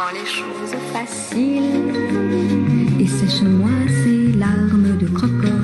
Rends les choses faciles et sèche-moi ces larmes de crocodile.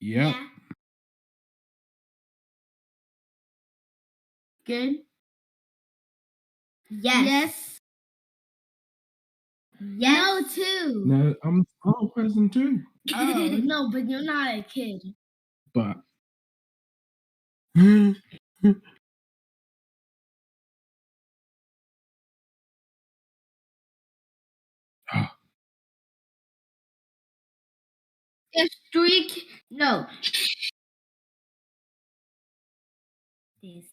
Yep. Yeah. Good. Yes. No, too. No, I'm present too. Oh, no, but you're not a kid. But a streak. No. These.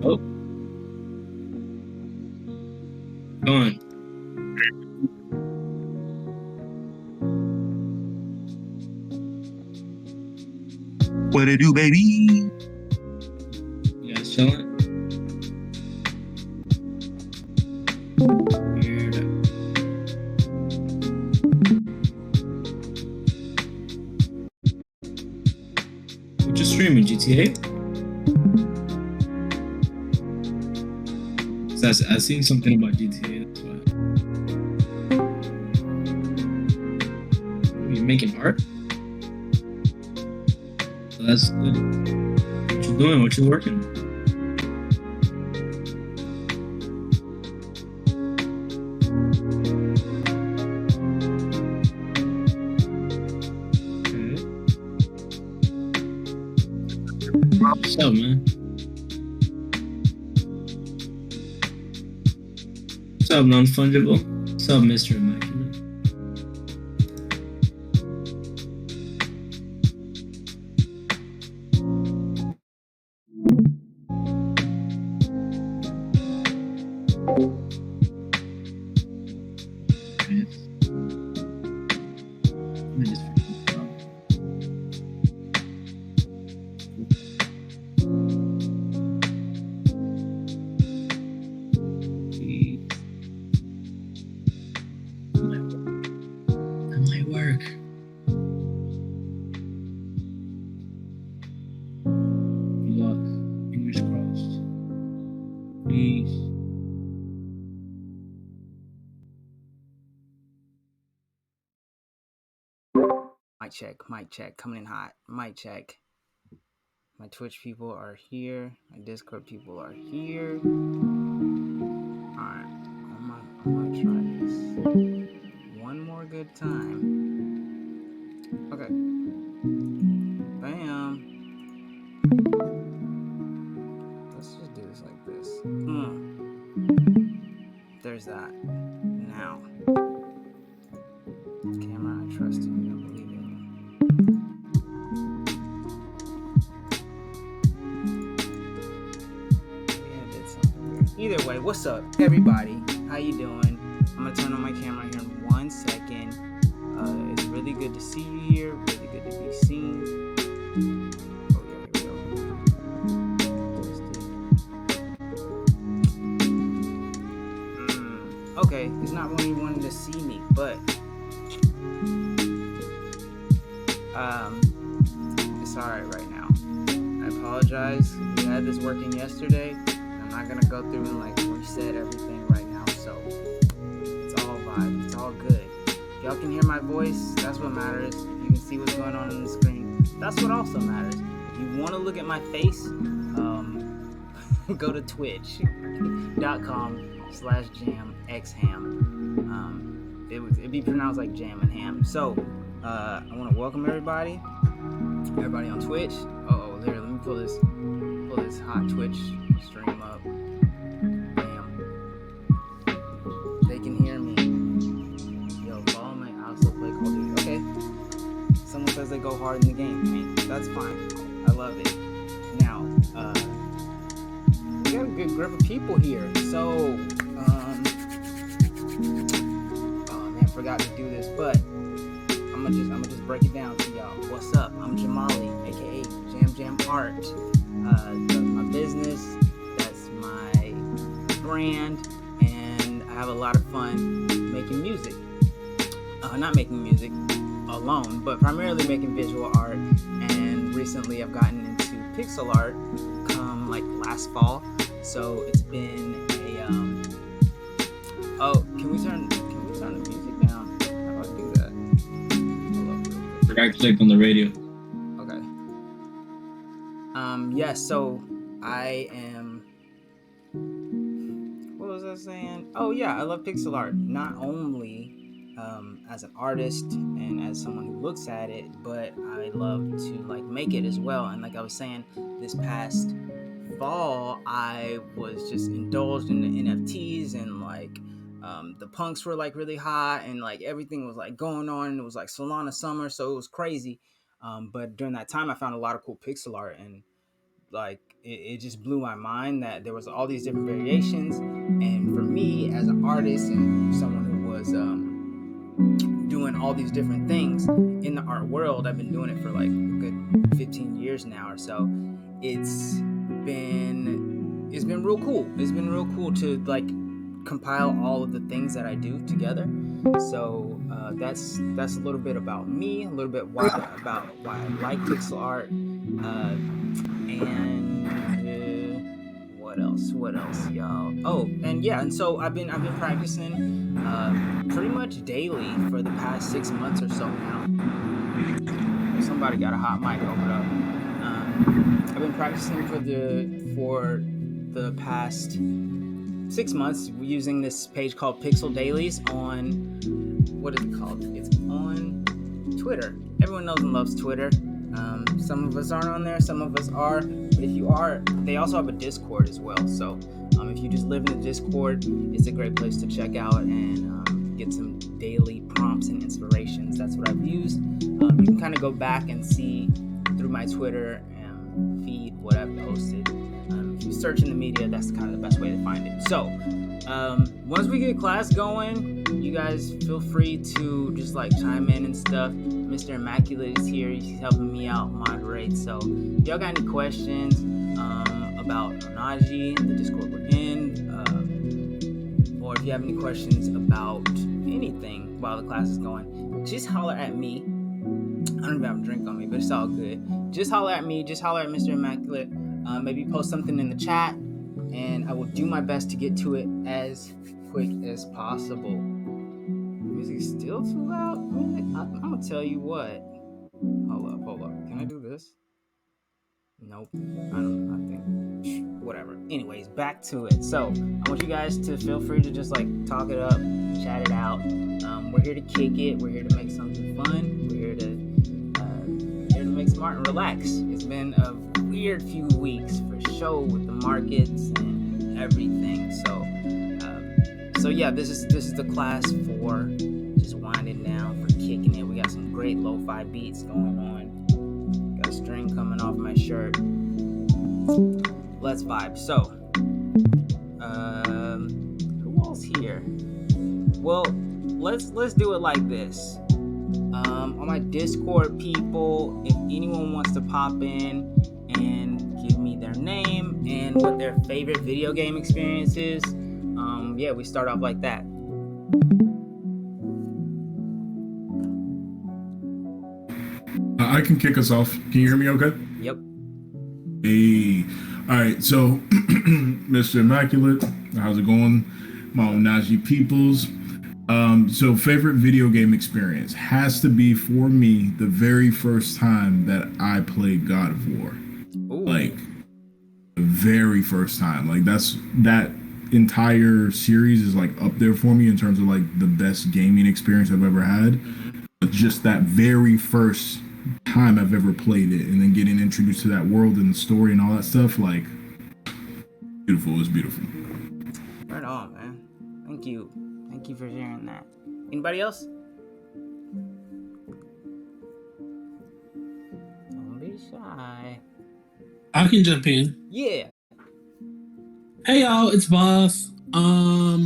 Oh. Go on. What it do, baby? You guys chilling? Weird. What you streaming, GTA? I seen something about GTA, that's why. You making art? Well, that's good. What you doing? What you working? What's up, man? What's up, non-fungible? What's up, Mr. Immaculate? check, coming in hot. Mic check. My Twitch people are here. My Discord people are here. Alright, I'm gonna try this one more good time. Okay. Bam. Let's just do this like this. There's that. Now. Camera, I trust in you. I believe in you. Either way, what's up, everybody? How you doing? I'm gonna turn on my camera here in 1 second. It's really good to see you here. Really good to be seen. Oh yeah, here we go. Okay, it's not really wanting to see me, but it's alright right now. I apologize. We had this working yesterday. I'm not gonna go through and like reset everything right now, so it's all vibe, it's all good. If y'all can hear my voice, that's what matters. If you can see what's going on the screen, that's what also matters. If you want to look at my face, go to twitch.com/jamxham. It'd be pronounced like jam and ham. So I want to welcome everybody on Twitch. Here, let me pull this hot Twitch stream up. Bam. They can hear me. Yo, follow me. I also play Call of Duty. Okay. Someone says they go hard in the game. Hey, that's fine. I love it. Now, we got a good group of people here. So, oh man, forgot to do this, but I'm gonna just break it down to y'all. What's up? I'm Jamali, aka Jam Art. That's my business, that's my brand, and I have a lot of fun making music. Not making music alone, but primarily making visual art. And recently I've gotten into pixel art come like last fall. So it's been a can we turn the music down? How do I do that? Right click on the radio. Okay. So I am, what was I saying? Oh yeah, I love pixel art, not only as an artist and as someone who looks at it, but I love to like make it as well. And like I was saying, this past fall I was just indulged in the NFTs, and like the punks were like really hot, and like everything was like going on. It was like Solana summer, so it was crazy. But during that time I found a lot of cool pixel art, and like it just blew my mind that there was all these different variations. And for me as an artist and someone who was doing all these different things in the art world, I've been doing it for like a good 15 years now or so. It's been real cool. It's been real cool to like compile all of the things that I do together. So that's a little bit about me, a little bit why I like pixel art, and what else, y'all? Oh, and yeah, and so I've been practicing pretty much daily for the past 6 months or so now. Somebody got a hot mic, open up. I've been practicing for the past 6 months using this page called Pixel Dailies on, what is it called? It's on Twitter. Everyone knows and loves Twitter. Some of us aren't on there, some of us are. But if you are, they also have a Discord as well. So if you just live in the Discord, it's a great place to check out and get some daily prompts and inspirations. That's what I've used. You can kind of go back and see through my Twitter feed what I've posted. If you search in the media, that's kind of the best way to find it. So once we get class going, you guys feel free to just like chime in and stuff. Mr. Immaculate is here. He's helping me out moderate. So if y'all got any questions about Ohnahji, the Discord we're in, or if you have any questions about anything while the class is going, just holler at me. I don't even have a drink on me, but it's all good. Just holler at me. Just holler at Mr. Immaculate. Maybe post something in the chat, and I will do my best to get to it as quick as possible. Music's still too loud? I'm gonna tell you what. Hold up. Can I do this? Nope. I think. Whatever. Anyways, back to it. So I want you guys to feel free to just like talk it up, chat it out. We're here to kick it. We're here to make something fun. We're here to make smart and relax. It's been a weird few weeks for sure with the markets and everything. So yeah, this is the class for just winding down, for kicking it. We got some great lo-fi beats going on. Got a string coming off my shirt. Let's vibe. So, who else here? Well, let's do it like this. On my Discord people, if anyone wants to pop in and give me their name and what their favorite video game experience is, yeah, we start off like that. I can kick us off. Can you hear me okay? Yep. Hey. All right. So, Mr. Immaculate, how's it going? My Ohnahji peoples. So favorite video game experience has to be for me the very first time that I played God of War. Ooh. Like the very first time. Like that entire series is like up there for me in terms of like the best gaming experience I've ever had. But just that very first time I've ever played it and then getting introduced to that world and the story and all that stuff, like beautiful. It was beautiful. Right on, man. Thank you for sharing that. Anybody else? Don't be shy. I can jump in. Yeah. Hey y'all, it's Boss. Oh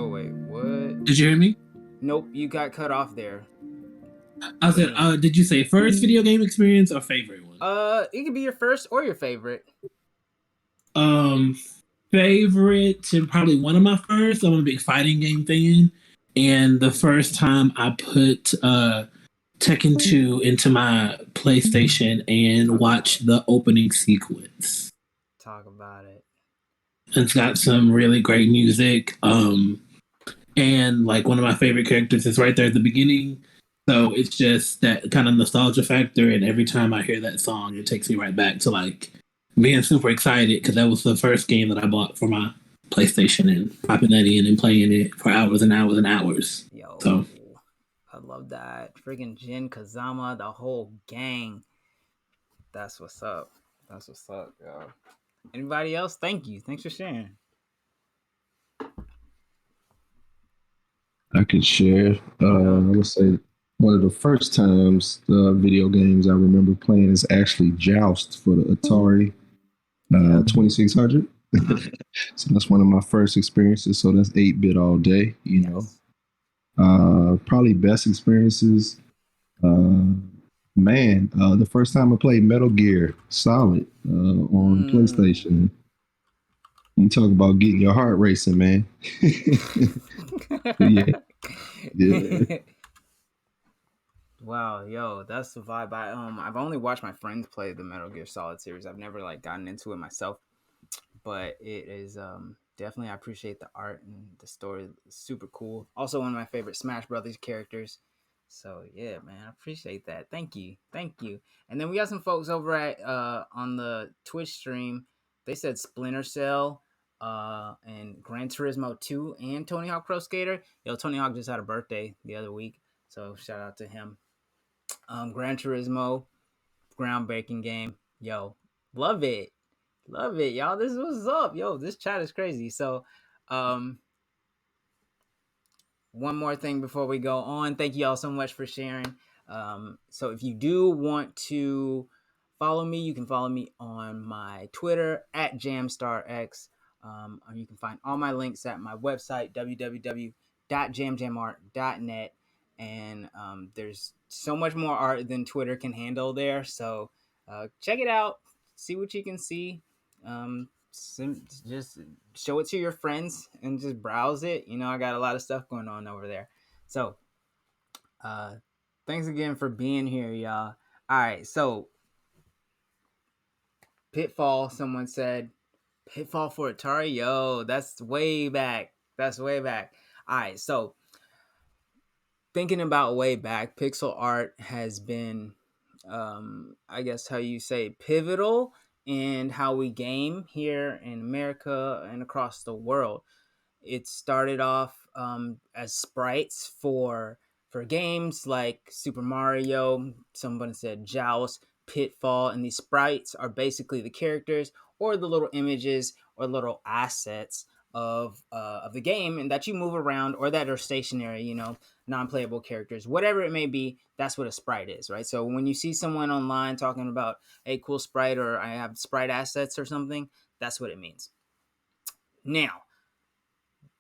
wait, what? Did you hear me? Nope, you got cut off there. I said, did you say first video game experience or favorite one? It could be your first or your favorite. Favorite and probably one of my first. I'm a big fighting game fan, and the first time I put Tekken 2 into my PlayStation and watched the opening sequence. Talk about it. It's got some really great music. And like one of my favorite characters is right there at the beginning. So it's just that kind of nostalgia factor. And every time I hear that song, it takes me right back to like being super excited because that was the first game that I bought for my PlayStation and popping that in and playing it for hours and hours and hours. Yo, so I love that. Freaking Jin Kazama, the whole gang. That's what's up. That's what's up, yo. Anybody else? Thank you. Thanks for sharing. I could share. I would say one of the first times video games I remember playing is actually Joust for the Atari 2600. So that's one of my first experiences. So that's 8-bit all day, you know. Probably best experiences. The first time I played Metal Gear Solid on PlayStation. You talk about getting your heart racing, man. Yeah. Wow, yo, that's the vibe. I've only watched my friends play the Metal Gear Solid series. I've never like gotten into it myself, but it is definitely, I appreciate the art and the story. It's super cool. Also one of my favorite Smash Brothers characters. So yeah, man, I appreciate that. Thank you. And then we got some folks over at on the Twitch stream. They said Splinter Cell, and Gran Turismo 2 and Tony Hawk Pro Skater. Yo, Tony Hawk just had a birthday the other week, so shout out to him. Gran Turismo, groundbreaking game. Yo, love it, y'all. This is what's up. Yo, this chat is crazy. So, one more thing before we go on. Thank you all so much for sharing. So if you do want to follow me, you can follow me on my Twitter at JamstarX. Or you can find all my links at my website, www.jamjamart.net. And there's so much more art than Twitter can handle there. So check it out. See what you can see. Just show it to your friends and just browse it. You know, I got a lot of stuff going on over there. So thanks again for being here, y'all. All right, so Pitfall, someone said, Pitfall for Atari, yo, that's way back. That's way back. All right, so thinking about way back, pixel art has been, I guess how you say, pivotal in how we game here in America and across the world. It started off as sprites for games like Super Mario. Someone said Joust, Pitfall, and these sprites are basically the characters or the little images or little assets of the game, and that you move around or that are stationary. Non-playable characters, whatever it may be. That's what a sprite is, right? So when you see someone online talking about a cool sprite or I have sprite assets or something, that's what it means. Now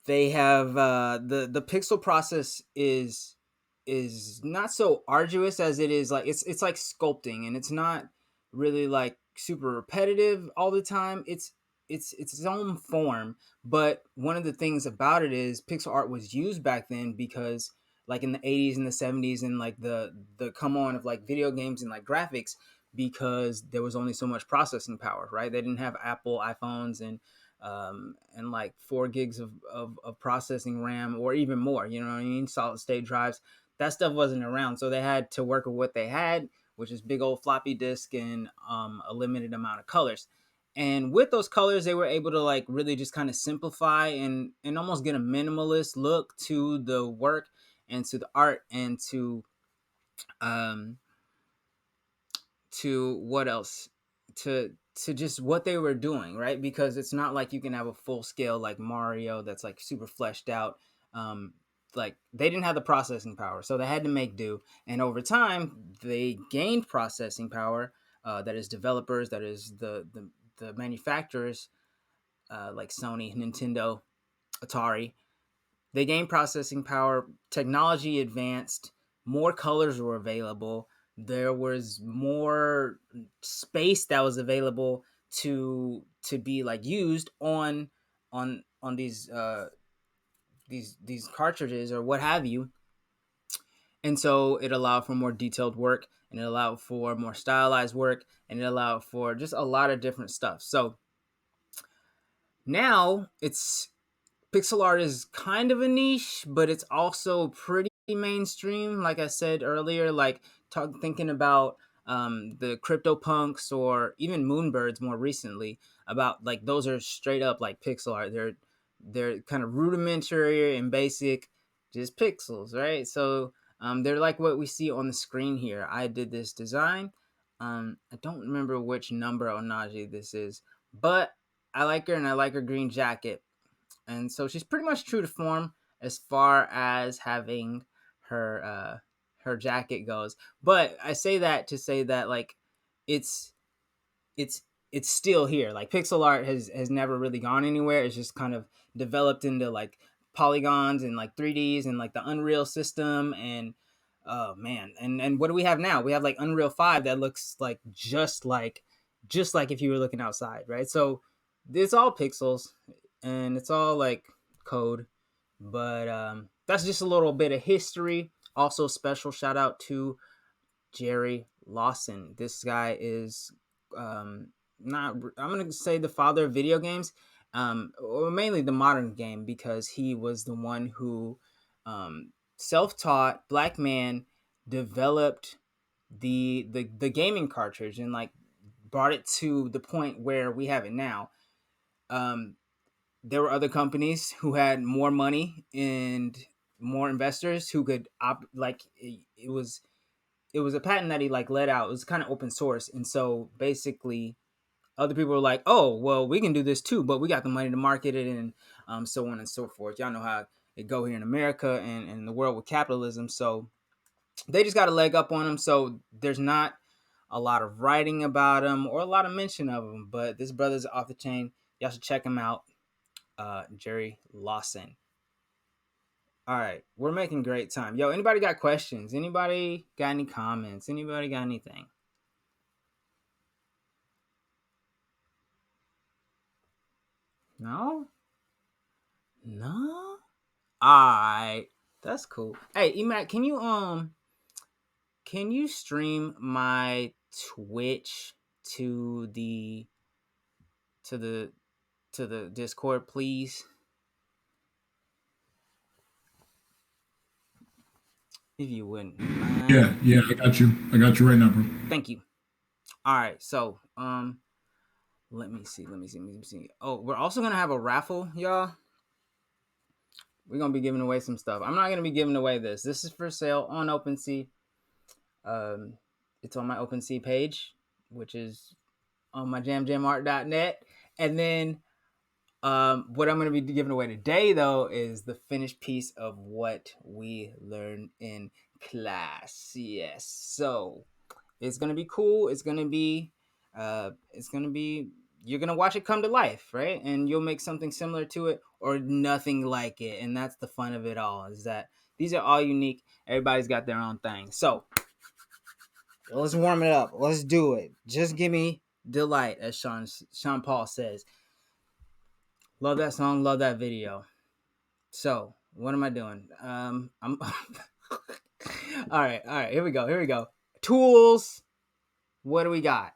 they have the pixel process is not so arduous as it is like it's like sculpting, and it's not really like super repetitive all the time. It's its own form, but one of the things about it is pixel art was used back then because like in the 80s and the 70s and like the come on of like video games and like graphics, because there was only so much processing power, right? They didn't have Apple iPhones and like 4 gigs of processing RAM or even more, you know what I mean? Solid state drives. That stuff wasn't around. So they had to work with what they had, which is big old floppy disk and a limited amount of colors. And with those colors, they were able to like really just kind of simplify and almost get a minimalist look to the work and to the art and um to what else to just what they were doing, right? Because it's not like you can have a full scale like Mario that's like super fleshed out. um like they didn't have the processing power, so they had to make do, and over time they gained processing power. That is developers, that is the manufacturers, like Sony, Nintendo, Atari. They gained processing power, technology advanced, more colors were available, there was more space that was available to be like used on these cartridges or what have you. And so it allowed for more detailed work, and it allowed for more stylized work, and it allowed for just a lot of different stuff. So now it's pixel art is kind of a niche, but it's also pretty mainstream. Like I said earlier, like thinking about the CryptoPunks or even Moonbirds more recently, about like those are straight up like pixel art. They're kind of rudimentary and basic, just pixels, right? So they're like what we see on the screen here. I did this design. I don't remember which number Ohnahji this is, but I like her and I like her green jacket, and so she's pretty much true to form as far as having her jacket goes. But I say that to say that like it's it's it's still here. Like pixel art has never really gone anywhere. It's just kind of developed into like polygons and like 3Ds and like the Unreal system. And oh man, and what do we have now? We have like Unreal 5 that looks like just like if you were looking outside, right? So it's all pixels and it's all like code. But that's just a little bit of history. Also, special shout out to Jerry Lawson. This guy is not, I'm going to say the father of video games, or mainly the modern game, because he was the one who, self-taught black man, developed the gaming cartridge and like brought it to the point where we have it now. Um, there were other companies who had more money and more investors who could like it was a patent that he like let out. It was kind of open source, and so basically other people were like, oh well, we can do this too, but we got the money to market it, and so on and so forth. Y'all know how it go here in America and the world with capitalism. So they just got a leg up on them. So there's not a lot of writing about him or a lot of mention of him, but this brother's off the chain. Y'all should check him out. Jerry Lawson. All right, we're making great time. Yo, anybody got questions? Anybody got any comments? Anybody got anything? No? No? Alright. That's cool. Hey, Emac, can you stream my Twitch to the to the Discord, please? If you wouldn't mind. Yeah, I got you right now, bro. Thank you. All right, so let me see. Oh, we're also gonna have a raffle, y'all. We're gonna be giving away some stuff. I'm not gonna be giving away this. This is for sale on OpenSea. It's on my OpenSea page, which is on my jamjamart.net. And then what I'm going to be giving away today, though, is the finished piece of what we learned in class. Yes. So it's going to be cool. It's going to be, you're going to watch it come to life, right? And you'll make something similar to it or nothing like it. And that's the fun of it all, is that these are all unique. Everybody's got their own thing. So let's warm it up. Let's do it. Just give me delight, as Sean Paul says. Love that song. Love that video. So what am I doing? I'm all right. Here we go. Tools. What do we got?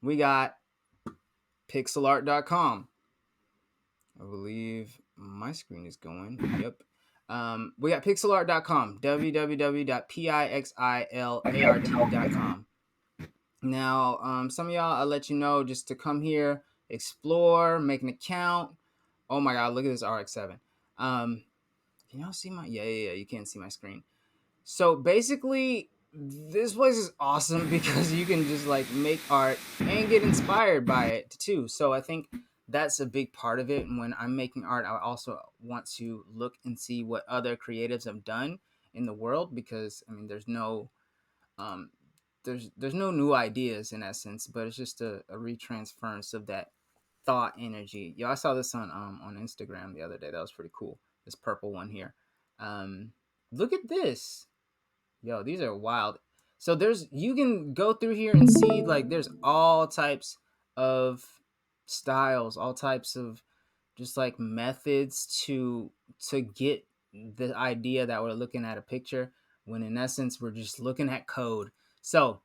We got pixelart.com. I believe my screen is going. Yep. We got pixelart.com. www.pixilart.com. Now, some of y'all, I'll let you know just to come here, explore, make an account. Oh my God, look at this RX-7. Can y'all see my? Yeah. You can't see my screen. So basically, this place is awesome because you can just like make art and get inspired by it too. So I think that's a big part of it. And when I'm making art, I also want to look and see what other creatives have done in the world, because I mean, there's no new ideas in essence, but it's just a retransference of that thought energy. Yo, I saw this on Instagram the other day. That was pretty cool. This purple one here. Look at this. Yo, these are wild. So you can go through here and see like there's all types of styles, all types of just like methods to get the idea that we're looking at a picture, when in essence we're just looking at code. So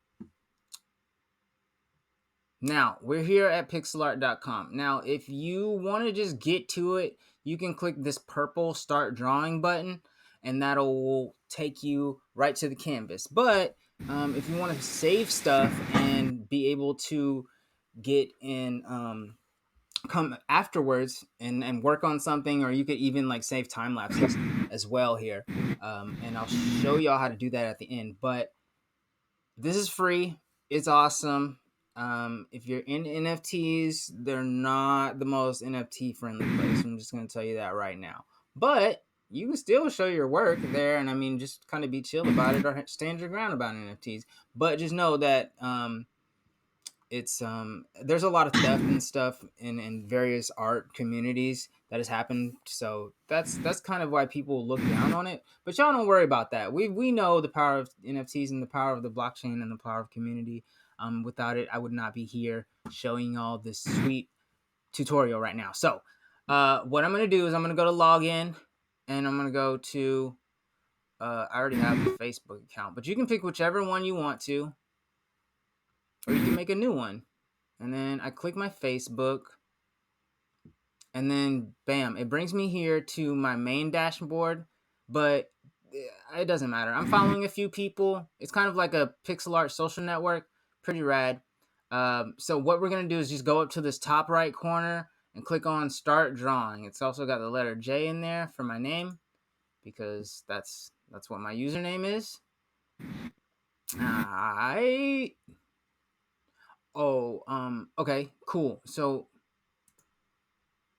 now we're here at pixelart.com. Now, if you want to just get to it, you can click this purple start drawing button and that'll take you right to the canvas. But if you want to save stuff and be able to get in, come afterwards and work on something, or you could even like save time lapses as well here. And I'll show y'all how to do that at the end. But this is free. It's awesome. If you're in NFTs, they're not the most NFT friendly place. I'm just going to tell you that right now. But you can still show your work there, and I mean, just kind of be chill about it or stand your ground about NFTs. But just know that it's there's a lot of theft and stuff in various art communities that has happened. So that's kind of why people look down on it. But y'all don't worry about that. We know the power of NFTs and the power of the blockchain and the power of community. Without it, I would not be here showing y'all this sweet tutorial right now. So what I'm going to do is I'm going to go to login, and I'm going to go to, I already have a Facebook account, but you can pick whichever one you want to, or you can make a new one. And then I click my Facebook, and then bam, it brings me here to my main dashboard, but it doesn't matter. I'm following a few people. It's kind of like a pixel art social network. Pretty rad. So what we're going to do is just go up to this top right corner and click on start drawing. It's also got the letter J in there for my name, because that's what my username is. Okay, cool. So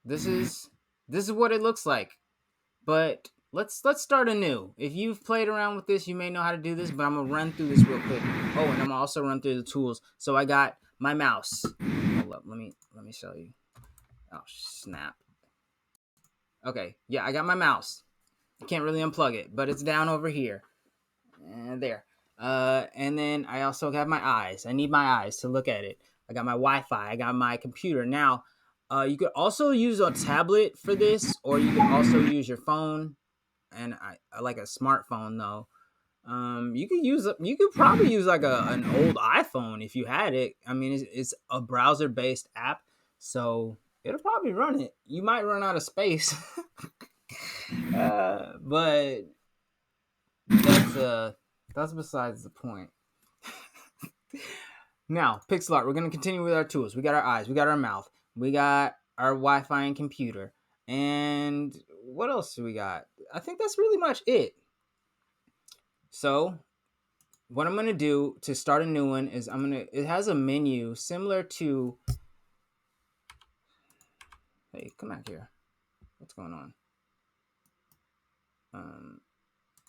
this is what it looks like. But let's start anew. If you've played around with this, you may know how to do this, but I'm gonna run through this real quick. Oh, and I'm gonna also run through the tools. So I got my mouse. Hold up, let me show you. Oh snap. Okay, yeah, I got my mouse. I can't really unplug it, but it's down over here. And there. And then I also have my eyes. I need my eyes to look at it. I got my Wi-Fi. I got my computer. Now, you could also use a tablet for this, or you could also use your phone. And I like a smartphone though. You could probably use like an old iPhone if you had it. I mean, it's a browser based app, so It'll probably run it. You might run out of space. But that's besides the point. Now, pixel art. We're gonna continue with our tools. We got our eyes. We got our mouth. We got our Wi-Fi and computer. And what else do we got? I think that's really much it. So, what I'm gonna do to start a new one is it has a menu similar to. Hey, come back here. What's going on?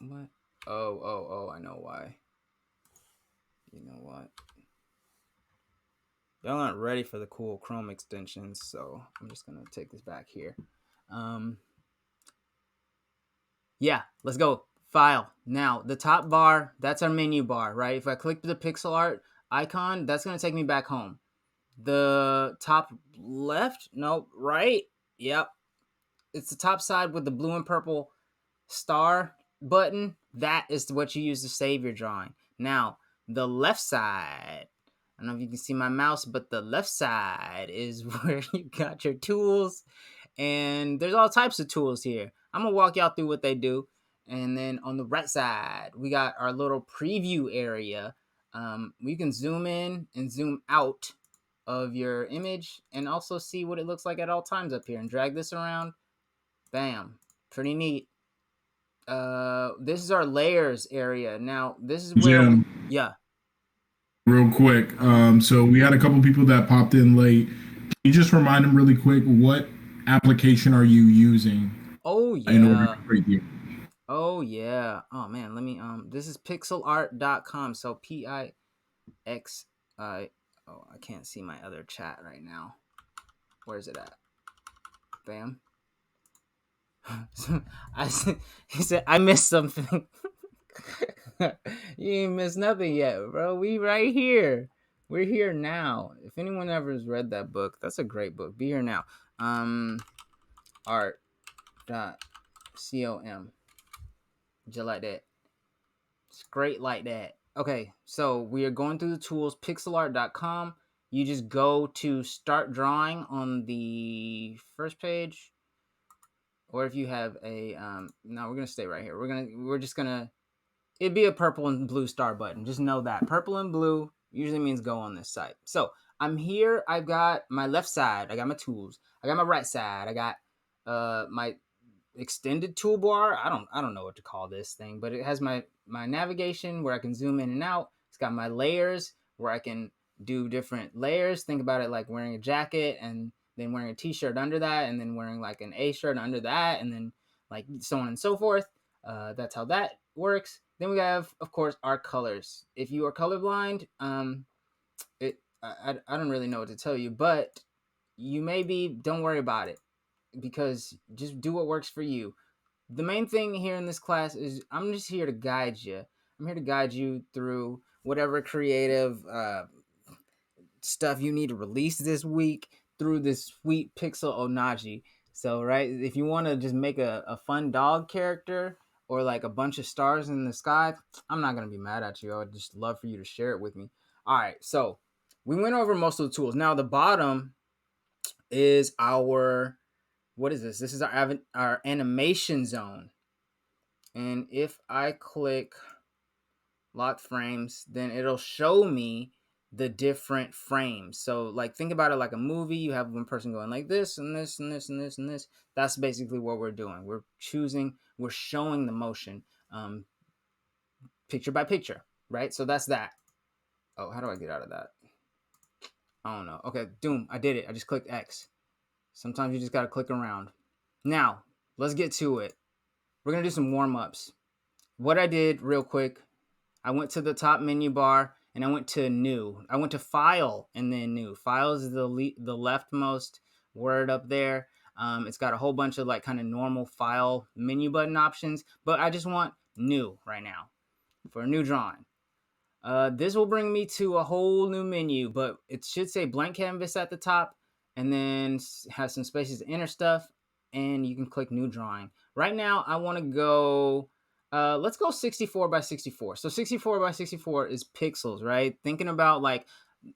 What? Oh, I know why. You know what? Y'all aren't ready for the cool Chrome extensions, so I'm just gonna take this back here. Yeah, let's go. File. Now, the top bar, that's our menu bar, right? If I click the pixel art icon, that's gonna take me back home. The top left, nope, right? Yep. It's the top side with the blue and purple star button. That is what you use to save your drawing. Now, the left side, I don't know if you can see my mouse, but the left side is where you got your tools. And there's all types of tools here. I'm going to walk y'all through what they do. And then on the right side, we got our little preview area. We can zoom in and zoom out of your image and also see what it looks like at all times up here. And drag this around. Bam. Pretty neat. This is our layers area. Now, this is where... Jim, Yeah. real quick. So we had a couple people that popped in late. Can you just remind them really quick, what application are you using? Oh, yeah. In order to create the... Oh, yeah. Oh, man. Let me... This is pixelart.com. So, Pixi... Oh, I can't see my other chat right now. Where's it at? Bam. He said, I missed something. You ain't missed nothing yet, bro. We right here. We're here now. If anyone ever has read that book, that's a great book. Be here now. Art.com. Just like that. It's great like that. Okay, so we are going through the tools. Pixelart.com. You just go to start drawing on the first page. Or if you have a no, we're gonna stay right here. We're just gonna it'd be a purple and blue star button. Just know that purple and blue usually means go on this site. So I'm here. I've got my left side. I got my tools. I got my right side. I got my extended toolbar. I don't know what to call this thing, but it has my navigation where I can zoom in and out. It's got my layers where I can do different layers. Think about it like wearing a jacket and then wearing a t-shirt under that, and then wearing like an A shirt under that, and then like so on and so forth. That's how that works. Then we have, of course, our colors. If you are colorblind, I don't really know what to tell you, but you may be. Don't worry about it, because just do what works for you. The main thing here in this class is I'm just here to guide you. I'm here to guide you through whatever creative stuff you need to release this week through this sweet pixel Ohnahji. So, right, if you want to just make a fun dog character or like a bunch of stars in the sky, I'm not going to be mad at you. I would just love for you to share it with me. All right, so we went over most of the tools. Now, the bottom is our, what is this? This is our animation zone. And if I click lock frames, then it'll show me the different frames. So like think about it like a movie. You have one person going like this and this and this and this and this. That's basically what we're doing. We're showing the motion picture by picture, right? So that's that. Oh, how do I get out of that? I don't know. Okay, Doom, I did it. I just clicked X. Sometimes you just got to click around. Now, let's get to it. We're going to do some warm-ups. What I did real quick, I went to the top menu bar and I went to new. I went to file and then new. File is the leftmost word up there. It's got a whole bunch of like kind of normal file menu button options, but I just want new right now for a new drawing. This will bring me to a whole new menu, but it should say blank canvas at the top and then has some spaces to enter stuff, and you can click new drawing. Right now, I want to go, let's go 64 by 64. So 64 by 64 is pixels, right? Thinking about like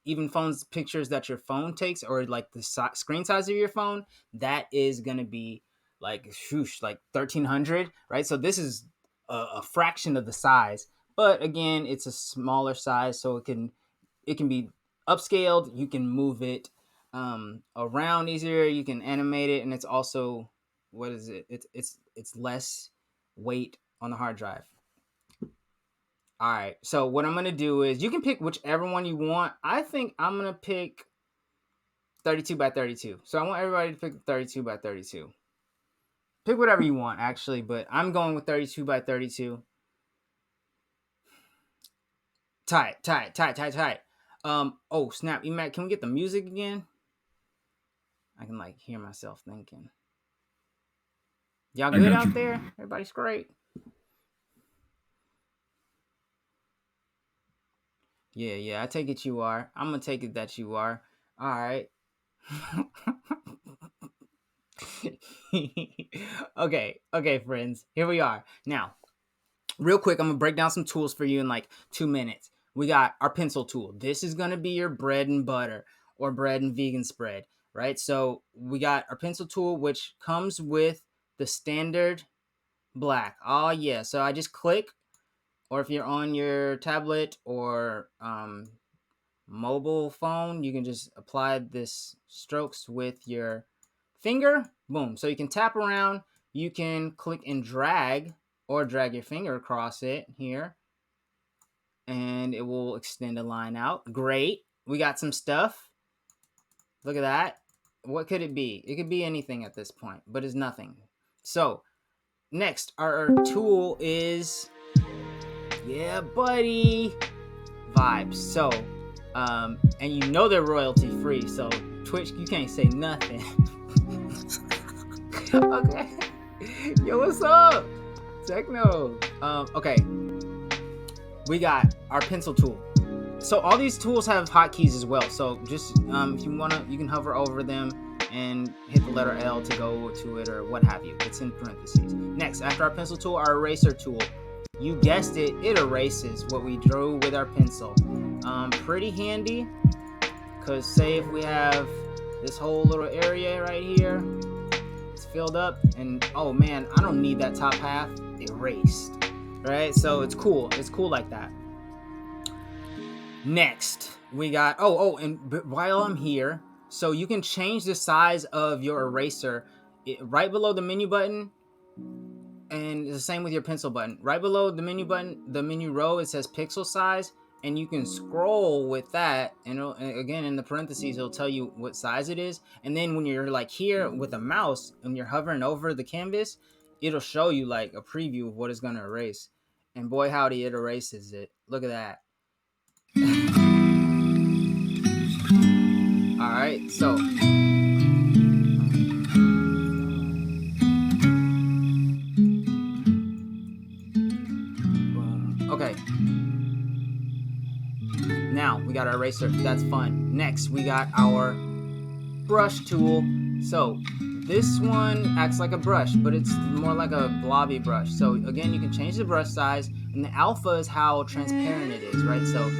even phones pictures that your phone takes, or like the screen size of your phone, that is gonna be like whoosh, like 1300, right? So this is a fraction of the size, but again, it's a smaller size, so it can be upscaled. You can move it around easier. You can animate it, and it's also, what is it? It's less weight on the hard drive. All right. So what I'm gonna do is you can pick whichever one you want. I think I'm gonna pick 32 by 32. So I want everybody to pick 32 by 32. Pick whatever you want, actually, but I'm going with 32 by 32. Tight. Oh snap, Emac, can we get the music again? I can like hear myself thinking. Y'all good out there? Everybody's great. Yeah, I take it you are. I'm gonna take it that you are. All right. Okay, friends. Here we are. Now, real quick, I'm gonna break down some tools for you in like 2 minutes. We got our pencil tool. This is gonna be your bread and butter or bread and vegan spread, right? So we got our pencil tool, which comes with the standard black. Oh yeah. So I just click, or if you're on your tablet or mobile phone, you can just apply this strokes with your finger. Boom. So you can tap around, you can click and drag, or drag your finger across it here, and it will extend a line out. Great. We got some stuff. Look at that. What could it be? It could be anything at this point, but it's nothing. So next, our tool is, yeah, buddy, vibes. So and you know they're royalty free, so Twitch, you can't say nothing. Okay. Yo, what's up? Techno. Okay. We got our pencil tool. So all these tools have hotkeys as well. So just if you wanna, you can hover over them and hit the letter L to go to it or what have you. It's in parentheses. Next, after our pencil tool, our eraser tool. You guessed it, it erases what we drew with our pencil. Pretty handy, because say if we have this whole little area right here, it's filled up, and oh man, I don't need that top half erased, right? So it's cool like that. Next, we got, and while I'm here, so you can change the size of your eraser right below the menu button. And it's the same with your pencil button. Right below the menu button, the menu row, it says pixel size, and you can scroll with that, and again in the parentheses it'll tell you what size it is. And then when you're like here with a mouse and you're hovering over the canvas, it'll show you like a preview of what it's going to erase. And boy howdy, it erases it. Look at that. All right, so okay. Now we got our eraser. That's fun. Next, we got our brush tool. So this one acts like a brush, but it's more like a blobby brush. So again, you can change the brush size, and the alpha is how transparent it is, right? So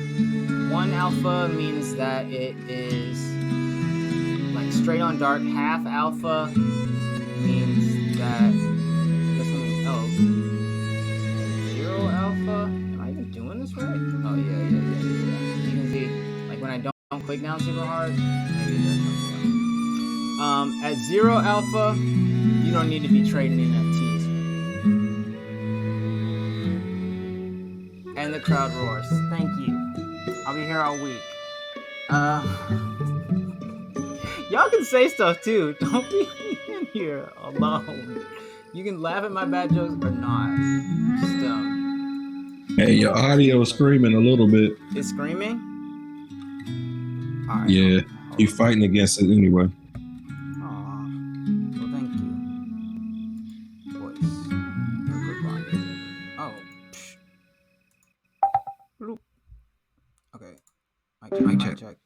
1 alpha means that it is like straight on dark. Half alpha means that that's something else. 0 alpha. Am I even doing this right? Oh yeah. You can see, like when I don't click down super hard, maybe there's something else. At 0 alpha, you don't need to be trading NFTs. And the crowd roars. Thank you. I'll be here all week. Y'all can say stuff too. Don't be in here alone. You can laugh at my bad jokes or not. Just hey, your audio is screaming a little bit. It's screaming? All right. Yeah, you're fighting against it anyway. Aw. Well, thank you. Voice. Goodbye. Oh. Bloop. Okay. Mic check.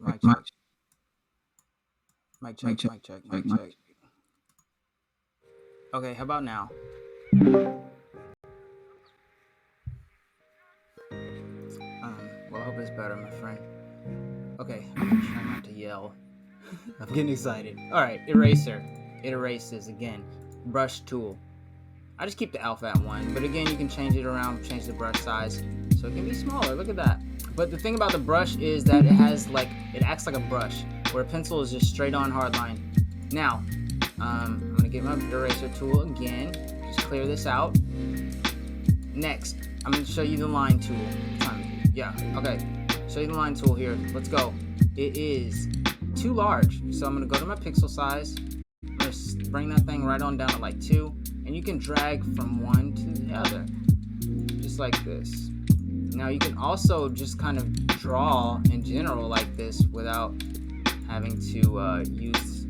Okay, how about now? Well, I hope it's better, my friend. Okay, I'm gonna try not to yell. I'm getting excited. Alright, eraser. It erases again. Brush tool. I just keep the alpha at 1, but again, you can change it around, change the brush size, so it can be smaller. Look at that. But the thing about the brush is that it acts like a brush, where a pencil is just straight on hard line. Now, I'm gonna get my eraser tool again, just clear this out. Next, I'm gonna show you the line tool. Yeah, okay. Show you the line tool here. Let's go. It is too large, so I'm gonna go to my pixel size. I'm gonna bring that thing right on down to like 2, and you can drag from one to the other, just like this. Now you can also just kind of draw in general like this without having to use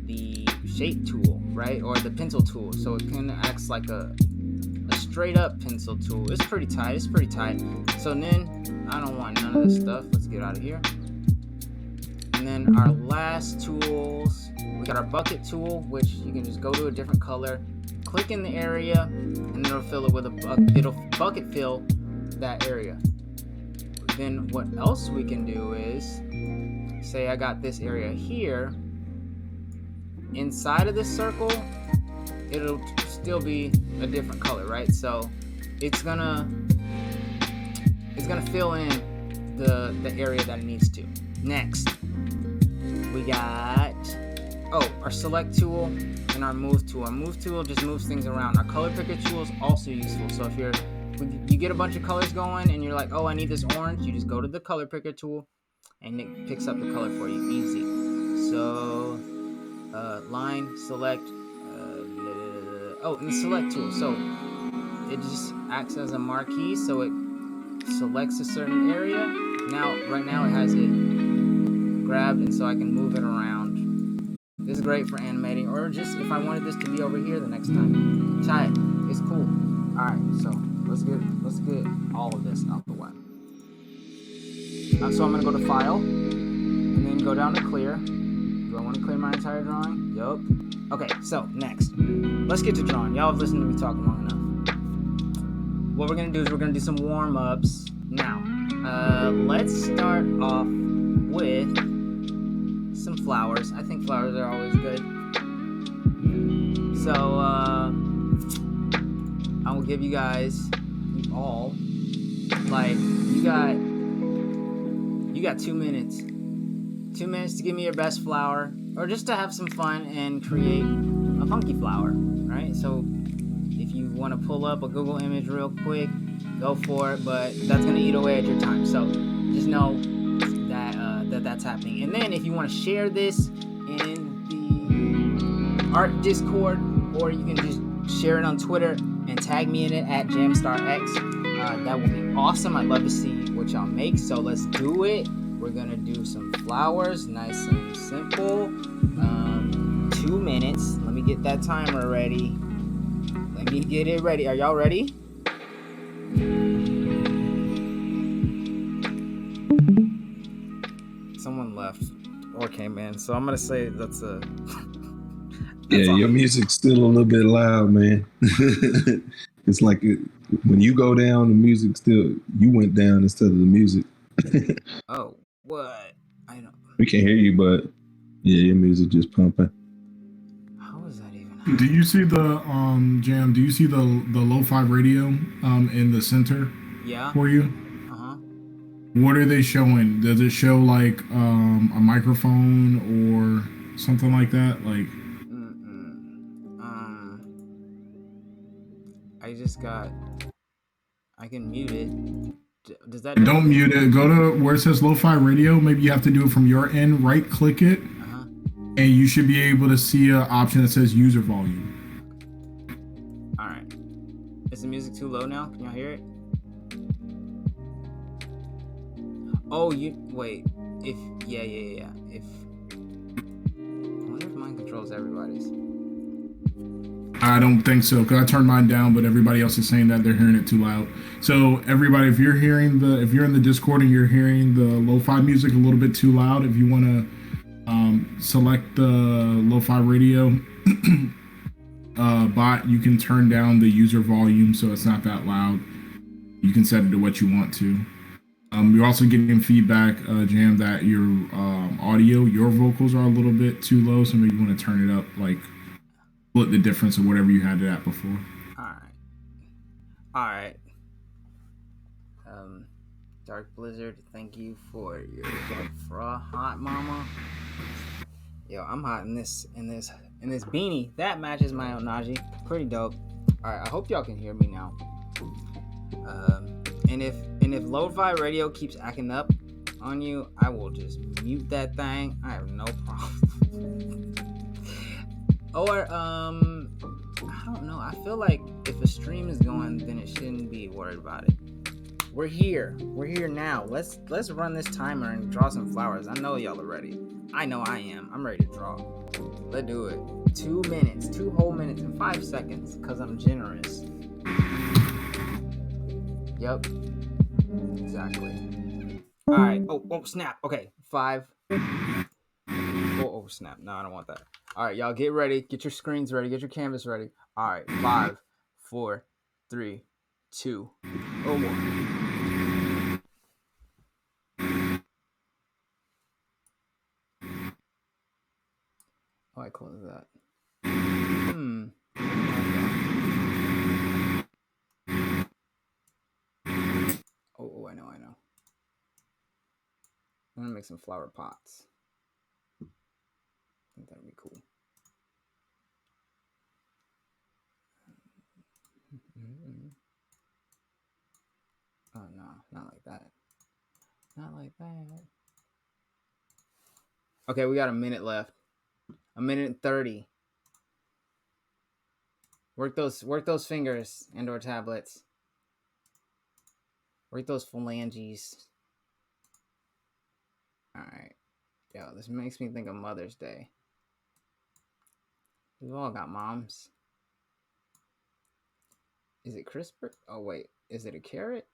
the shape tool, right? Or the pencil tool. So it kind of acts like a straight up pencil tool. It's pretty tight. It's pretty tight. So then I don't want none of this stuff. Let's get out of here. And then our last tools, we got our bucket tool, which you can just go to a different color, click in the area, and it'll fill it with it'll bucket fill that area. Then what else we can do is, say I got this area here, inside of this circle, it'll still be a different color, right? So it's gonna fill in the area that it needs to. Next, we got our select tool and our move tool. Our move tool just moves things around. Our color picker tool is also useful. So if you get a bunch of colors going and you're like, oh, I need this orange, you just go to the color picker tool and it picks up the color for you. Easy. So line, select, and the select tool. So it just acts as a marquee, so it selects a certain area. Right now it has it grabbed, and so I can move it around. This is great for animating, or just if I wanted this to be over here the next time. Tight. It's cool. Alright, so let's get all of this out the way. So I'm gonna go to File, and then go down to Clear. Do I want to clear my entire drawing? Yup. Okay, so next, let's get to drawing. Y'all have listened to me talk long enough. What we're gonna do is we're gonna do some warm-ups. Now, let's start off with some flowers. I think flowers are always good. So, I will give you guys, all, like, you got 2 minutes. 2 minutes to give me your best flower, or just to have some fun and create a funky flower, right? So if you want to pull up a Google image real quick, go for it, but that's going to eat away at your time. So just know that that's happening. And then if you want to share this in the art Discord, or you can just share it on Twitter and tag me in it at JamstarX, that would be awesome. I'd love to see what y'all make, so let's do it. We're gonna do some flowers, nice and simple. 2 minutes. Let me get that timer ready. Let me get it ready. Are y'all ready? Someone left or came in, so I'm gonna say that's a. Yeah, your music's still a little bit loud, man. It's like when you go down, the music still, you went down instead of the music. Oh, what? I don't. We can hear you, but yeah, your music just pumping. How is that even happening? Do you see the Jam? Do you see the lo-fi radio in the center? Yeah. For you? What are they showing? Does it show like a microphone or something like that? Like. I can mute it. Does that? Don't mute it. Go to where it says lo-fi radio. Maybe you have to do it from your end. Right click it, and you should be able to see an option that says user volume. All right. Is the music too low now? Can y'all hear it? Oh, wait. If yeah. If I wonder if mine controls everybody's. I don't think so, because I turned mine down, but everybody else is saying that they're hearing it too loud. So everybody, if you're in the Discord and you're hearing the lo-fi music a little bit too loud, if you want to select the lo-fi radio bot, you can turn down the user volume so it's not that loud. You can set it to what you want to. You're also getting feedback, Jam, that your audio, your vocals are a little bit too low, so maybe you want to turn it up, like split the difference of whatever you had it at before. All right. Dark Blizzard, thank you for your hot mama. Yo, I'm hot in this beanie that matches my Ohnahji. Pretty dope. All right, I hope y'all can hear me now. And if lo-fi radio keeps acting up on you, I will just mute that thing. I have no problem. Or I don't know. I feel like if a stream is going, then it shouldn't be worried about it. We're here now. Let's run this timer and draw some flowers. I know y'all are ready. I know I am. I'm ready to draw. Let's do it. 2 minutes, 2 whole minutes and 5 seconds, because I'm generous. Yep. Exactly. Alright. Oh, snap. Okay. 5. Oh, snap. No, I don't want that. Alright, y'all get ready. Get your screens ready. Get your canvas ready. Alright. 5, 4, 3, 2, 1. Oh, I close that. Oh, I know. I'm gonna make some flower pots. I think that'd be cool. Oh no, not like that. Not like that. Okay, we got a minute left. A minute and 30. Work those fingers and/or tablets. Work those phalanges. All right. Yo, this makes me think of Mother's Day. We've all got moms. Is it CRISPR? Oh wait, is it a carrot?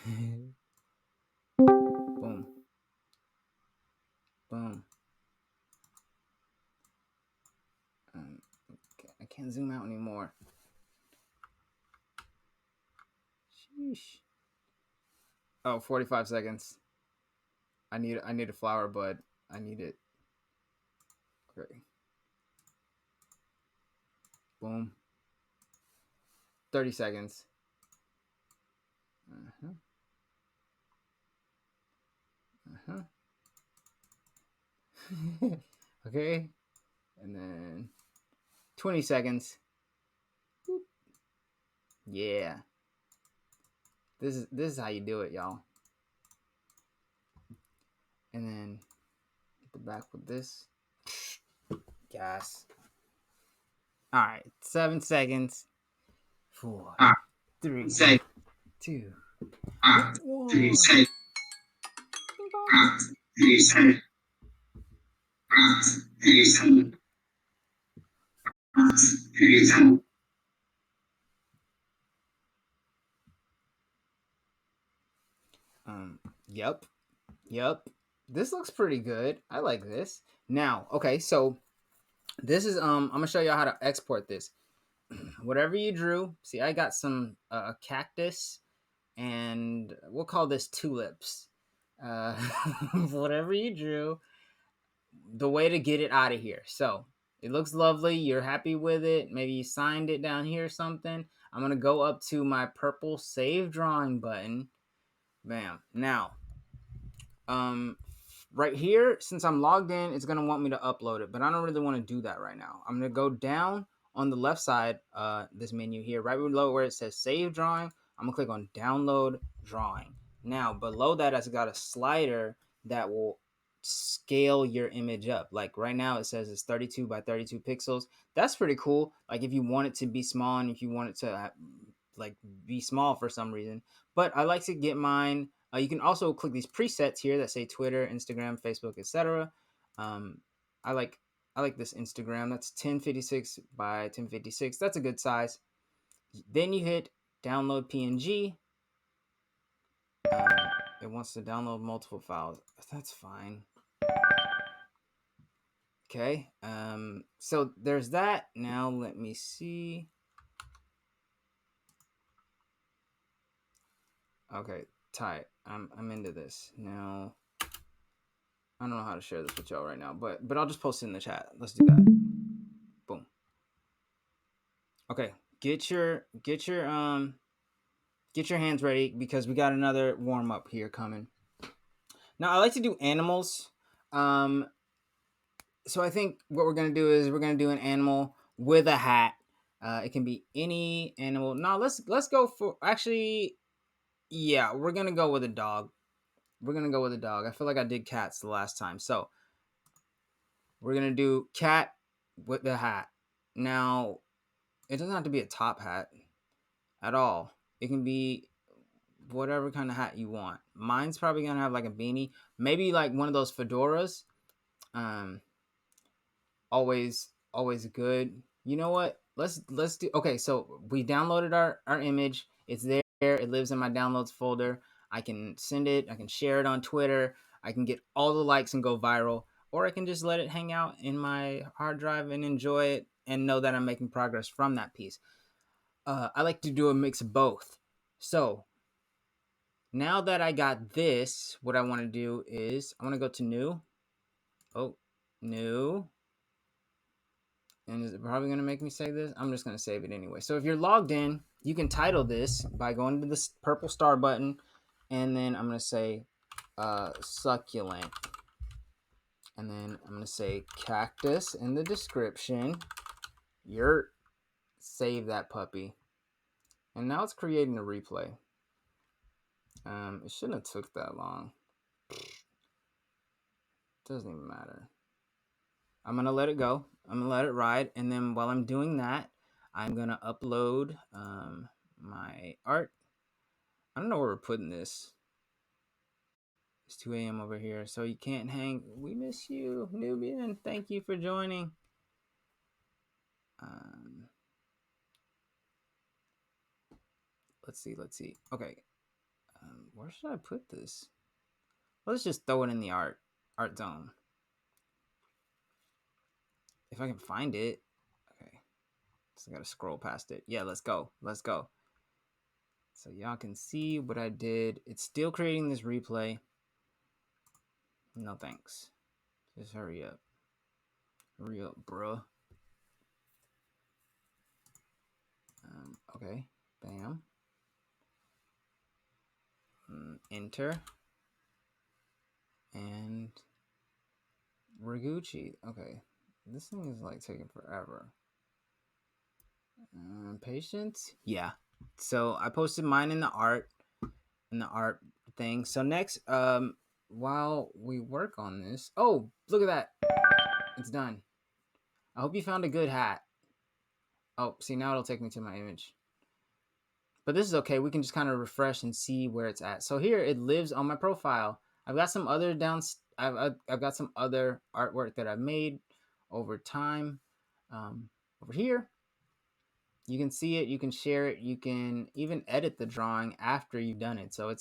Boom. Boom. I can't zoom out anymore. Sheesh. Oh, 45 seconds. I need a flower bud. I need it. Great. Boom. 30 seconds. Okay. And then 20 seconds. Boop. Yeah. This is how you do it, y'all. And then get back with this. Gas. All right. 7 seconds. 4, 3, 2, 1. Yep. This looks pretty good. I like this. Now, okay, so this is I'm gonna show y'all how to export this. Whatever you drew, see, I got some cactus, and we'll call this tulips. Whatever you drew, the way to get it out of here. So it looks lovely. You're happy with it. Maybe you signed it down here or something. I'm gonna go up to my purple save drawing button. Bam. Now, right here, since I'm logged in, it's gonna want me to upload it, but I don't really want to do that right now. I'm gonna go down on the left side, this menu here, right below where it says save drawing. I'm gonna click on download drawing. Now below that, it's got a slider that will scale your image up. Like right now it says it's 32 by 32 pixels. That's pretty cool. Like if you want it to be small, and if you want it to like be small for some reason, but I like to get mine. You can also click these presets here that say Twitter, Instagram, Facebook, etc. I like this Instagram. That's 1056 by 1056. That's a good size. Then you hit download PNG. It wants to download multiple files. That's fine. Okay. So there's that. Now let me see. Okay, tight. I'm into this now. I don't know how to share this with y'all right now, but I'll just post it in the chat. Let's do that. Boom. Okay, get your hands ready because we got another warm up here coming. Now I like to do animals. So I think what we're gonna do is we're gonna do an animal with a hat. It can be any animal. Now let's go for actually. Yeah, we're gonna go with a dog. We're gonna go with a dog. I feel like I did cats the last time, so we're gonna do cat with the hat. Now it doesn't have to be a top hat at all. It can be whatever kind of hat you want. Mine's probably gonna have like a beanie, maybe like one of those fedoras. Always good. You know what? Let's do. Okay, so we downloaded our image. It's there. It lives in my downloads folder. I can send it. I can share it on Twitter. I can get all the likes and go viral, or I can just let it hang out in my hard drive and enjoy it and know that I'm making progress from that piece. I like to do a mix of both. So now that I got this, what I want to do is I want to go to new. Oh, new. And is it probably going to make me save this? I'm just going to save it anyway. So if you're logged in, you can title this by going to this purple star button. And then I'm going to say succulent. And then I'm going to say cactus in the description. Save that puppy. And now it's creating a replay. It shouldn't have took that long. Doesn't even matter. I'm going to let it go. I'm going to let it ride. And then while I'm doing that, I'm going to upload my art. I don't know where we're putting this. It's 2 a.m. over here, so you can't hang. We miss you, Nubian. Thank you for joining. Let's see. Okay. Where should I put this? Let's just throw it in the art zone. If I can find it. Okay. So I gotta scroll past it. Yeah, let's go. So y'all can see what I did. It's still creating this replay. No thanks. Just hurry up. Hurry up, bruh. Okay. Bam. Enter. And Ragucci. Okay. This thing is like taking forever. Patience? Yeah. So I posted mine in the art thing. So next, while we work on this, oh, look at that. It's done. I hope you found a good hat. Oh, see, now it'll take me to my image. But this is okay. We can just kind of refresh and see where it's at. So here it lives on my profile. I've got some other I've got some other artwork that I've made over time. Over here, you can see it, you can share it, you can even edit the drawing after you've done it. So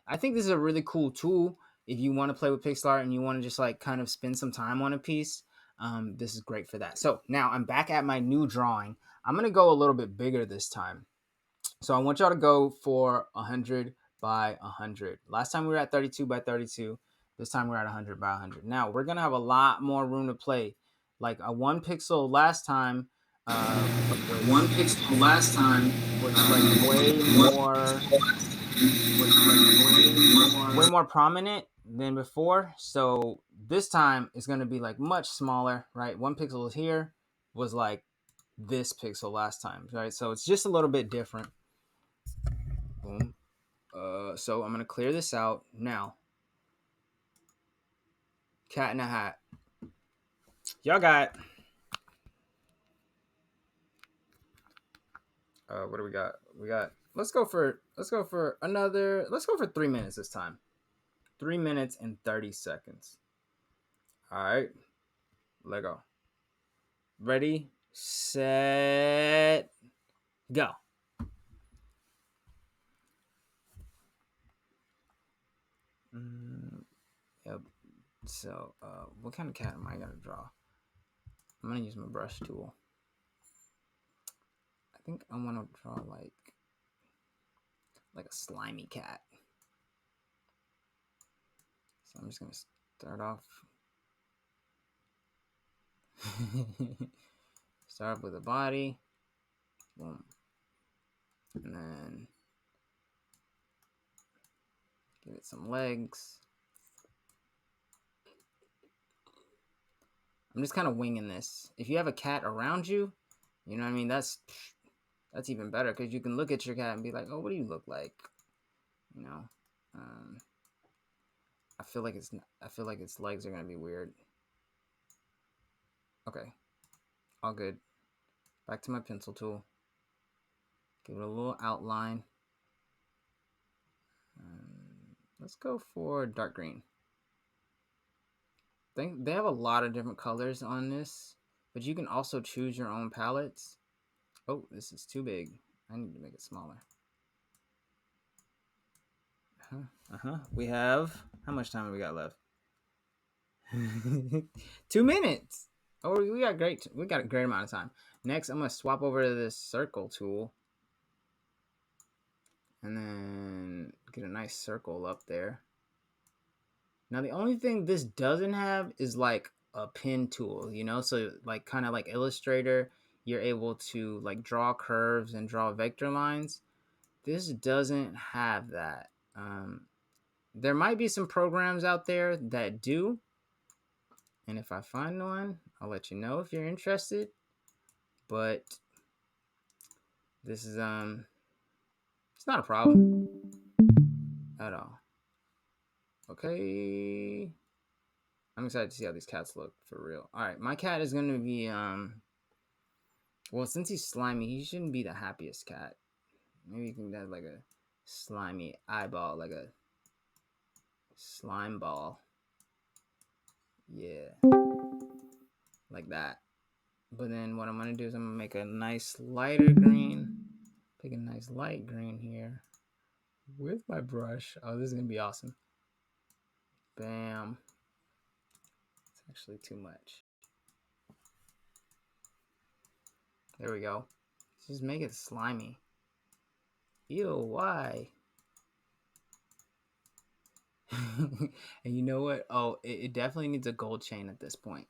I think this is a really cool tool if you want to play with pixel art and you want to just like kind of spend some time on a piece. This is great for that. So now I'm back at my new drawing. I'm gonna go a little bit bigger this time. So I want y'all to go for 100 by 100. Last time we were at 32 by 32. This time we're at 100 by 100. Now we're gonna have a lot more room to play. Like a 1 pixel last time. One pixel last time was like way more prominent than before. So this time it's gonna be like much smaller, right? 1 pixel is here was like this pixel last time, right? So it's just a little bit different. Boom. So I'm gonna clear this out now. Cat in a hat. Y'all got. What do we got? We got. Let's go for 3 minutes this time. 3 minutes and 30 seconds. All right. Let go. Ready, set, go. Yep. So, what kind of cat am I gonna draw? I'm gonna use my brush tool. I think I want to draw like like a slimy cat. So I'm just gonna start off. Start off with a body. Boom. And then give it some legs. I'm just kind of winging this. If you have a cat around you, you know what I mean? That's even better because you can look at your cat and be like, oh, what do you look like? You know? I feel like its legs are gonna be weird. Okay. All good. Back to my pencil tool. Give it a little outline. Let's go for dark green. They have a lot of different colors on this, but you can also choose your own palettes. Oh, this is too big. I need to make it smaller. We have, how much time have we got left? 2 minutes. Oh, we got a great amount of time. Next, I'm gonna swap over to this circle tool, and then get a nice circle up there. Now, the only thing this doesn't have is like a pen tool, you know? So like kind of like Illustrator, you're able to like draw curves and draw vector lines. This doesn't have that. There might be some programs out there that do. And if I find one, I'll let you know if you're interested. But this is it's not a problem at all. Okay. I'm excited to see how these cats look for real. All right, my cat is gonna be well, since he's slimy, he shouldn't be the happiest cat. Maybe you can have like a slimy eyeball, like a slime ball. Yeah, like that. But then what I'm gonna do is I'm gonna make a nice lighter green. Pick a nice light green here with my brush. Oh, this is gonna be awesome. Bam. It's actually too much. There we go. Just make it slimy. Ew, why? And you know what? Oh, it definitely needs a gold chain at this point.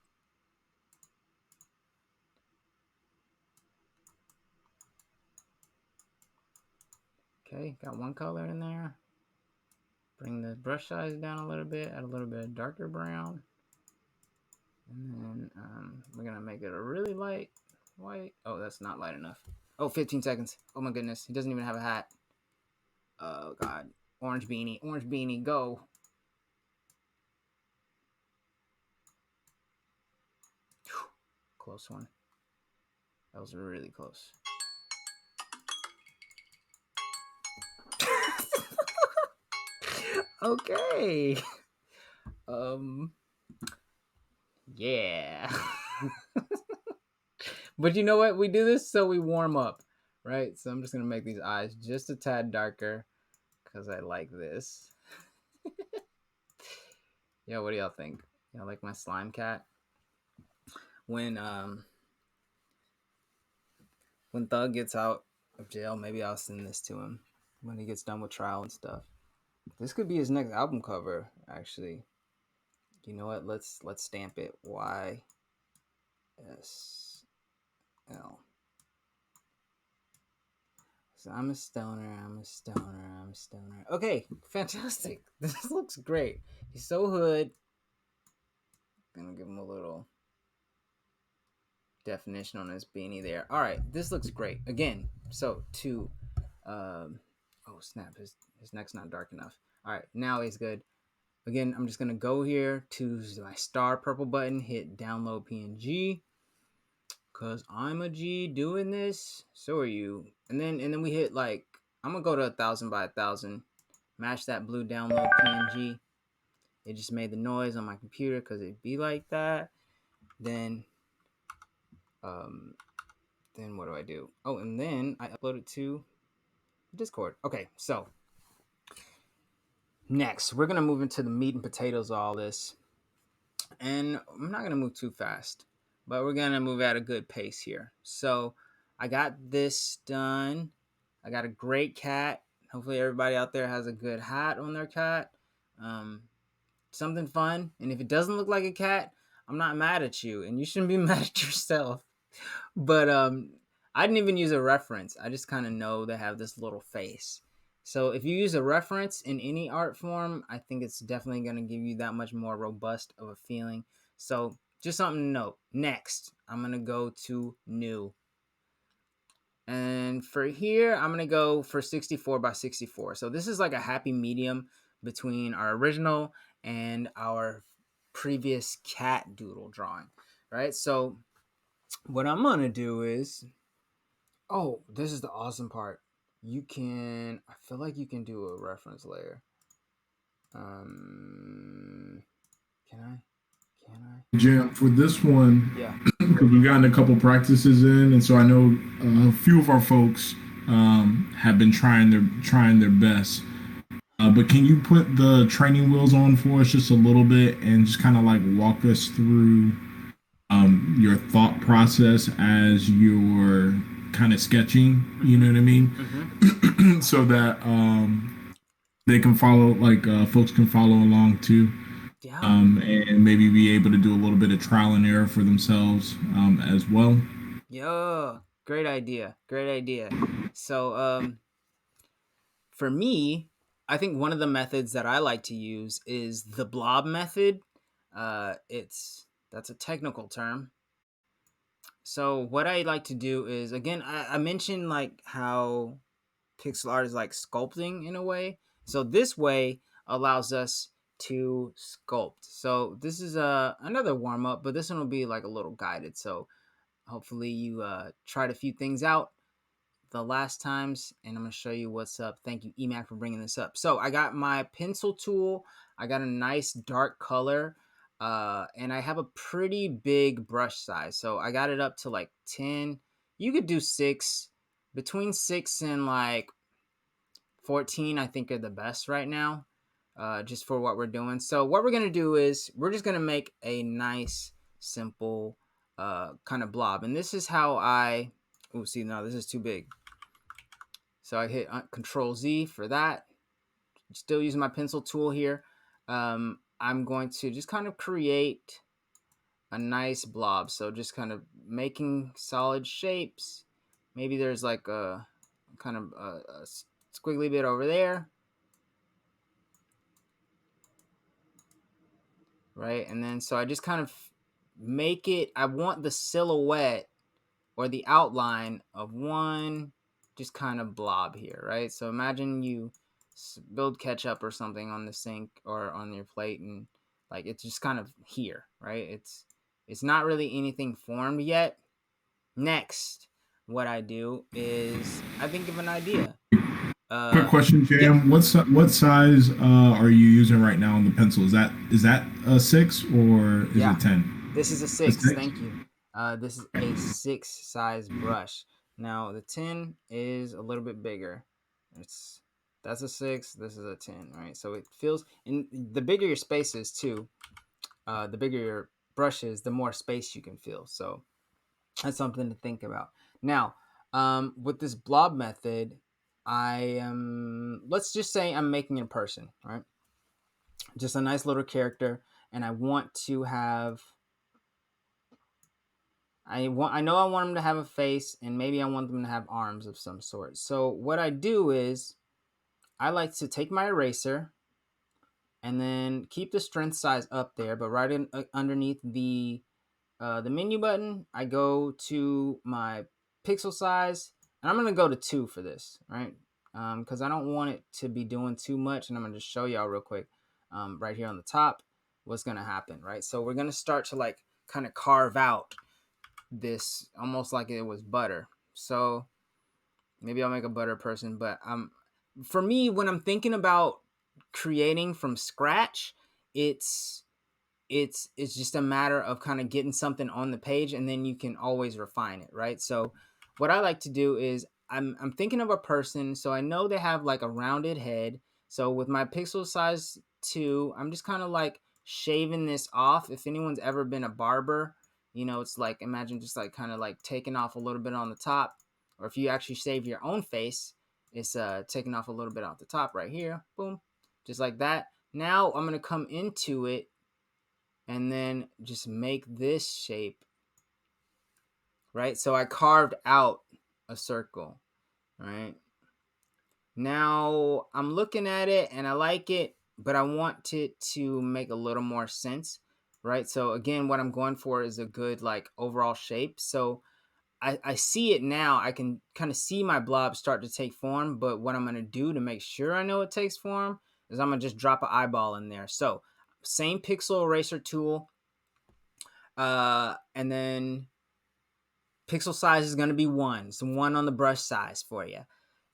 Okay, got one color in there. Bring the brush size down a little bit, add a little bit of darker brown. And then we're gonna make it a really light white. Oh, that's not light enough. Oh, 15 seconds. Oh my goodness, he doesn't even have a hat. Oh God, orange beanie, go. Whew. Close one. That was really close. Okay. Yeah. But you know what? We do this so we warm up, right? So I'm just gonna make these eyes just a tad darker because I like this. Yeah, what do y'all think? Y'all like my slime cat? When Thug gets out of jail, maybe I'll send this to him when he gets done with trial and stuff. This could be his next album cover, actually. You know what? Let's stamp it. YSL. So I'm a stoner. Okay, fantastic. This looks great. He's so hood. Gonna give him a little definition on his beanie there. All right, this looks great. Again, so to oh snap, his neck's not dark enough. All right, now he's good. Again, I'm just gonna go here to my star purple button, hit download PNG, cause I'm a G doing this. So are you. And then we hit like, I'm gonna go to 1000 by 1000, match that blue download PNG. It just made the noise on my computer because it'd be like that. Then what do I do? Oh, and then I upload it to Discord. Okay, so next we're gonna move into the meat and potatoes of all this. And I'm not gonna move too fast, but we're gonna move at a good pace here. So I got this done. I got a great cat. Hopefully everybody out there has a good hat on their cat. Something fun. And if it doesn't look like a cat, I'm not mad at you, and you shouldn't be mad at yourself. But I didn't even use a reference. I just kind of know they have this little face. So if you use a reference in any art form, I think it's definitely going to give you that much more robust of a feeling. So just something to note. Next, I'm going to go to new. And for here, I'm going to go for 64 by 64. So this is like a happy medium between our original and our previous cat doodle drawing, right? So what I'm going to do is, oh, this is the awesome part. I feel like you can do a reference layer. Can I? Jam, for this one, Yeah. because we've gotten a couple practices in, and so I know a few of our folks have been trying their best. But can you put the training wheels on for us just a little bit and just kind of like walk us through your thought process as you're kind of sketching? You know what I mean? Mm-hmm. So that they can follow, like folks can follow along too. Yeah. And maybe be able to do a little bit of trial and error for themselves as well. Yeah, great idea. So for me, I think one of the methods that I like to use is the Blob Method. That's a technical term. So what I like to do is, again, I mentioned like how pixel art is like sculpting in a way. So this way allows us to sculpt. So this is another warm up, but this one will be like a little guided. So hopefully you tried a few things out the last times, and I'm going to show you what's up. Thank you, Emac, for bringing this up. So I got my pencil tool. I got a nice dark color, and I have a pretty big brush size. So I got it up to like 10. You could do 6. Between 6 and like 14, I think, are the best right now, just for what we're doing. So what we're going to do is we're just going to make a nice, simple kind of blob. And this is how see, no, this is too big. So I hit Control Z for that. Still using my pencil tool here. I'm going to just kind of create a nice blob. So just kind of making solid shapes. Maybe there's like a kind of a squiggly bit over there. Right? And then so I just kind of make it, I want the silhouette or the outline of one just kind of blob here, right? So imagine you build ketchup or something on the sink or on your plate, and like it's just kind of here, right? It's not really anything formed yet. Next, what I do is I think of an idea. Quick question, Jam. Yeah. What size are you using right now on the pencil? Is that a 6 or is it 10? This is a 6. Thank you. This is a 6 size brush. Now the 10 is a little bit bigger. That's a 6. This is a 10, right? So it feels, and the bigger your space is too, the bigger your brush is, the more space you can feel. So that's something to think about. Now, with this blob method, I am, let's just say I'm making a person, right? Just a nice little character, and I want to have, I know I want them to have a face, and maybe I want them to have arms of some sort. So what I do is I like to take my eraser and then keep the strength size up there, but right in underneath the menu button, I go to my pixel size, and I'm gonna go to 2 for this, right? Because I don't want it to be doing too much, and I'm gonna just show y'all real quick, right here on the top, what's gonna happen, right? So we're gonna start to like kind of carve out this almost like it was butter. So maybe I'll make a butter person, but for me, when I'm thinking about creating from scratch, it's just a matter of kind of getting something on the page, and then you can always refine it, right? So what I like to do is I'm thinking of a person, so I know they have like a rounded head. So with my pixel size 2, I'm just kind of like shaving this off. If anyone's ever been a barber, it's like, imagine just like kind of like taking off a little bit on the top, or if you actually shave your own face, It's taking off a little bit off the top right here. Boom. Just like that. Now I'm going to come into it and then just make this shape, right? So I carved out a circle, right? Now I'm looking at it and I like it, but I want it to make a little more sense, right? So again, what I'm going for is a good like overall shape. So I see it now. I can kind of see my blob start to take form, but what I'm going to do to make sure I know it takes form is I'm going to just drop an eyeball in there. So same pixel eraser tool, and then pixel size is going to be 1. So 1 on the brush size for you.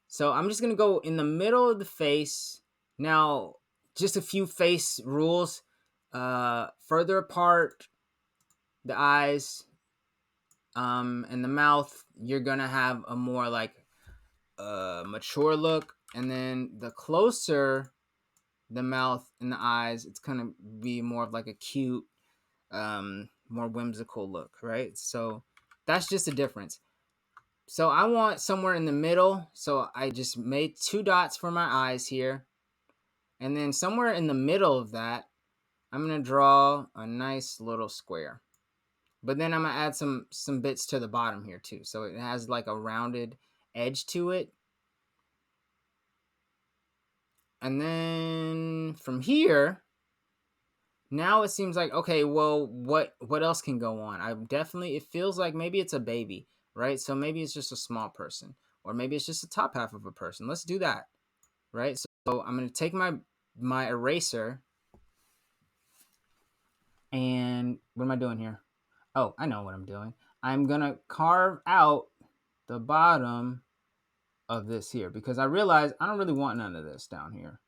So I'm just going to go in the middle of the face. Now, just a few face rules. Further apart, the eyes and the mouth, you're going to have a more like mature look. And then the closer the mouth and the eyes, it's going to be more of like a cute, more whimsical look, right? So that's just a difference. So I want somewhere in the middle. So I just made 2 dots for my eyes here. And then somewhere in the middle of that, I'm going to draw a nice little square. But then I'm going to add some bits to the bottom here too. So it has like a rounded edge to it. And then from here, now it seems like, okay, well, what else can go on? It feels like maybe it's a baby, right? So maybe it's just a small person, or maybe it's just the top half of a person. Let's do that, right? So I'm going to take my eraser, and what am I doing here? Oh, I know what I'm doing. I'm going to carve out the bottom of this here because I realized I don't really want none of this down here.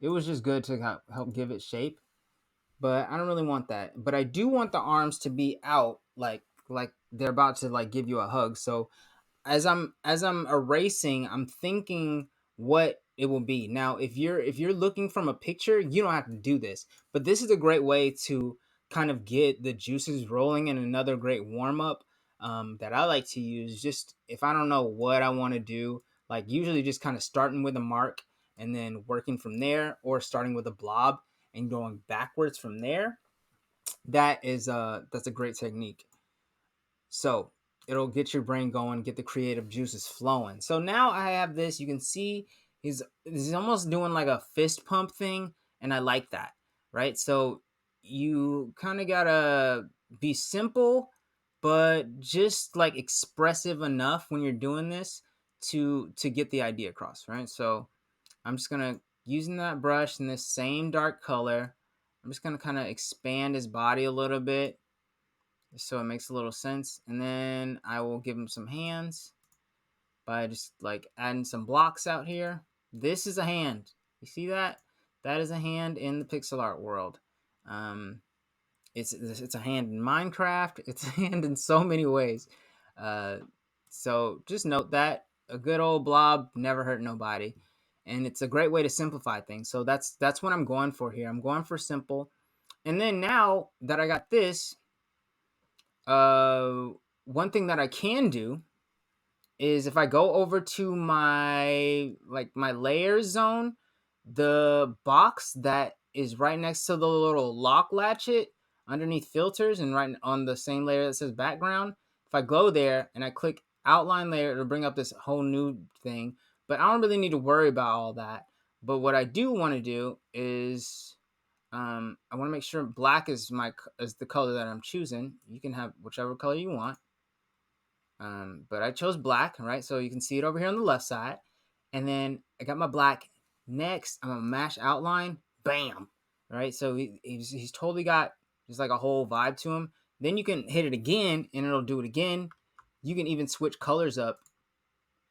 It was just good to help give it shape, but I don't really want that. But I do want the arms to be out like they're about to like give you a hug. So as I'm erasing, I'm thinking what it will be. Now, if you're looking from a picture, you don't have to do this, but this is a great way to kind of get the juices rolling, and another great warm up that I like to use. Just if I don't know what I want to do, like usually just kind of starting with a mark and then working from there, or starting with a blob and going backwards from there. That's a great technique. So it'll get your brain going, get the creative juices flowing. So now I have this. You can see he's almost doing like a fist pump thing, and I like that, right? So you kind of gotta be simple, but just like expressive enough when you're doing this to get the idea across, right? So I'm just gonna using that brush in this same dark color. I'm just gonna kind of expand his body a little bit, so it makes a little sense. And then I will give him some hands by just like adding some blocks out here. This is a hand. You see that? That is a hand in the pixel art world. It's a hand in Minecraft. It's a hand in so many ways. So just note that a good old blob never hurt nobody, and it's a great way to simplify things. So that's what I'm going for here. I'm going for simple. And then now that I got this, one thing that I can do is if I go over to my layer zone, the box that is right next to the little lock latchet underneath filters and right on the same layer that says background, if I go there and I click outline layer, it'll bring up this whole new thing. But I don't really need to worry about all that. But what I do want to do is I want to make sure black is the color that I'm choosing. You can have whichever color you want. But I chose black, right? So you can see it over here on the left side. And then I got my black. Next, I'm going to mash outline. Bam! Right? So he's totally got just like a whole vibe to him. Then you can hit it again, and it'll do it again. You can even switch colors up.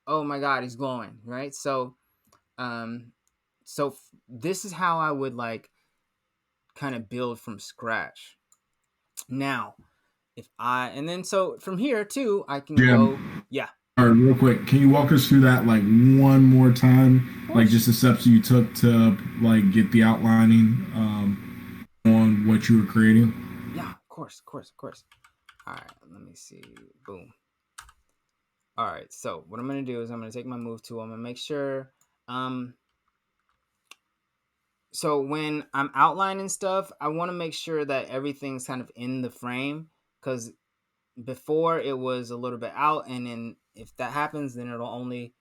Oh my God, he's glowing, right? So, this is how I would like kind of build from scratch. Now, so from here too, I can go. Yeah. All right, real quick, can you walk us through that like one more time? Like just the steps you took to like get the outlining on what you were creating? Yeah, of course. All right, let me see. Boom. All right, so what I'm going to do is I'm going to take my move tool. I'm going to make sure, so when I'm outlining stuff, I want to make sure that everything's kind of in the frame, because before it was a little bit out, and then if that happens, then it'll only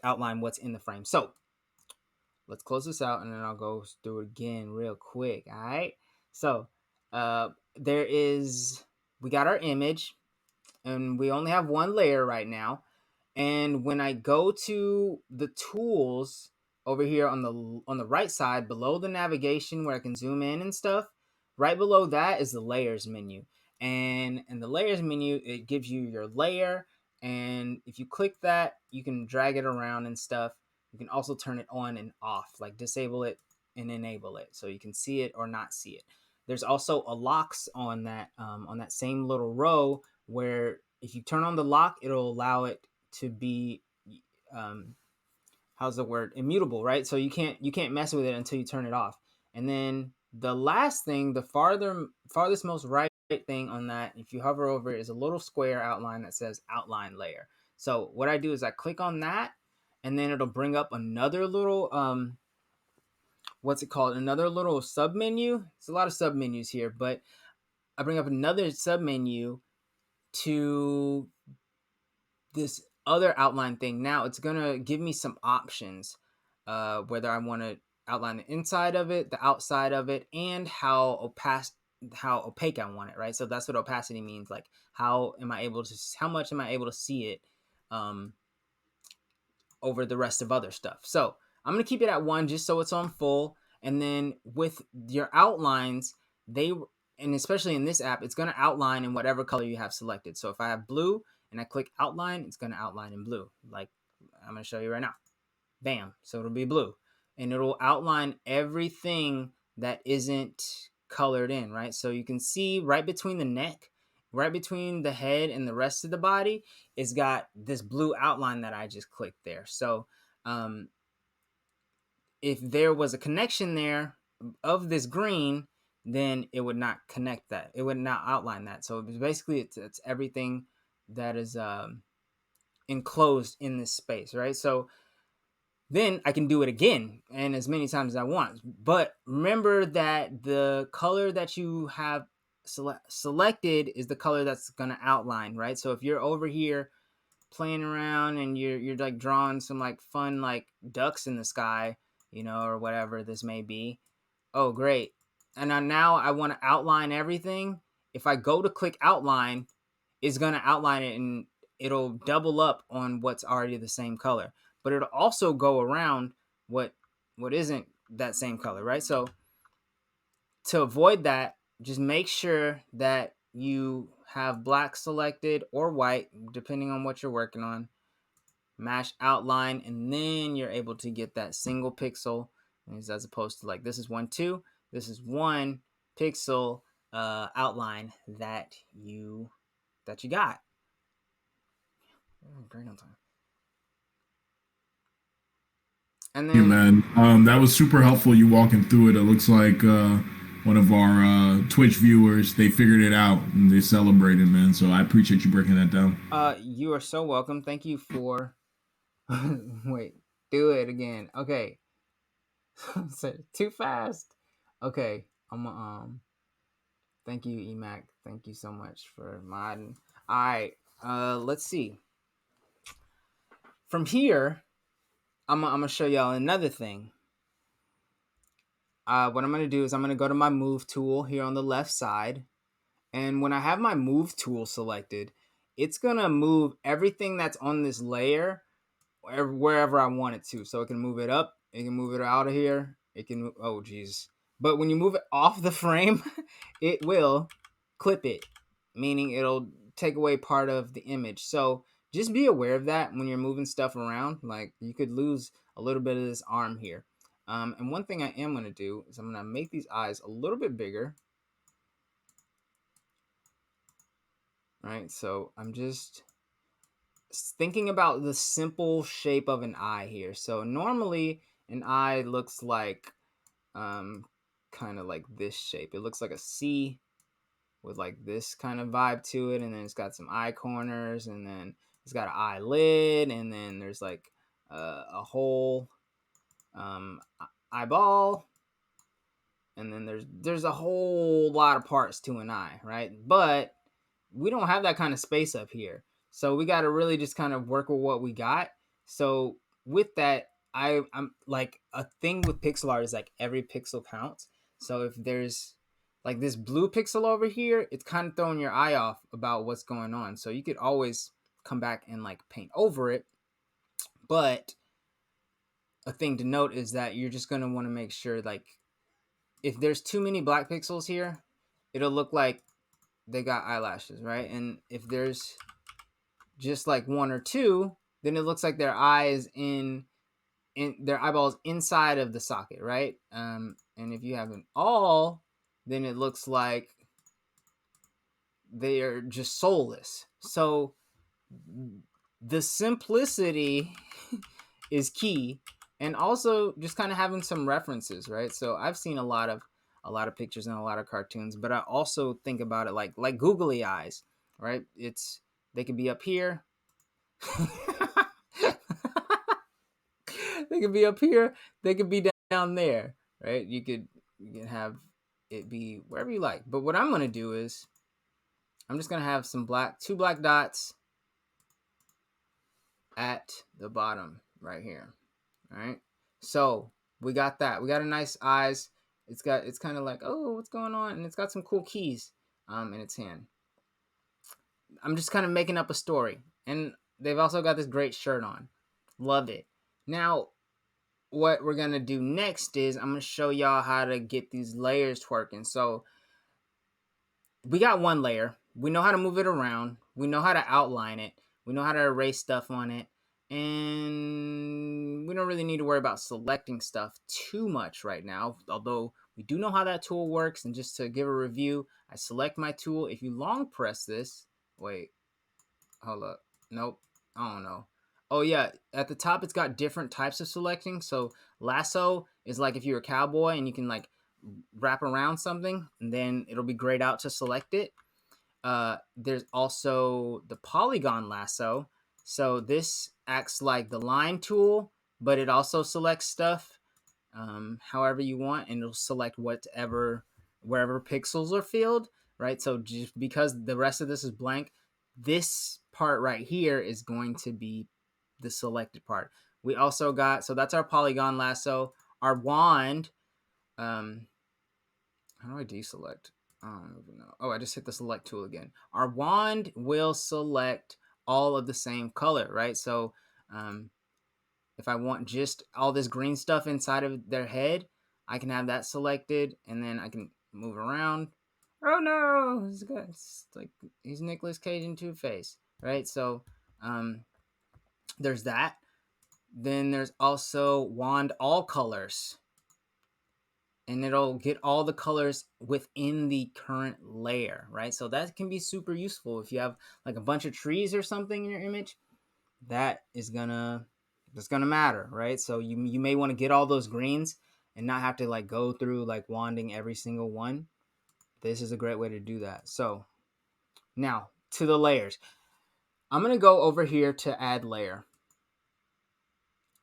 outline what's in the frame. So let's close this out, and then I'll go through it again real quick. All right. So we got our image, and we only have one layer right now. And when I go to the tools over here on the right side below the navigation where I can zoom in and stuff, right below that is the layers menu. And in the layers menu, it gives you your layer. And if you click that, you can drag it around and stuff. You can also turn it on and off, like disable it and enable it, so you can see it or not see it. There's also a locks on that same little row, where if you turn on the lock, it'll allow it to be how's the word, immutable, right? So you can't mess with it until you turn it off. And then the last thing, the farthest most right thing on that, if you hover over it, is a little square outline that says outline layer. So what I do is I click on that, and then it'll bring up another little what's it called, another little sub menu. It's a lot of sub menus here, but I bring up another sub menu to this other outline thing. Now it's gonna give me some options, whether I want to outline the inside of it, the outside of it, and how opaque I want it, right? So that's what opacity means, like how much am I able to see it over the rest of other stuff. So I'm gonna keep it at 1 just so it's on full. And then with your outlines, and especially in this app, it's gonna outline in whatever color you have selected. So if I have blue and I click outline, it's gonna outline in blue. Like I'm gonna show you right now. Bam. So it'll be blue, and it'll outline everything that isn't colored in, right? So you can see right between the neck, right between the head and the rest of the body, it's got this blue outline that I just clicked there. So if there was a connection there of this green, then it would not connect that. It would not outline that. So basically it's everything that is enclosed in this space, right? So then I can do it again and as many times as I want. But remember that the color that you have selected is the color that's going to outline, right? So if you're over here playing around and you're like drawing some like fun like ducks in the sky, or whatever this may be. Oh, great. And now I want to outline everything. If I go to click outline, it's going to outline it, and it'll double up on what's already the same color. But it'll also go around what isn't that same color, right? So to avoid that, just make sure that you have black selected or white, depending on what you're working on. Mash outline, and then you're able to get that single pixel, as opposed to like this is 1, 2. This is 1 pixel outline that you got. Great on time. And then, yeah, man, that was super helpful. You walking through it. It looks like one of our Twitch viewers, they figured it out and they celebrated, man. So I appreciate you breaking that down. You are so welcome. Thank you for. Wait, do it again. Okay. Too fast. Okay, I'm thank you, Emac. Thank you so much for modding. All right, let's see. From here, I'm gonna show y'all another thing. What I'm gonna do is I'm gonna go to my move tool here on the left side, and when I have my move tool selected, it's gonna move everything that's on this layer wherever I want it to. So it can move it up, it can move it out of here, it can, oh geez. But when you move it off the frame, it will clip it, meaning it'll take away part of the image. So just be aware of that when you're moving stuff around. Like you could lose a little bit of this arm here. And one thing I am going to do is I'm going to make these eyes a little bit bigger. Right, so I'm just thinking about the simple shape of an eye here. So normally an eye looks like kind of like this shape. It looks like a C with like this kind of vibe to it, and then it's got some eye corners, and then it's got an eyelid, and then there's like a whole eyeball, and then there's a whole lot of parts to an eye, right? But we don't have that kind of space up here, so we got to really just kind of work with what we got. So with that, I'm like, a thing with pixel art is like every pixel counts. So if there's like this blue pixel over here, it's kind of throwing your eye off about what's going on. So you could always come back and like paint over it. But a thing to note is that you're just going to want to make sure, like, if there's too many black pixels here, it'll look like they got eyelashes, right? And if there's just like one or two, then it looks like their eyes in their eyeballs inside of the socket, right? And if you have an all, then it looks like they are just soulless. So the simplicity is key, and also just kind of having some references, right? So I've seen a lot of pictures and a lot of cartoons, but I also think about it like googly eyes, right? They could be up here. They could be up here, they could be down there, right? You can have it be wherever you like. But what I'm going to do is I'm just going to have two black dots at the bottom right here. All right. So we got that. We got a nice eyes. It's kind of like, oh, what's going on? And it's got some cool keys in its hand. I'm just kind of making up a story. And they've also got this great shirt on. Love it. Now, what we're going to do next is I'm going to show y'all how to get these layers twerking. So we got one layer. We know how to move it around. We know how to outline it. We know how to erase stuff on it. And we don't really need to worry about selecting stuff too much right now, although we do know how that tool works. And just to give a review, I select my tool. If you long press this, wait, hold up. Nope. I don't know. Oh yeah, at the top it's got different types of selecting. So lasso is like if you're a cowboy and you can like wrap around something and then it'll be grayed out to select it. There's also the Polygon Lasso. So this acts like the line tool, but it also selects stuff however you want, and it'll select wherever pixels are filled, right? So just because the rest of this is blank, this part right here is going to be the selected part. We also got, so that's our Polygon Lasso. Our wand, how do I deselect? I don't even know. Oh, I just hit the select tool again. Our wand will select all of the same color, right? So if I want just all this green stuff inside of their head, I can have that selected, and then I can move around. Oh no, it's like he's Nicolas Cage in Two-Face, right? So there's that. Then there's also wand all colors, and it'll get all the colors within the current layer, right? So that can be super useful if you have like a bunch of trees or something in your image. That's gonna matter, right? So you may want to get all those greens and not have to like go through like wanding every single one. This is a great way to do that. So now to the layers. I'm gonna go over here to add layer.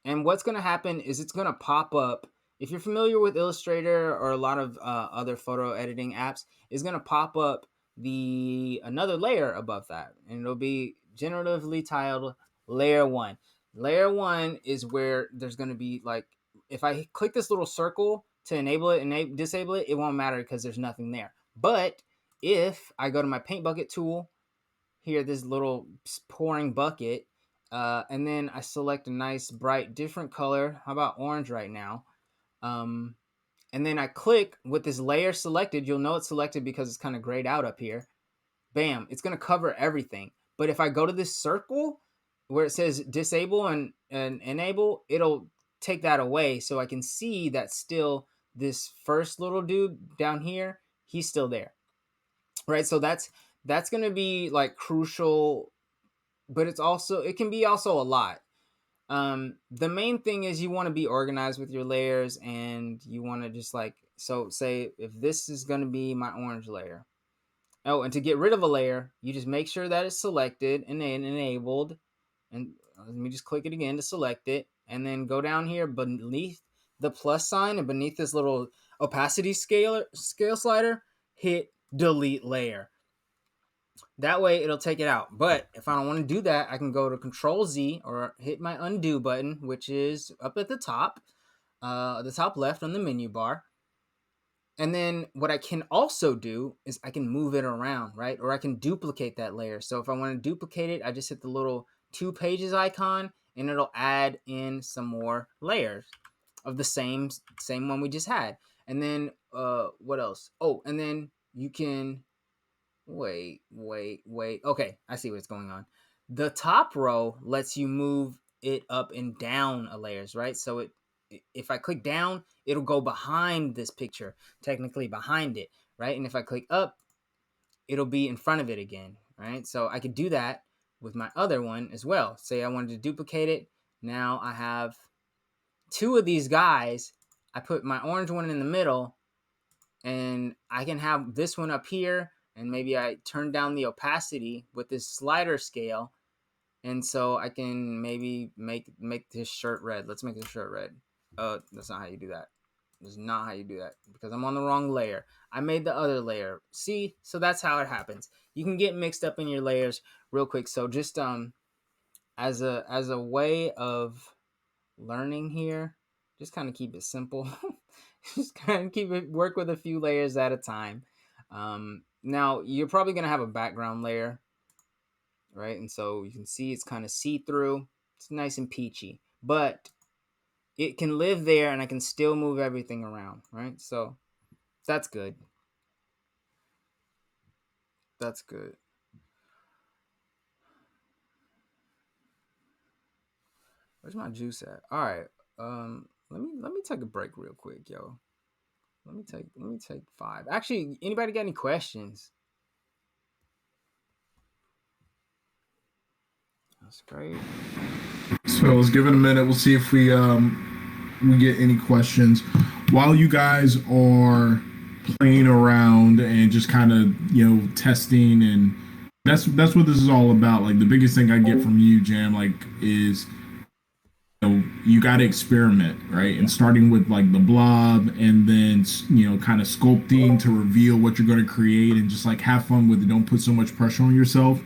And what's going to happen is it's going to pop up. If you're familiar with Illustrator or a lot of other photo editing apps, it's going to pop up another layer above that. And it'll be generatively titled Layer 1. Layer 1 is where there's going to be like, if I click this little circle to enable it and disable it, it won't matter because there's nothing there. But if I go to my paint bucket tool, here, this little pouring bucket, and then I select a nice bright different color. How about orange right now? And then I click with this layer selected. You'll know it's selected because it's kind of grayed out up here. Bam, it's going to cover everything. But if I go to this circle where it says disable and enable, it'll take that away so I can see that still this first little dude down here, he's still there. Right? So that's going to be like crucial, but it can be also a lot. The main thing is you want to be organized with your layers, and you want to just like, so say if this is going to be my orange layer. Oh, and to get rid of a layer, you just make sure that it's selected and then enabled, and let me just click it again to select it, and then go down here beneath the plus sign and beneath this little opacity scale slider, hit delete layer. That way it'll take it out. But if I don't want to do that, I can go to Control Z or hit my undo button, which is up at the top left on the menu bar. And then what I can also do is I can move it around, right? Or I can duplicate that layer. So if I want to duplicate it, I just hit the little 2 pages icon and it'll add in some more layers of the same one we just had. And then what else? Oh, and then you can wait. Okay, I see what's going on. The top row lets you move it up and down a layers, right? So if I click down, it'll go behind this picture, technically behind it, right? And if I click up, it'll be in front of it again, right? So I could do that with my other one as well. Say I wanted to duplicate it. Now I have 2 of these guys. I put my orange one in the middle, and I can have this one up here, and maybe I turn down the opacity with this slider scale, and so I can maybe make this shirt red. Let's make this shirt red. That's not how you do that. That's not how you do that, because I'm on the wrong layer. I made the other layer. See? So that's how it happens. You can get mixed up in your layers real quick. So just as a way of learning here, just kind of keep it simple. Just kind of work with a few layers at a time. Now you're probably gonna have a background layer, right? And so you can see it's kind of see-through. It's nice and peachy, but it can live there and I can still move everything around, right? So that's good. That's good. Where's my juice at? All right. Let me take a break real quick, yo. Let me take 5. Actually, anybody got any questions? That's great. So let's give it a minute. We'll see if we get any questions while you guys are playing around and just kind of testing, and that's what this is all about. Like the biggest thing I get from you, Jam, like is you got to experiment, right? And starting with like the blob, and then kind of sculpting to reveal what you're going to create, and just like have fun with it. Don't put so much pressure on yourself.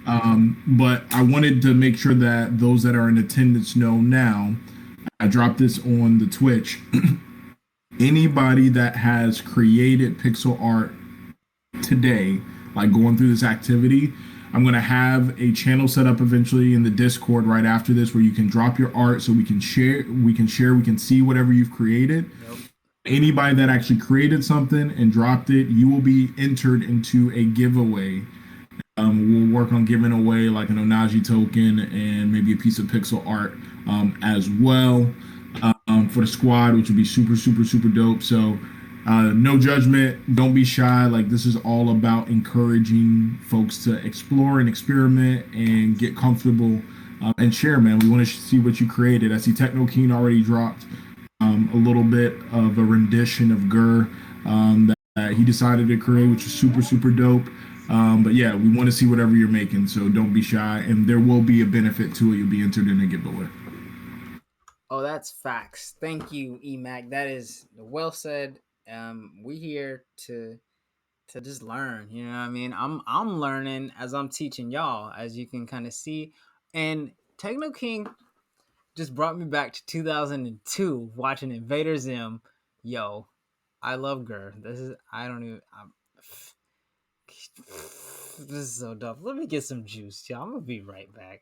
But I wanted to make sure that those that are in attendance know now. I dropped this on the Twitch. Anybody that has created pixel art today, like going through this activity, I'm going to have a channel set up eventually in the Discord right after this where you can drop your art so we can share, we can see whatever you've created. Yep. Anybody that actually created something and dropped it, you will be entered into a giveaway. We'll work on giving away like an Ohnahji token and maybe a piece of pixel art as well for the squad, which would be super, super, super dope. So no judgment. Don't be shy. Like this is all about encouraging folks to explore and experiment and get comfortable and share, man. We want to see what you created. I see Techno King already dropped a little bit of a rendition of Gur that he decided to create, which is super, super dope. But yeah, we want to see whatever you're making, so don't be shy, and there will be a benefit to it. You'll be entered in a giveaway. Oh, that's facts. Thank you, Emac. That is well said. We here to just learn. You know what I mean? I'm learning as I'm teaching y'all, as you can kind of see. And Techno King just brought me back to 2002, watching Invader Zim. Yo, I love Gur. This is this is so dumb. Let me get some juice, y'all. I'm gonna be right back.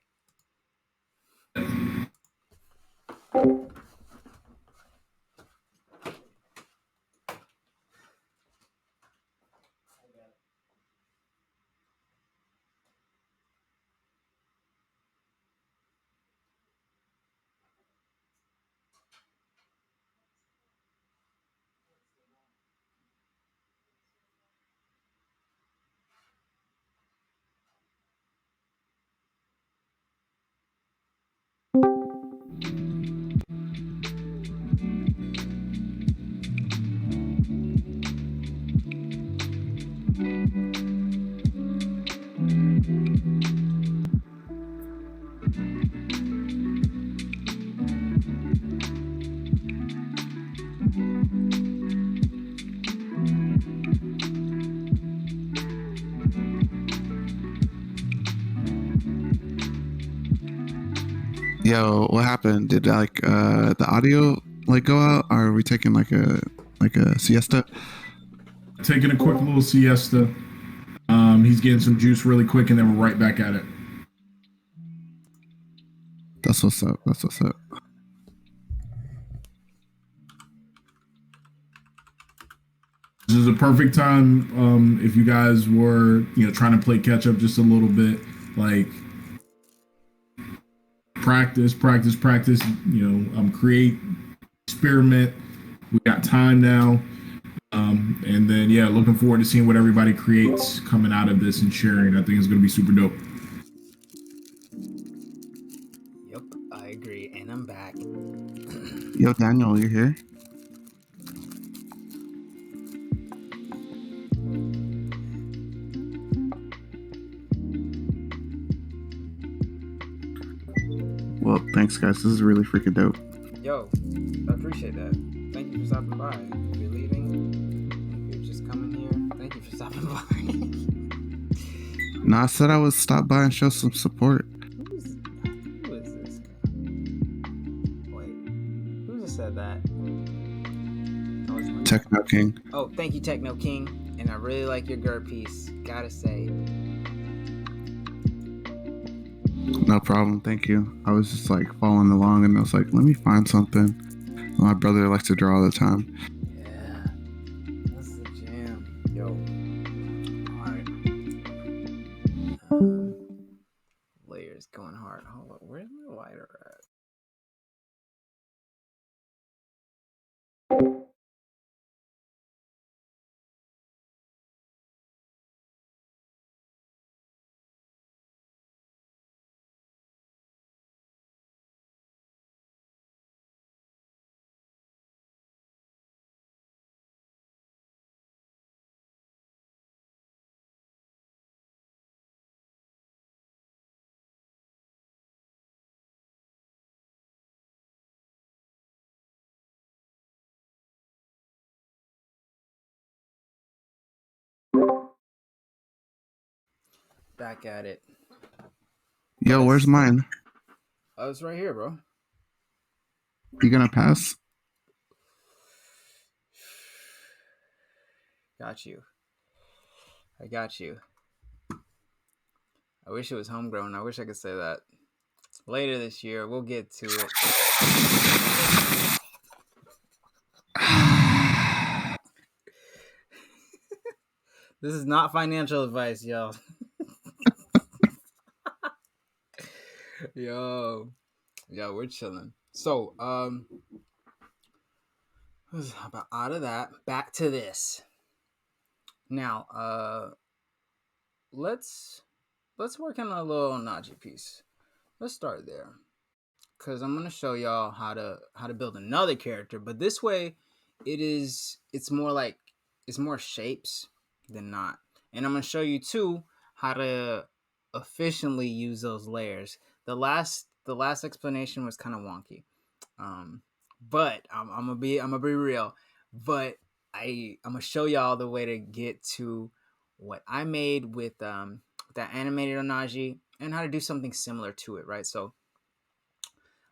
Yo, what happened? Did like the audio like go out? Or are we taking like a siesta? Taking a quick little siesta. He's getting some juice really quick, and then we're right back at it. That's what's up. That's what's up. This is a perfect time if you guys were, trying to play catch up just a little bit, like practice, create, experiment. We got time now. And then, yeah, looking forward to seeing what everybody creates coming out of this and sharing. I think it's going to be super dope. Yep, I agree. And I'm back. Yo, Daniel, you here? Well, thanks, guys. This is really freaking dope. Yo, I appreciate that. Thank you for stopping by. If you're leaving, if you're just coming here, thank you for stopping by. No, I said I would stop by and show some support. Who is this guy? Wait, who just said that? Techno King. Oh, thank you, Techno King. And I really like your GER piece. Gotta say. No problem. Thank you. I was just like following along and I was like, let me find something. My brother likes to draw all the time. Yeah, that's the jam. Yo. Alright. Layers going hard. Hold on. Where's my lighter at? Back at it. Yo, where's mine? Oh, it's right here, bro. You gonna pass? Got you. I got you. I wish it was homegrown. I wish I could say that. Later this year, we'll get to it. This is not financial advice, yo. Yo, we're chilling. So, about out of that, back to this. Now, let's work on a little Ohnahji piece. Let's start there, cause I'm gonna show y'all how to build another character, but this way, it's more shapes than not, and I'm gonna show you too how to efficiently use those layers. The last explanation was kind of wonky, but I'm gonna be real. But I'm gonna show y'all the way to get to what I made with that animated Ohnahji and how to do something similar to it, right? So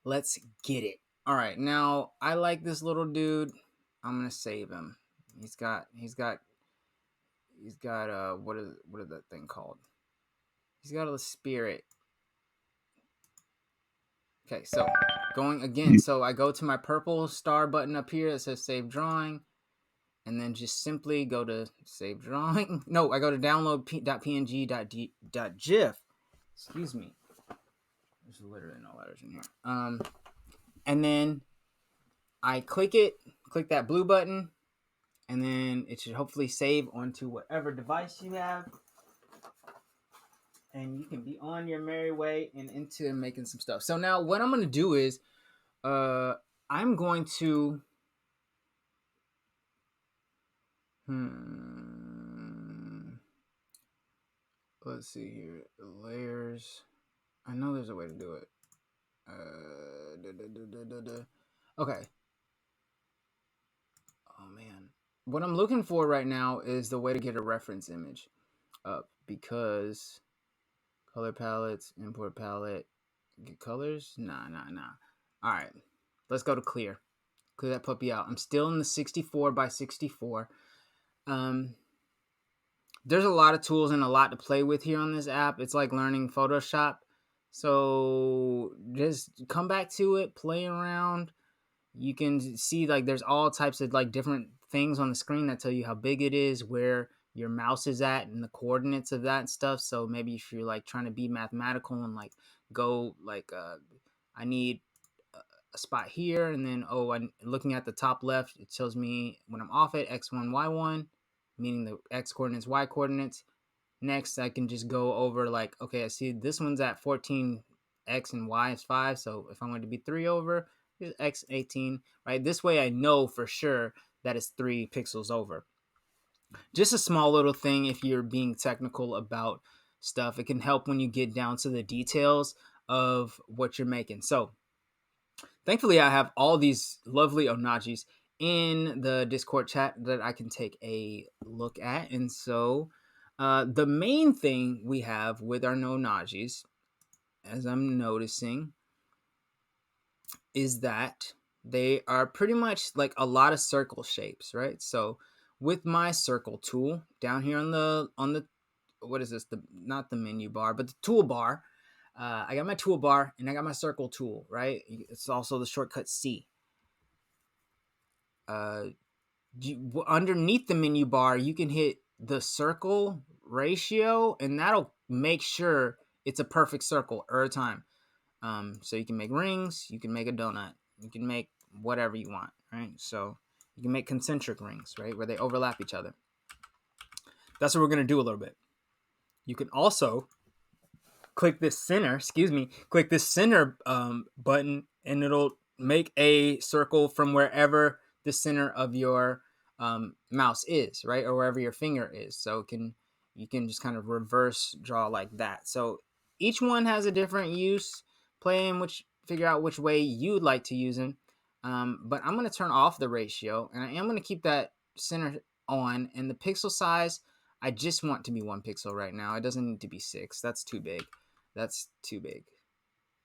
let's get it. All right, now I like this little dude. I'm gonna save him. He's got what is that thing called? He's got a spirit. Okay, so going again. So I go to my purple star button up here that says save drawing, and then just simply go to save drawing. No, I go to download.png.gif. Excuse me. There's literally no letters in here. And then I click that blue button, and then it should hopefully save onto whatever device you have. And you can be on your merry way and into making some stuff. So now what I'm going to do is I'm going to let's see here. Layers. I know there's a way to do it. Okay. Oh man. What I'm looking for right now is the way to get a reference image up, because color palettes, import palette, Get colors? Nah. All right, let's go to clear. Clear that puppy out. I'm still in the 64 by 64. There's a lot of tools and a lot to play with here on this app. It's like learning Photoshop. So just come back to it, play around. You can see like there's all types of like different things on the screen that tell you how big it is, where your mouse is at, and the coordinates of that stuff. So maybe if you're like trying to be mathematical and like go like I need a spot here, and then I'm looking at the top left, it tells me when I'm off it x1 y1, meaning the x coordinates, y coordinates. Next, I can just go over like, okay, I see this one's at 14, x and y is 5. So if I want to be 3 over, here's x 18, right? This way I know for sure that it's 3 pixels over. Just a small little thing if you're being technical about stuff. It can help when you get down to the details of what you're making. So thankfully, I have all these lovely Ohnahjis in the Discord chat that I can take a look at. And so the main thing we have with our Ohnahjis, as I'm noticing, is that they are pretty much like a lot of circle shapes, right? So with my circle tool down here on the what is this? Not the menu bar, but the toolbar. I got my toolbar and I got my circle tool, right? It's also the shortcut C. Underneath the menu bar, you can hit the circle ratio, and that'll make sure it's a perfect circle every time. So you can make rings, you can make a donut, you can make whatever you want, right? So you can make concentric rings, right, where they overlap each other. That's what we're gonna do a little bit. You can also click this center button, and it'll make a circle from wherever the center of your mouse is, right, or wherever your finger is. So you can just kind of reverse draw like that. So each one has a different use. Figure out which way you'd like to use them. But I'm going to turn off the ratio, and I am going to keep that center on. And the pixel size, I just want to be 1 pixel right now. It doesn't need to be 6. That's too big. That's too big.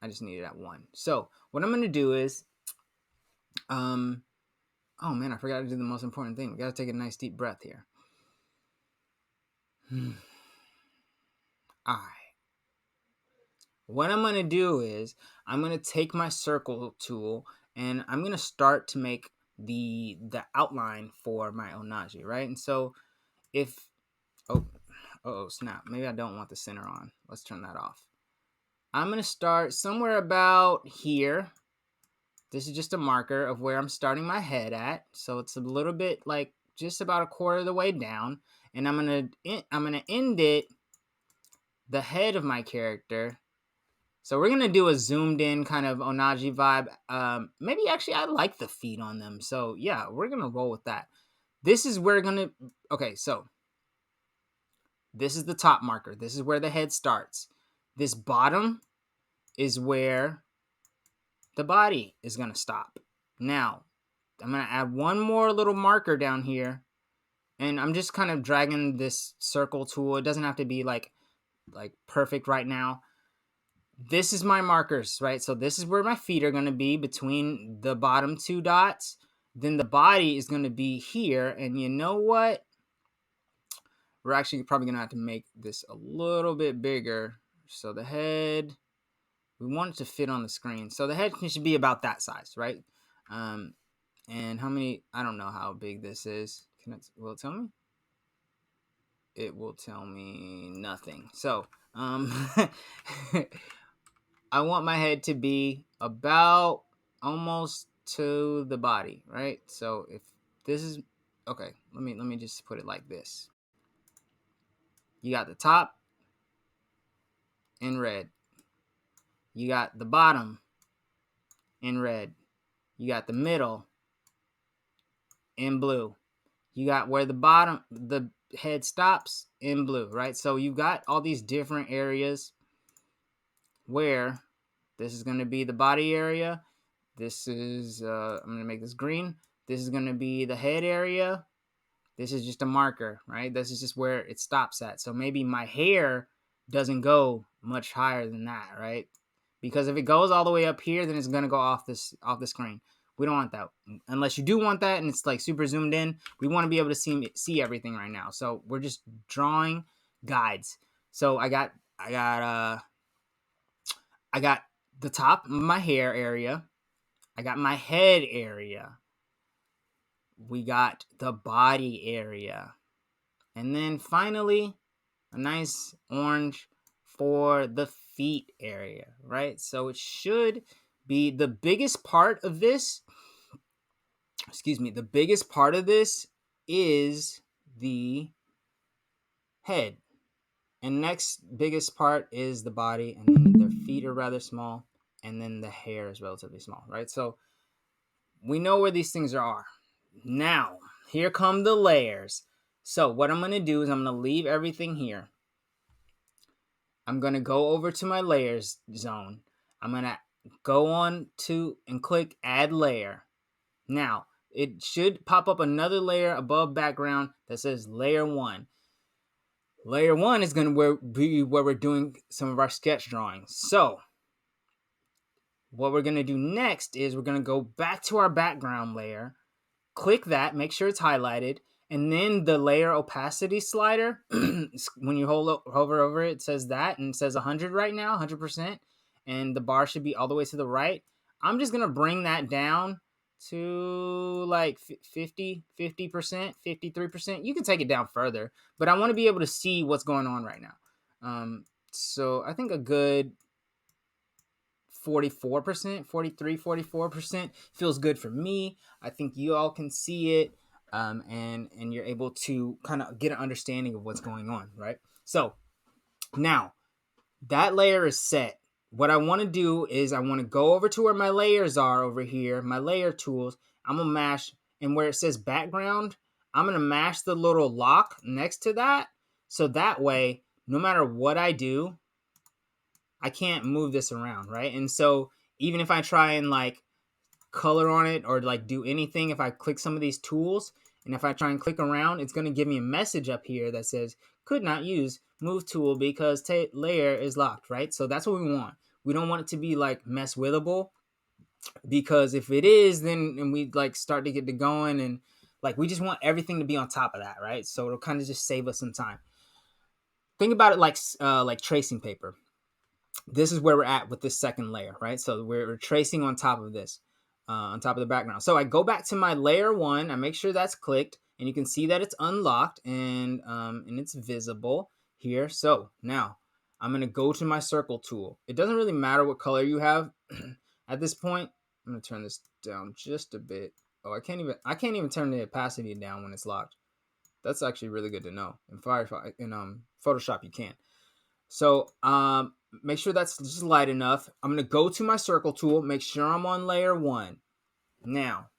I just need it at 1. So what I'm going to do is, oh man, I forgot to do the most important thing. We got to take a nice deep breath here. All right. What I'm going to do is I'm going to take my circle tool and I'm going to start to make the outline for my Ohnahji, right? And so if, oh snap, maybe I don't want the center on. Let's turn that off. I'm going to start somewhere about here. This is just a marker of where I'm starting my head at. So it's a little bit like just about a quarter of the way down. And I'm going to end it, the head of my character. So we're going to do a zoomed in kind of Ohnahji vibe. Maybe actually I like the feet on them. So yeah, we're going to roll with that. This is where we're going to, okay, so this is the top marker. This is where the head starts. This bottom is where the body is going to stop. Now, I'm going to add one more little marker down here. And I'm just kind of dragging this circle tool. It doesn't have to be like perfect right now. This is my markers, right? So this is where my feet are going to be, between the bottom 2 dots. Then the body is going to be here. And you know what? We're actually probably going to have to make this a little bit bigger. So the head, we want it to fit on the screen. So the head should be about that size, right? And how many, I don't know how big this is. Will it tell me? It will tell me nothing. So, I want my head to be about almost to the body, right? So if this is, okay, let me just put it like this. You got the top in red. You got the bottom in red. You got the middle in blue. You got where the head stops in blue, right? So you got all these different areas where this is going to be the body area. This is, I'm going to make this green. This is going to be the head area. This is just a marker, right? This is just where it stops at. So maybe my hair doesn't go much higher than that, right? because if it goes all the way up here, then it's gonna go off the screen. We don't want that. Unless you do want that and it's like super zoomed in, we want to be able to see everything right now. So we're just drawing guides. So I got the top of my hair area. I got my head area. We got the body area. And then finally, a nice orange for the feet area, right? So it should be the biggest part of this. Excuse me. The biggest part of this is the head. And next biggest part is the body. And then their feet are rather small. And then the hair is relatively small, right? So we know where these things are. Now, here come the layers. So what I'm going to do is I'm going to leave everything here. I'm going to go over to my layers zone. I'm going to go on to and click add layer. Now, it should pop up another layer above background that says layer 1. Layer 1 is going to be where we're doing some of our sketch drawings. So what we're going to do next is we're going to go back to our background layer, click that, make sure it's highlighted, and then the layer opacity slider, when you hover over it, it says that, and it says 100 right now, 100%, and the bar should be all the way to the right. I'm just going to bring that down to like 50%, 53%. You can take it down further, but I want to be able to see what's going on right now. So I think a good 44%, 44% feels good for me. I think you all can see it, and you're able to kind of get an understanding of what's going on, right? So now that layer is set. What I want to do is I want to go over to where my layers are over here, my layer tools. I'm going to mash, and where it says background, I'm going to mash the little lock next to that. So that way, no matter what I do, I can't move this around, right? And so even if I try and like color on it or like do anything, if I click some of these tools and if I try and click around, it's going to give me a message up here that says could not use move tool because layer is locked, right? So that's what we want. We don't want it to be like mess withable, because if it is, then and we like start to get to going, and like we just want everything to be on top of that, right? So it'll kind of just save us some time. Think about it like tracing paper. This is where we're at with this second layer, right? So we're tracing on top of this, on top of the background. So I go back to my layer 1. I make sure that's clicked, and you can see that it's unlocked and it's visible here. So now I'm going to go to my circle tool. It doesn't really matter what color you have at this point. I'm going to turn this down just a bit. Oh, I can't even turn the opacity down when it's locked. That's actually really good to know. In Photoshop, you can. So make sure that's just light enough. I'm going to go to my circle tool, make sure I'm on layer 1. Now,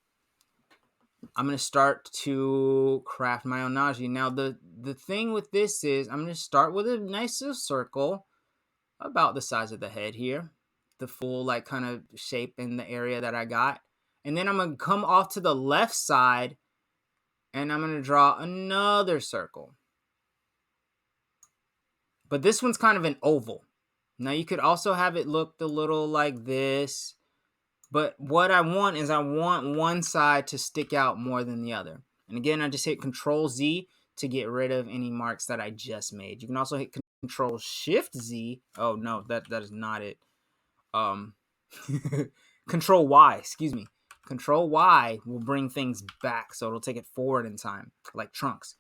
I'm going to start to craft my Ohnahji. Now, the thing with this is I'm going to start with a nice little circle about the size of the head here, the full like kind of shape in the area that I got. And then I'm going to come off to the left side and I'm going to draw another circle. But this one's kind of an oval. Now you could also have it look a little like this. But what I want is I want one side to stick out more than the other. And again, I just hit Control Z to get rid of any marks that I just made. You can also hit Control Shift Z. Oh no, that is not it. Control Y, excuse me. Control Y will bring things back, so it'll take it forward in time, like Trunks.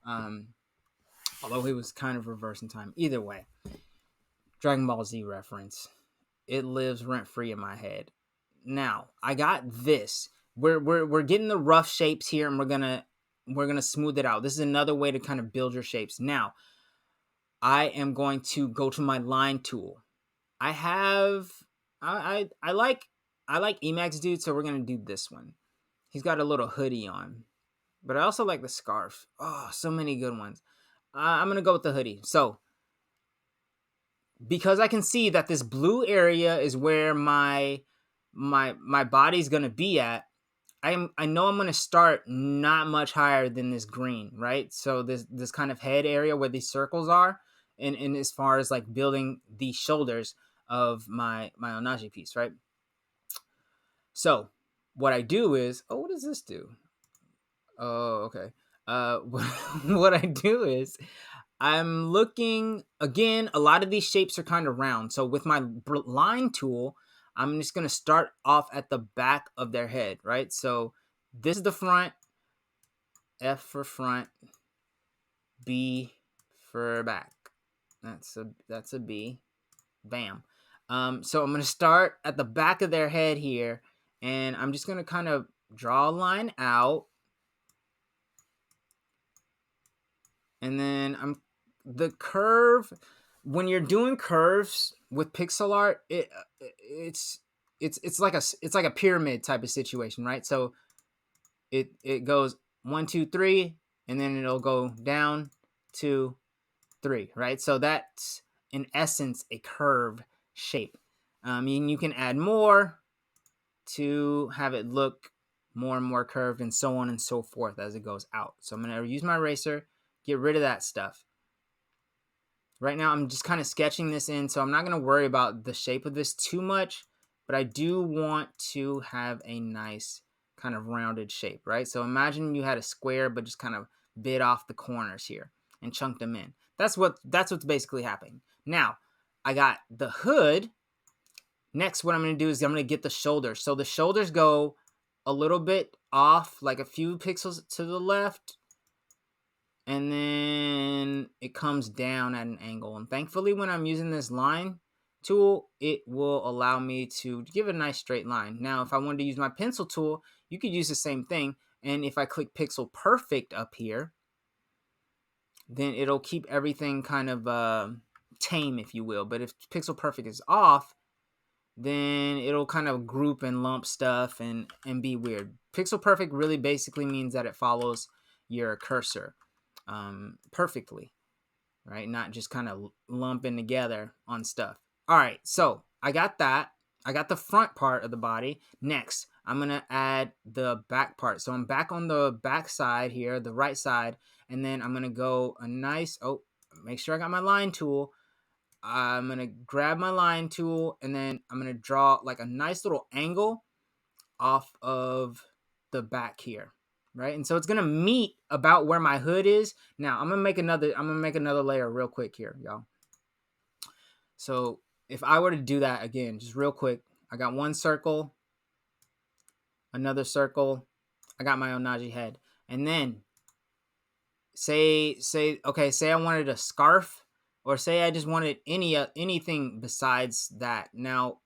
Although he was kind of reverse in time. Either way, Dragon Ball Z reference. It lives rent-free in my head. Now, I got this. We're getting the rough shapes here, and we're gonna smooth it out. This is another way to kind of build your shapes. Now, I am going to go to my line tool. I like Emacs dude, so we're gonna do this one. He's got a little hoodie on, but I also like the scarf. Oh, so many good ones. I'm gonna go with the hoodie. So, because I can see that this blue area is where my body's gonna be at, I know I'm gonna start not much higher than this green, right? So this kind of head area where these circles are, and as far as like building these shoulders, of my Ohnahji piece, right? So what I do is, oh, what does this do? Oh, okay. What I do is I'm looking, again, a lot of these shapes are kind of round. So with my line tool, I'm just going to start off at the back of their head, right? So this is the front, F for front, B for back. That's a B. Bam. So I'm going to start at the back of their head here, and I'm just going to kind of draw a line out. And then the curve, when you're doing curves with pixel art, it's like a pyramid type of situation, right? So it goes 1, 2, 3, and then it'll go down 2, 3, right? So that's in essence a curve shape. And you can add more to have it look more and more curved, and so on and so forth as it goes out. So I'm gonna use my eraser, get rid of that stuff. Right now, I'm just kind of sketching this in, so I'm not going to worry about the shape of this too much, but I do want to have a nice kind of rounded shape, right? So imagine you had a square, but just kind of bit off the corners here and chunked them in. That's what's basically happening. Now, I got the hood. Next, what I'm going to do is I'm going to get the shoulders. So the shoulders go a little bit off, like a few pixels to the left, and then it comes down at an angle. And thankfully, when I'm using this line tool, it will allow me to give a nice straight line. Now, if I wanted to use my pencil tool, you could use the same thing. And if I click Pixel Perfect up here, then it'll keep everything kind of tame, if you will. But if Pixel Perfect is off, then it'll kind of group and lump stuff and be weird. Pixel Perfect really basically means that it follows your cursor perfectly, right? Not just kind of lumping together on stuff. All right, so I got that. I got the front part of the body. Next, I'm going to add the back part. So I'm back on the back side here, the right side, and then I'm going to go a nice, make sure I got my line tool. I'm going to grab my line tool, and then I'm going to draw like a nice little angle off of the back here. Right, and so it's gonna meet about where my hood is. Now I'm gonna make another layer real quick here, y'all. So if I were to do that again, just real quick, I got one circle, another circle, I got my Ohnahji head, and then say I wanted a scarf, or say I just wanted anything besides that. Now,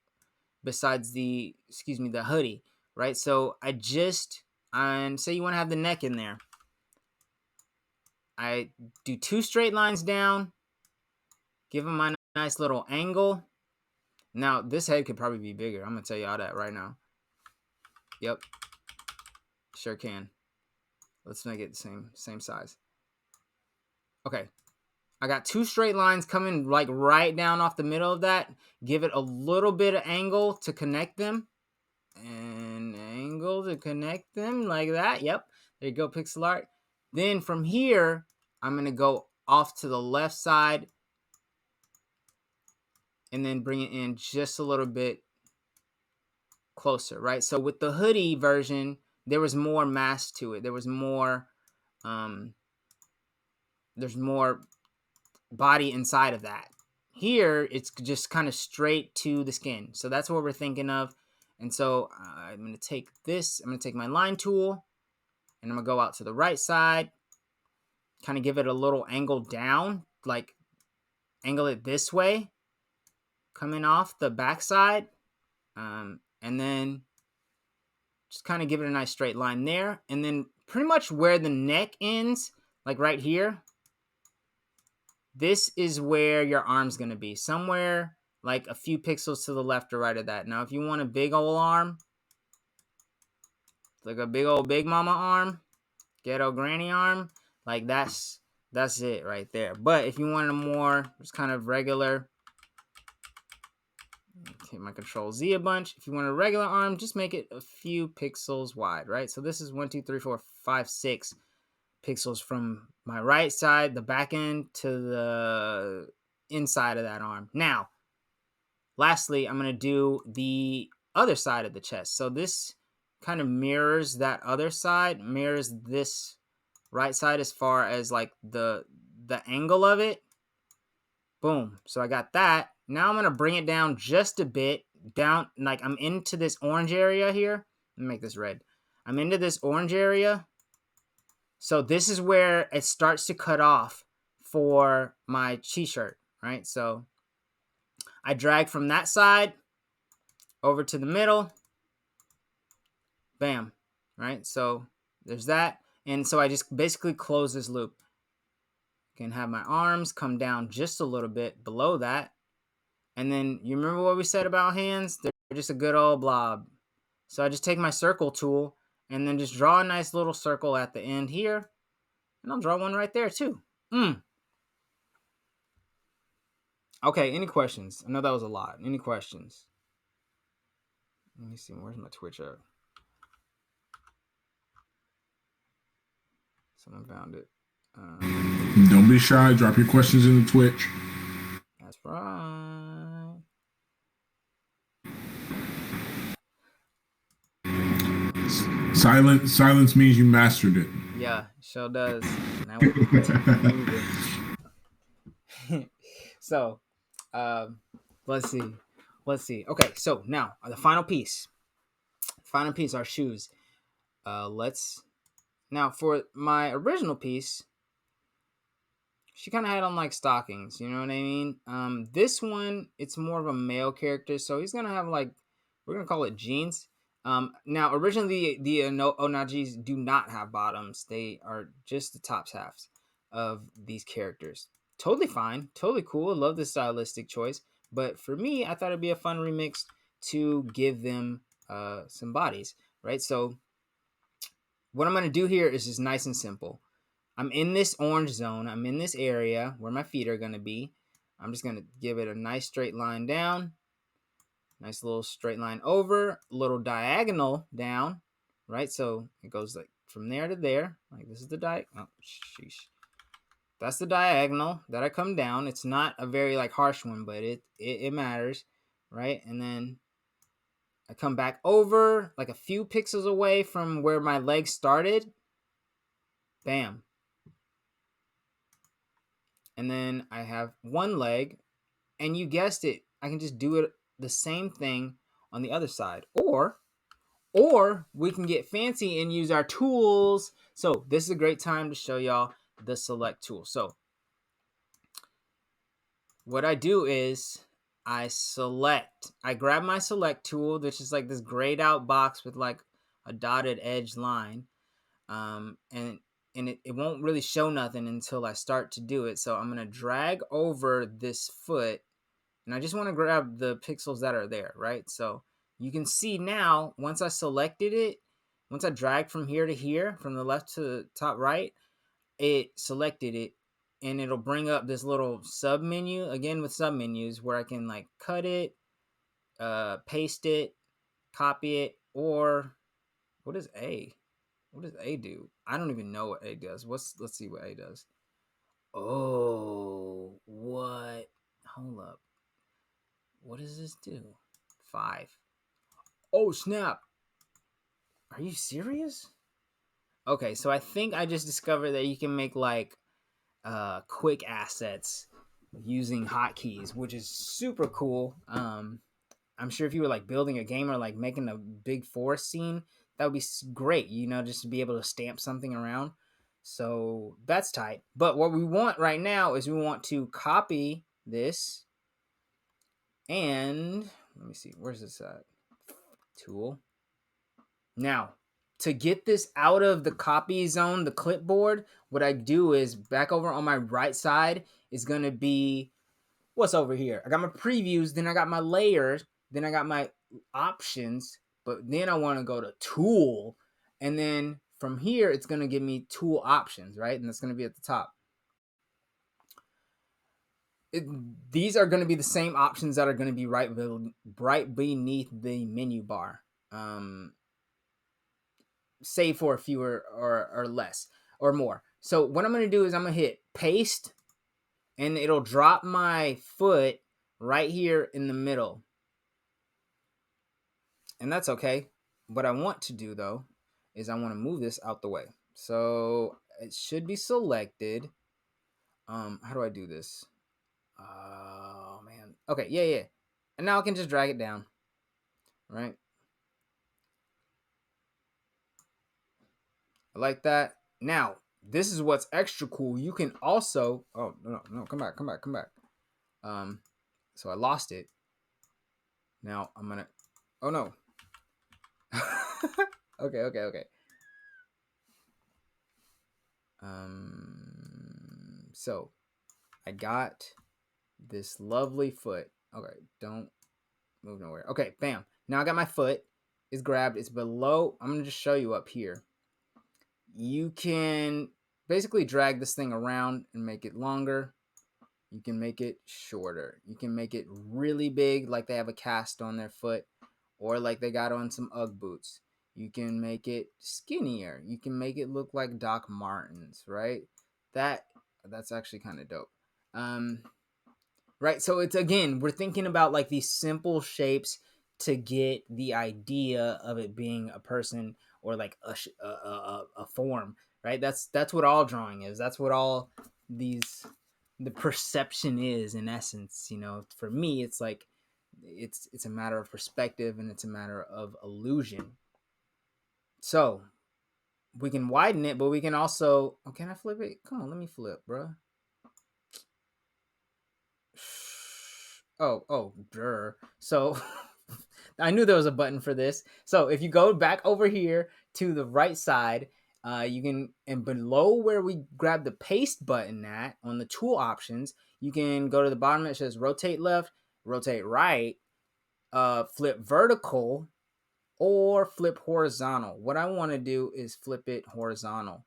besides the hoodie, right? So and say you want to have the neck in there. I do 2 straight lines down, give them my nice little angle. Now, this head could probably be bigger. I'm going to tell you all that right now. Yep. Sure can. Let's make it the same size. Okay. I got 2 straight lines coming like right down off the middle of that. Give it a little bit of angle to connect them. And angle to connect them like that. Yep. There you go, pixel art. Then from here, I'm going to go off to the left side and then bring it in just a little bit closer, right? So with the hoodie version, there was more mass to it. There was more, there's more body inside of that. Here, it's just kind of straight to the skin. So that's what we're thinking of. And so I'm going to take this, I'm going to take my line tool, and I'm going to go out to the right side, kind of give it a little angle down, like angle it this way, coming off the backside, and then just kind of give it a nice straight line there. And then pretty much where the neck ends, like right here, this is where your arm's going to be, somewhere like a few pixels to the left or right of that. Now, if you want a big old arm, like a big old Big Mama arm, ghetto granny arm, like that's it right there. But if you want a more just kind of regular, hit my Control Z a bunch. If you want a regular arm, just make it a few pixels wide, right? So this is 1, 2, 3, 4, 5, 6 pixels from my right side, the back end, to the inside of that arm. Now, lastly, I'm going to do the other side of the chest. So this kind of mirrors that other side, mirrors this right side as far as like the angle of it. Boom. So I got that. Now I'm going to bring it down just a bit, down, like I'm into this orange area here. Let me make this red. I'm into this orange area. So this is where it starts to cut off for my t-shirt, right? So I drag from that side over to the middle. Bam, right? So there's that. And so I just basically close this loop. Can have my arms come down just a little bit below that. And then you remember what we said about hands? They're just a good old blob. So I just take my circle tool and then just draw a nice little circle at the end here. And I'll draw one right there too. Okay, any questions? I know that was a lot. Any questions? Let me see. Where's my Twitch at? Someone found it. Don't be shy. Drop your questions in the Twitch. That's right. Silence means you mastered it. Yeah, sure does. Now we're So, let's see. Okay, so now the final piece. Our shoes. Now for my original piece, she kind of had on like stockings, you know what I mean? This one, it's more of a male character, so he's gonna have like, we're gonna call it jeans. Now originally the Ohnahjis do not have bottoms; they are just the tops halves of these characters. Totally fine, totally cool. I love the stylistic choice, but for me, I thought it'd be a fun remix to give them some bodies, right? So what I'm gonna do here is just nice and simple. I'm in this orange zone. I'm in this area where my feet are going to be. I'm just going to give it a nice straight line down. Nice little straight line over. A little diagonal down. Right? So it goes like from there to there. Like this is the oh, sheesh. That's the diagonal that I come down. It's not a very like harsh one, but it matters. Right? And then I come back over like a few pixels away from where my leg started. Bam. And then I have one leg, and you guessed it, I can just do it the same thing on the other side. Or we can get fancy and use our tools. So this is a great time to show y'all the select tool. So what I do is I grab my select tool, which is like this grayed out box with like a dotted edge line. And it won't really show nothing until I start to do it. So I'm going to drag over this foot, and I just want to grab the pixels that are there, right? So you can see now, once I selected it, once I dragged from here to here, from the left to the top right, it selected it, and it'll bring up this little sub menu, again with sub menus, where I can like cut it, paste it, copy it, or what is A? What does A do? I don't even know what A does. Let's see what A does. Oh, what? Hold up. What does this do? 5. Oh, snap. Are you serious? Okay, so I think I just discovered that you can make like quick assets using hotkeys, which is super cool. I'm sure if you were like building a game or like making a big forest scene, that would be great, you know, just to be able to stamp something around. So that's tight. But what we want right now is we want to copy this. And let me see, where's this at? Tool. Now, to get this out of the copy zone, the clipboard, what I do is back over on my right side is going to be what's over here. I got my previews, then I got my layers, then I got my options, but then I want to go to tool, and then from here it's going to give me tool options, right? And it's going to be at the top. These are going to be the same options that are going to be right beneath the menu bar, save for fewer or less or more. So what I'm going to do is I'm going to hit paste, and it'll drop my foot right here in the middle. And that's okay. What I want to do though is I want to move this out the way. So it should be selected. How do I do this? Oh man. Okay, yeah. And now I can just drag it down. Right? I like that. Now, this is what's extra cool. You can also no, come back. So I lost it. Now I'm gonna oh no. Okay. So I got this lovely foot. Okay, don't move nowhere. Okay, bam. Now I got my foot. It's grabbed. It's below. I'm gonna just show you up here. You can basically drag this thing around and make it longer. You can make it shorter. You can make it really big, like they have a cast on their foot, or like they got on some Ugg boots. You can make it skinnier. You can make it look like Doc Martens, right? That's actually kind of dope. Right, so it's, again, we're thinking about like these simple shapes to get the idea of it being a person or like a form, right? That's what all drawing is. That's what all the perception is, in essence. You know, for me, it's like it's a matter of perspective and it's a matter of illusion. So we can widen it, but we can also, oh, can I flip it? Come on, let me flip, bro. Brr. So I knew there was a button for this. So if you go back over here to the right side, you can, and below where we grab the paste button at on the tool options, you can go to the bottom. It says rotate left, rotate right, flip vertical, or flip horizontal. What I want to do is flip it horizontal.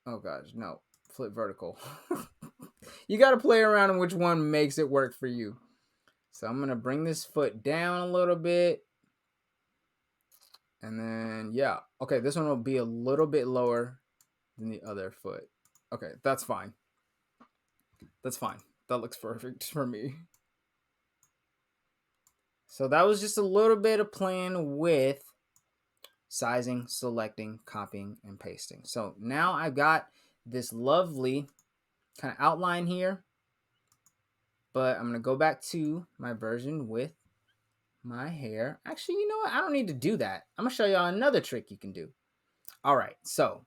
Oh gosh, no, flip vertical. You got to play around in which one makes it work for you. So I'm going to bring this foot down a little bit. And then, yeah. Okay, this one will be a little bit lower than the other foot. Okay, that's fine. That's fine. That looks perfect for me. So that was just a little bit of playing with sizing, selecting, copying, and pasting. So now I've got this lovely kind of outline here. But I'm going to go back to my version with my hair. Actually, you know what? I don't need to do that. I'm going to show y'all another trick you can do. All right, so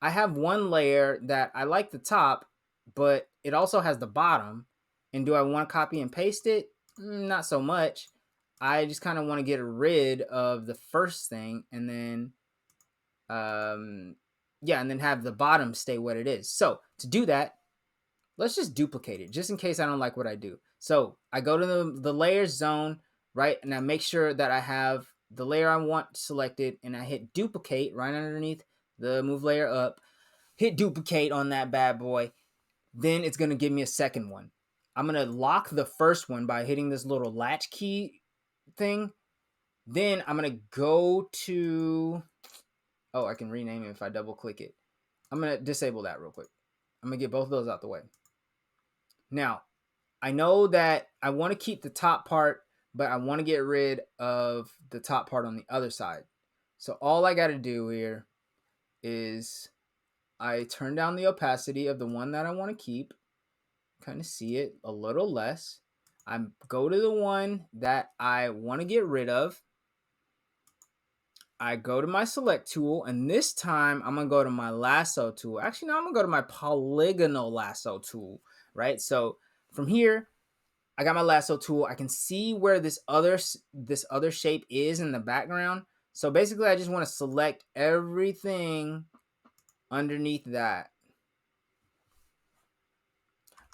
I have one layer that I like the top, but it also has the bottom. And do I want to copy and paste it? Not so much. I just kind of want to get rid of the first thing and then, and then have the bottom stay what it is. So to do that, let's just duplicate it just in case I don't like what I do. So I go to the layers zone, right? And I make sure that I have the layer I want selected and I hit duplicate right underneath the move layer up, hit duplicate on that bad boy. Then it's going to give me a second one. I'm going to lock the first one by hitting this little latch key thing. Then I'm going to go to, I can rename it if I double click it. I'm going to disable that real quick. I'm going to get both of those out the way. Now, I know that I want to keep the top part, but I want to get rid of the top part on the other side. So all I got to do here is I turn down the opacity of the one that I want to keep, kind of see it a little less. I go to the one that I want to get rid of. I go to my select tool, and this time I'm going to go to my lasso tool. Actually, no, I'm going to go to my polygonal lasso tool, right? So from here, I got my lasso tool. I can see where this other shape is in the background. So basically, I just want to select everything underneath that.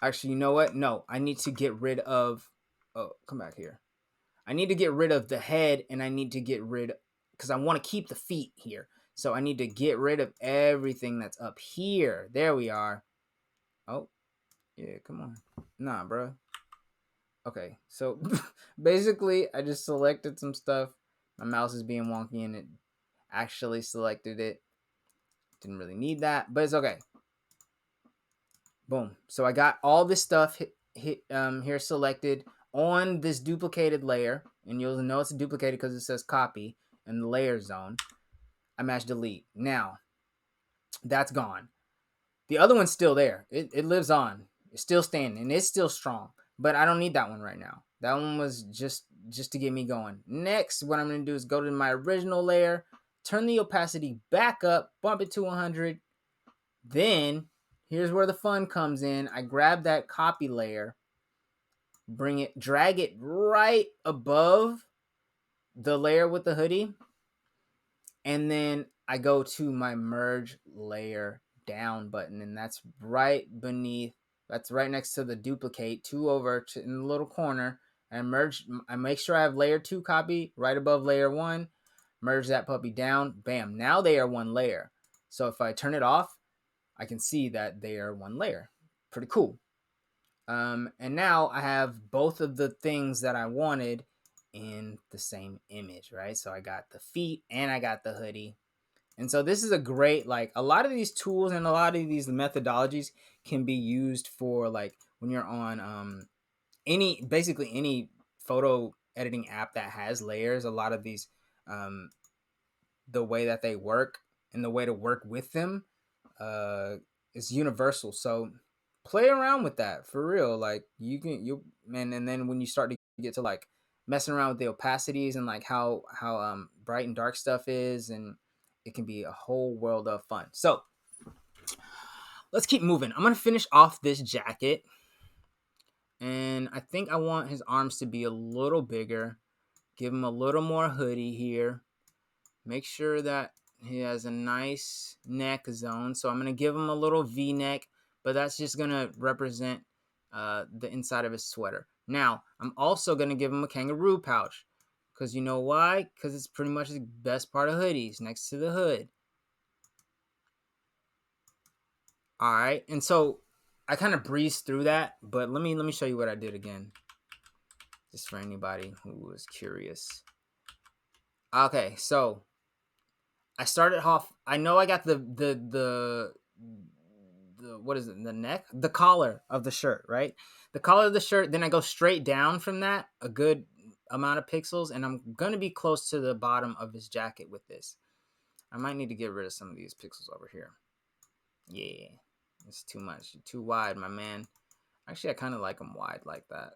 Actually, you know what? No, I need to get rid of... Oh, come back here. I need to get rid of the head, and I need to get rid... Because I want to keep the feet here. So I need to get rid of everything that's up here. There we are. Oh, yeah, come on. Nah, bro. Okay, so basically, I just selected some stuff. My mouse is being wonky, and it actually selected it. Didn't really need that, but it's okay. Boom. So I got all this stuff here selected on this duplicated layer, and you'll know it's duplicated because it says copy in the layer zone. I mash delete. Now that's gone. The other one's still there. It lives on. It's still standing and it's still strong. But I don't need that one right now. That one was just to get me going. Next, what I'm going to do is go to my original layer, turn the opacity back up, bump it to 100. Then here's where the fun comes in. I grab that copy layer, drag it right above the layer with the hoodie, and then I go to my merge layer down button, and that's right next to the duplicate, 2 over in the little corner, and I make sure I have layer 2 copy right above layer 1, merge that puppy down, bam, now they are one layer. So if I turn it off, I can see that they are one layer. Pretty cool. And now I have both of the things that I wanted in the same image, right? So I got the feet and I got the hoodie. And so this is a great, like, a lot of these tools and a lot of these methodologies can be used for, like, when you're on basically any photo editing app that has layers. A lot of these, the way that they work and the way to work with them is universal. So play around with that for real. Like, and then when you start to get to, like, messing around with the opacities and, like, how bright and dark stuff is, and it can be a whole world of fun. So let's keep moving. I'm going to finish off this jacket. And I think I want his arms to be a little bigger. Give him a little more hoodie here. Make sure that he has a nice neck zone. So I'm going to give him a little V-neck, but that's just going to represent the inside of his sweater. Now, I'm also going to give him a kangaroo pouch. Because you know why? Because it's pretty much the best part of hoodies, next to the hood. All right, and so I kind of breezed through that, but let me show you what I did again, just for anybody who was curious. Okay, so I started off. I know I got the what is it? The neck, the collar of the shirt, right? The collar of the shirt. Then I go straight down from that, a good amount of pixels, and I'm gonna be close to the bottom of his jacket with this. I might need to get rid of some of these pixels over here. Yeah, it's too much, too wide, my man. Actually, I kind of like him wide like that.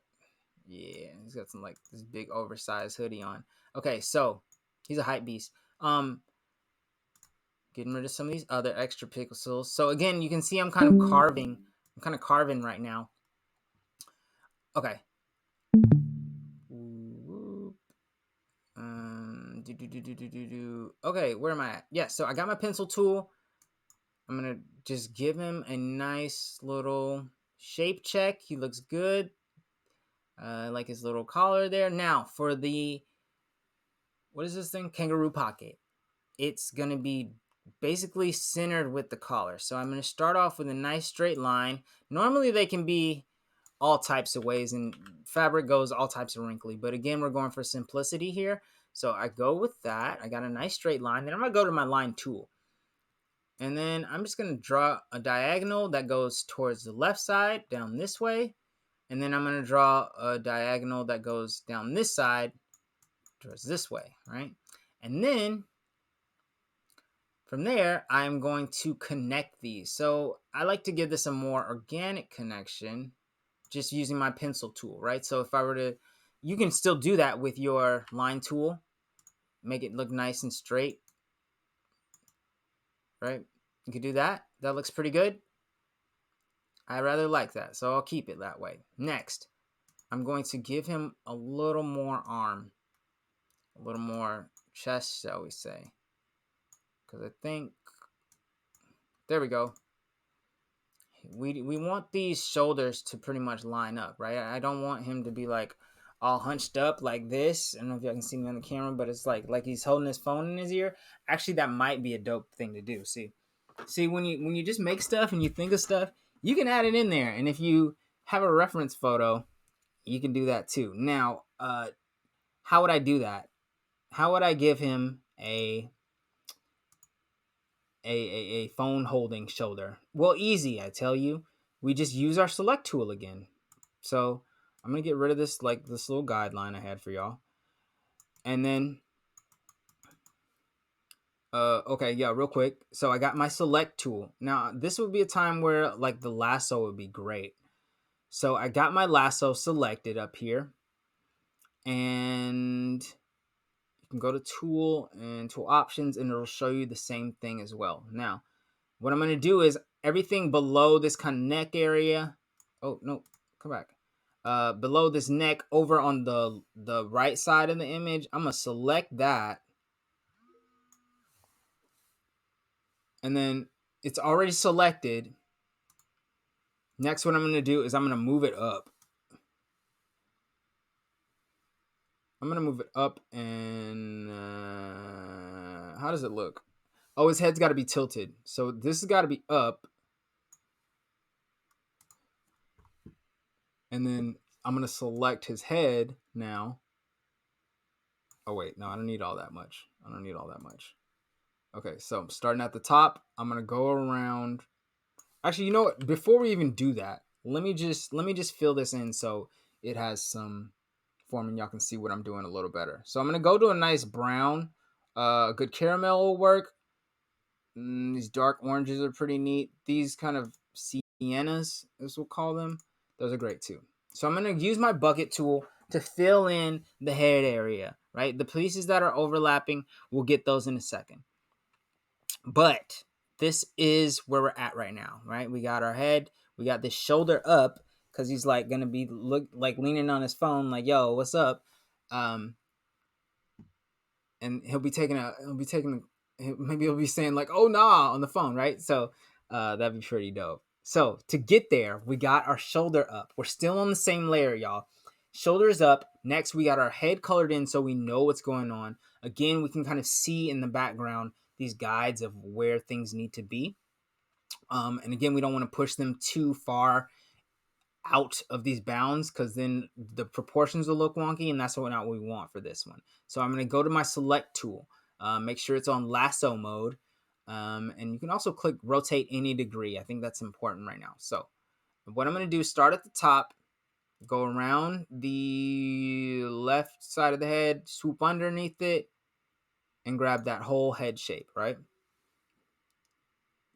Yeah, he's got some, like, this big oversized hoodie on. Okay, so he's a hype beast. Getting rid of some of these other extra pixels. So again, you can see I'm kind of carving. I'm kind of carving right now. Okay. Okay, where am I at? Yeah, so I got my pencil tool. I'm gonna just give him a nice little shape check. He looks good. I like his little collar there. Now for the, what is this thing? Kangaroo pocket. It's gonna be basically centered with the collar. So I'm gonna start off with a nice straight line. Normally they can be all types of ways, and fabric goes all types of wrinkly. But again, we're going for simplicity here. So I go with that. I got a nice straight line. Then I'm gonna go to my line tool. And then I'm just going to draw a diagonal that goes towards the left side down this way. And then I'm going to draw a diagonal that goes down this side towards this way, right? And then from there, I'm going to connect these. So I like to give this a more organic connection just using my pencil tool, right? So if I were to, you can still do that with your line tool. Make it look nice and straight, right? You could do that. That looks pretty good. I rather like that, so I'll keep it that way. Next, I'm going to give him a little more arm, a little more chest, shall we say. Because I think, there we go. We want these shoulders to pretty much line up, right? I don't want him to be, like, all hunched up like this. I don't know if y'all can see me on the camera, but it's like he's holding his phone in his ear. Actually, that might be a dope thing to do. See, when you just make stuff and you think of stuff, you can add it in there. And if you have a reference photo, you can do that too. Now, how would I do that? How would I give him a phone holding shoulder? Well, easy, I tell you. We just use our select tool again. So I'm gonna get rid of this, like this little guideline I had for y'all. And then okay, yeah, real quick. So I got my select tool. Now this would be a time where like the lasso would be great. So I got my lasso selected up here, and you can go to tool and tool options, and it'll show you the same thing as well. Now, what I'm going to do is everything below this kind of neck area. Oh, no, come back. Below this neck over on the right side of the image, I'm going to select that. And then it's already selected. Next, what I'm going to do is I'm going to move it up. I'm going to move it up, and how does it look? Oh, his head's got to be tilted. So this has got to be up. And then I'm going to select his head now. Oh, wait. No, I don't need all that much. I don't need all that much. Okay, so I'm starting at the top. I'm going to go around. Actually, you know what? Before we even do that, let me just fill this in so it has some form and y'all can see what I'm doing a little better. So I'm going to go to a nice brown. Good caramel will work. These dark oranges are pretty neat. These kind of siennas, as we'll call them, those are great too. So I'm going to use my bucket tool to fill in the head area, right? The pieces that are overlapping, we'll get those in a second. But this is where we're at right now, right? We got our head, we got this shoulder up because he's like going to be leaning on his phone like, yo, what's up? And he'll be maybe he'll be saying like, oh nah, on the phone, right? So that'd be pretty dope. So to get there, we got our shoulder up. We're still on the same layer, y'all. Shoulders up. Next, we got our head colored in so we know what's going on. Again, we can kind of see in the background these guides of where things need to be. And again, we don't want to push them too far out of these bounds because then the proportions will look wonky, and that's not what we want for this one. So I'm going to go to my select tool, make sure it's on lasso mode, and you can also click rotate any degree. I think that's important right now. So what I'm going to do is start at the top, go around the left side of the head, swoop underneath it, and grab that whole head shape, right?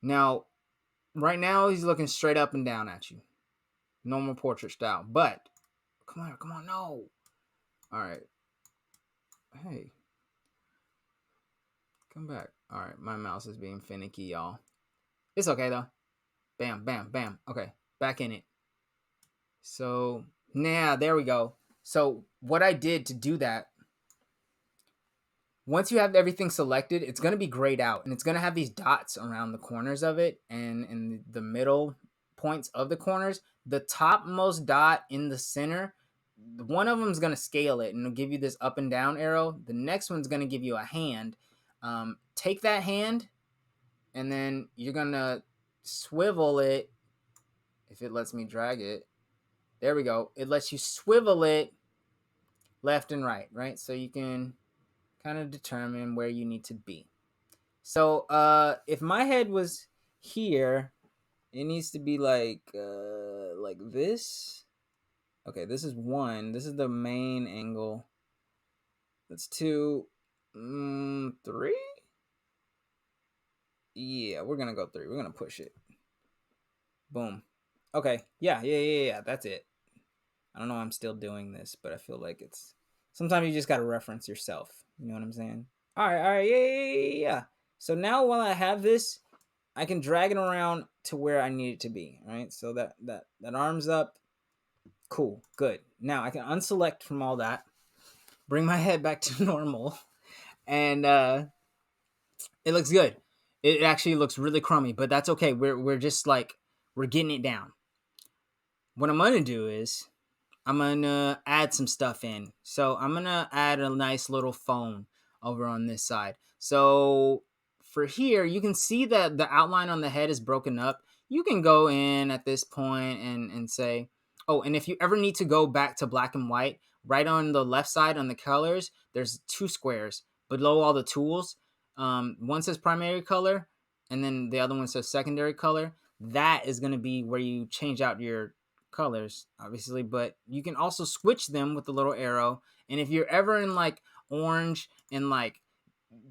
Now, right now he's looking straight up and down at you. Normal portrait style, but come on, no. All right. Hey. Come back. All right, my mouse is being finicky, y'all. It's okay, though. Bam, bam, bam. Okay, back in it. So, there we go. So, what I did to do that, once you have everything selected, it's going to be grayed out, and it's going to have these dots around the corners of it and in the middle points of the corners. The topmost dot in the center, one of them is going to scale it and it'll give you this up and down arrow. The next one's going to give you a hand. Take that hand and then you're going to swivel it. If it lets me drag it, there we go. It lets you swivel it left and right? So you can kind of determine where you need to be. So if my head was here, it needs to be like this. Okay, this is 1. This is the main angle. That's 2, 3. Yeah, we're gonna go 3. We're gonna push it. Boom. Okay. Yeah. That's it. I don't know why I'm still doing this, but I feel like it's sometimes you just gotta reference yourself. You know what I'm saying? All right. Yeah. So now while I have this, I can drag it around to where I need it to be. Right. So that arm's up. Cool. Good. Now I can unselect from all that, bring my head back to normal, and it looks good. It actually looks really crummy, but that's okay. We're just like we're getting it down. What I'm gonna do is I'm gonna add some stuff in. So I'm gonna add a nice little phone over on this side. So for here, you can see that the outline on the head is broken up. You can go in at this point and say, oh, and if you ever need to go back to black and white, right on the left side on the colors, there's 2 squares below all the tools. One says primary color, and then the other one says secondary color. That is going to be where you change out your colors, obviously, but you can also switch them with the little arrow. And if you're ever in like orange and like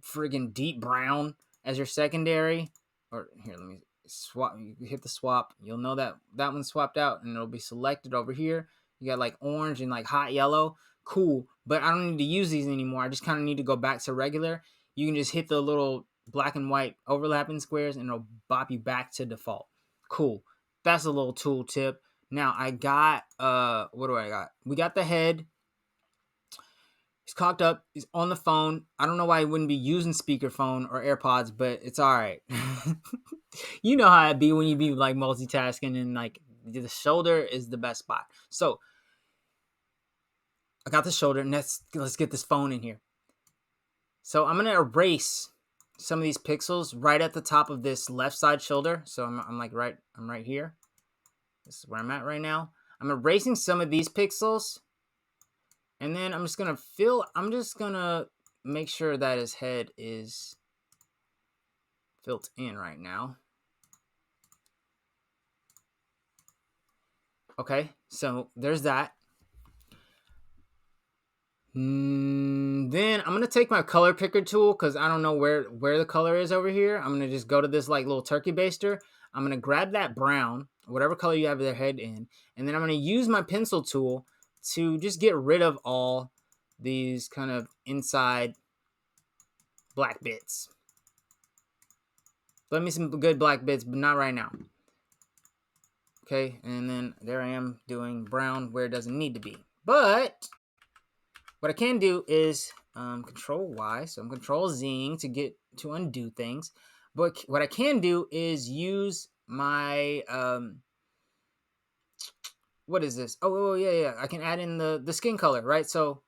friggin' deep brown as your secondary, or here, let me swap. You hit the swap. You'll know that that one's swapped out, and it'll be selected over here. You got like orange and like hot yellow. Cool, but I don't need to use these anymore. I just kind of need to go back to regular. You can just hit the little black and white overlapping squares, and it'll bop you back to default. Cool. That's a little tool tip. Now I got what do I got? We got the head. He's cocked up. He's on the phone. I don't know why he wouldn't be using speakerphone or AirPods, but it's all right. You know how it be when you be like multitasking, and like the shoulder is the best spot. So I got the shoulder, and let's get this phone in here. So I'm gonna erase some of these pixels right at the top of this left side shoulder. So I'm right here. This is where I'm at right now. I'm erasing some of these pixels, and then I'm just gonna make sure that his head is filled in right now. Okay, so there's that. Then I'm gonna take my color picker tool, because I don't know where the color is over here. I'm gonna just go to this like little turkey baster. I'm gonna grab that brown, whatever color you have their head in, and then I'm gonna use my pencil tool to just get rid of all these kind of inside black bits. Let me some good black bits, but not right now. Okay, and then there I am doing brown where it doesn't need to be. But what I can do is Control Y, so I'm Control Zing to undo things. But what I can do is use my what is this? Oh yeah. I can add in the skin color, right? So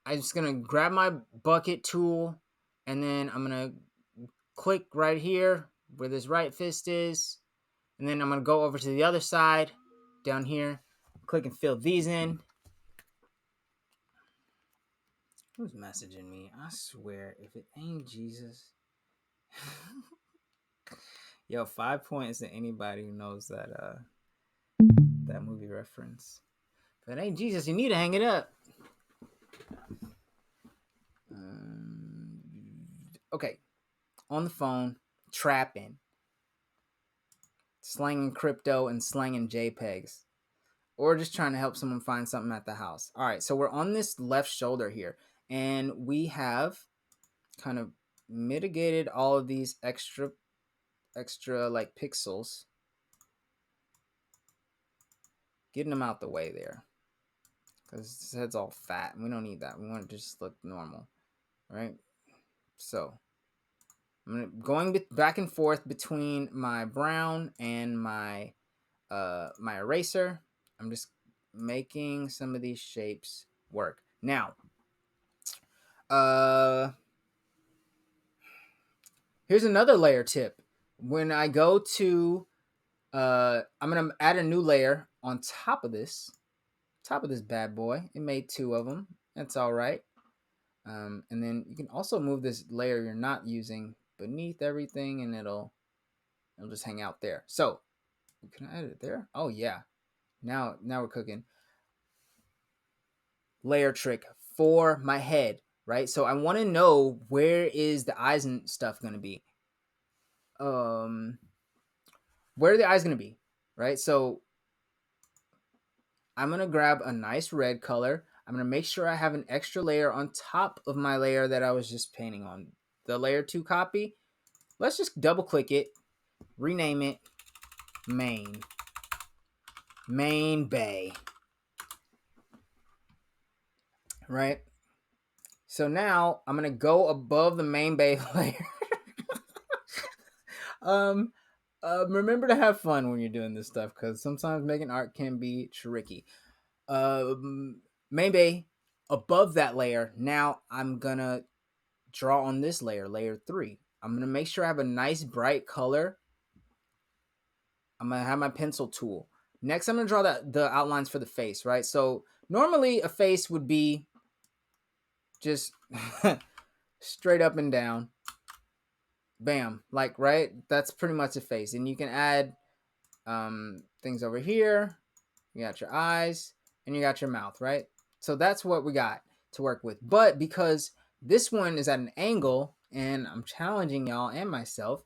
I'm just gonna grab my bucket tool, and then I'm gonna click right here where this right fist is, and then I'm gonna go over to the other side down here, click and fill these in. Who's messaging me? I swear, if it ain't Jesus. Yo, 5 points to anybody who knows that that movie reference. If it ain't Jesus, you need to hang it up. Okay. On the phone, trapping. Slanging crypto and slanging JPEGs. Or just trying to help someone find something at the house. All right, so we're on this left shoulder here. And we have kind of mitigated all of these extra like pixels. Getting them out the way there. Because his head's all fat. And we don't need that. We want it to just look normal. All right? So I'm going back and forth between my brown and my my eraser. I'm just making some of these shapes work. Now, here's another layer tip. When I go to, I'm gonna add a new layer on top of this bad boy. It made 2 of them. That's all right. And then you can also move this layer you're not using beneath everything, and it'll just hang out there. So, can I add it there? Oh yeah. Now we're cooking. Layer trick for my head, right? So I want to know where is the eyes and stuff going to be. Where are the eyes going to be, right? So I'm going to grab a nice red color. I'm going to make sure I have an extra layer on top of my layer that I was just painting on. The layer 2 copy. Let's just double click it, rename it main bay. Right? So now I'm going to go above the main bay layer. Remember to have fun when you're doing this stuff, because sometimes making art can be tricky. Main bay above that layer. Now I'm going to draw on this layer 3. I'm going to make sure I have a nice bright color. I'm going to have my pencil tool. Next, I'm going to draw the outlines for the face, right? So normally a face would be just straight up and down. Bam. Like, right? That's pretty much a face. And you can add things over here you got your eyes, and you got your mouth, right? So that's what we got to work with. But because this one is at an angle, and I'm challenging y'all and myself,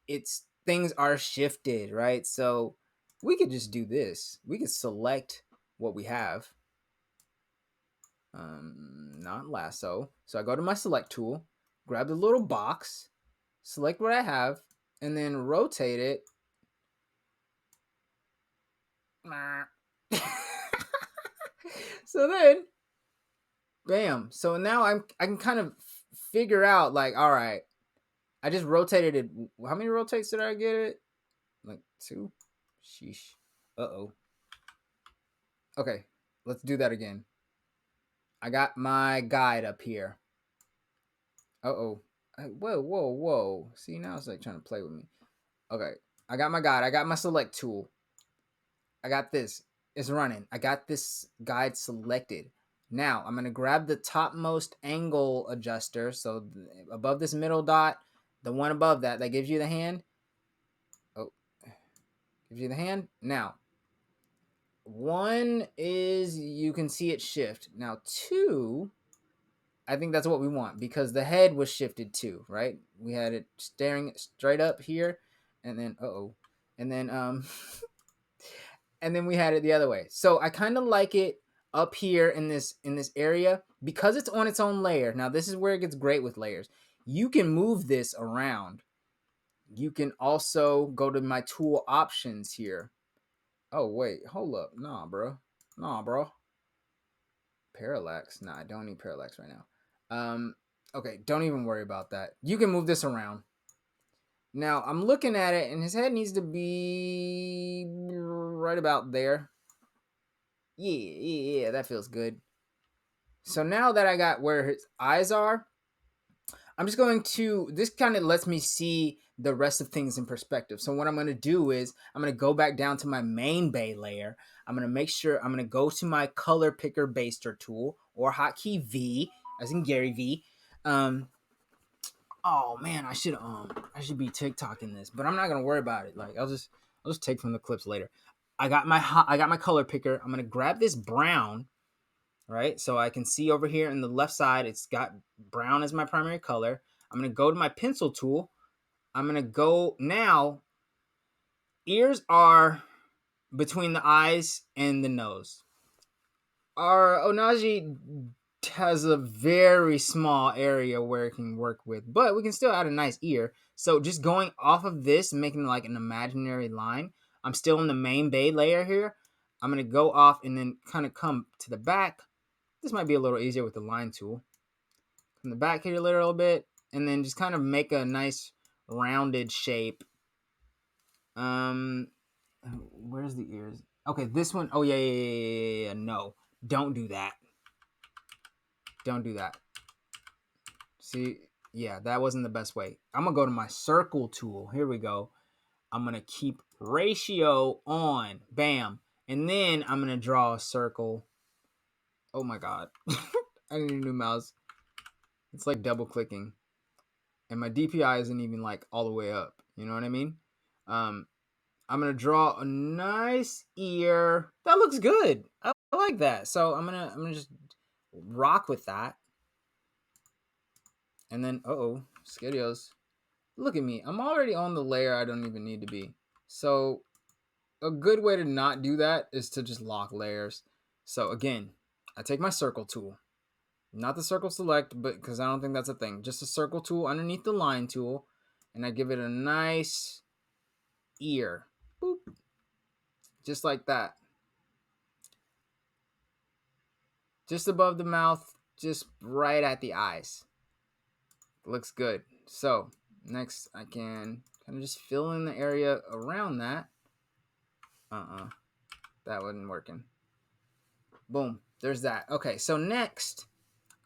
it's things are shifted, right? So we could just do this. We could select what we have. Not lasso. So I go to my select tool, grab the little box, select what I have, and then rotate it. So then, bam. So now I can kind of figure out, like, all right, I just rotated it. How many rotates did I get it? Like 2? Sheesh. Uh-oh. Okay, let's do that again. I got my guide up here. Uh-oh. Whoa. See, now it's like trying to play with me. Okay, I got my guide. I got my select tool. I got this. It's running. I got this guide selected. Now, I'm going to grab the topmost angle adjuster. So above this middle dot, the one above that gives you the hand. Oh, gives you the hand. Now, 1 is you can see it shift. Now, 2, I think that's what we want because the head was shifted too, right? We had it staring straight up here, and then and then and then we had it the other way. So I kind of like it up here in this area because it's on its own layer. Now this is where it gets great with layers. You can move this around. You can also go to my tool options here. Oh wait, hold up. Nah, bro. Parallax. Nah, I don't need parallax right now. Okay, don't even worry about that. You can move this around. Now, I'm looking at it, and his head needs to be right about there. Yeah, that feels good. So now that I got where his eyes are, I'm just going to, this kind of lets me see the rest of things in perspective. So what I'm going to do is I'm going to go back down to my main bay layer. I'm going to make sure, I'm going to go to my color picker baster tool or hotkey V, as in Gary V. Oh man, I should be TikToking this, but I'm not going to worry about it. Like I'll just take from the clips later. I got my color picker. I'm going to grab this brown, right? So I can see over here in the left side, it's got brown as my primary color. I'm going to go to my pencil tool. I'm going to go now. Ears are between the eyes and the nose. Our Ohnahji has a very small area where it can work with, but we can still add a nice ear. So just going off of this and making like an imaginary line. I'm still in the main bay layer here. I'm going to go off and then kind of come to the back. This might be a little easier with the line tool. From the back here a little bit, and then just kind of make a nice rounded shape. Where's the ears? Okay, this one. Oh yeah. No, don't do that. Don't do that. See, yeah, that wasn't the best way. I'm gonna go to my circle tool. Here we go. I'm gonna keep ratio on. Bam. And then I'm gonna draw a circle. Oh my god. I need a new mouse. It's like double clicking. And my DPI isn't even like all the way up. You know what I mean? I'm gonna draw a nice ear. That looks good. I like that. So I'm gonna just rock with that. And then Skidios. Look at me. I'm already on the layer I don't even need to be. So a good way to not do that is to just lock layers. So again, I take my circle tool. Not the circle select, but because I don't think that's a thing. Just a circle tool underneath the line tool. And I give it a nice ear. Boop. Just like that. Just above the mouth, just right at the eyes. Looks good. So next I can kind of just fill in the area around that. That wasn't working. Boom. There's that. Okay, so next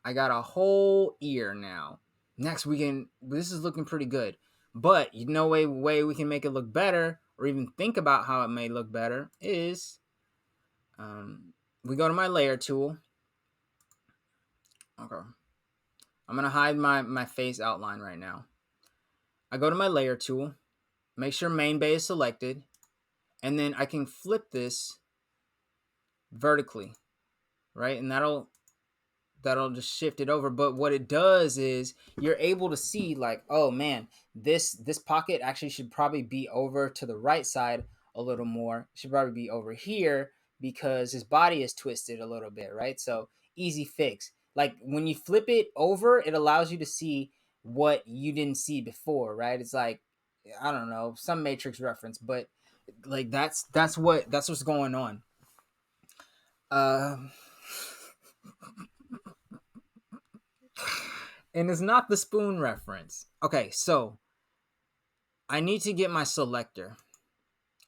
I got a whole ear now. Next this is looking pretty good. But you know a way we can make it look better, or even think about how it may look better, is we go to my layer tool. Okay. I'm going to hide my face outline right now. I go to my layer tool, make sure main bay is selected, and then I can flip this vertically, right? And that'll just shift it over. But what it does is you're able to see like, oh man, this pocket actually should probably be over to the right side a little more. It should probably be over here because his body is twisted a little bit, right? So easy fix. Like when you flip it over, it allows you to see what you didn't see before, right? It's like, I don't know, some Matrix reference, but like that's what's going on. And it's not the spoon reference. Okay, so I need to get my selector.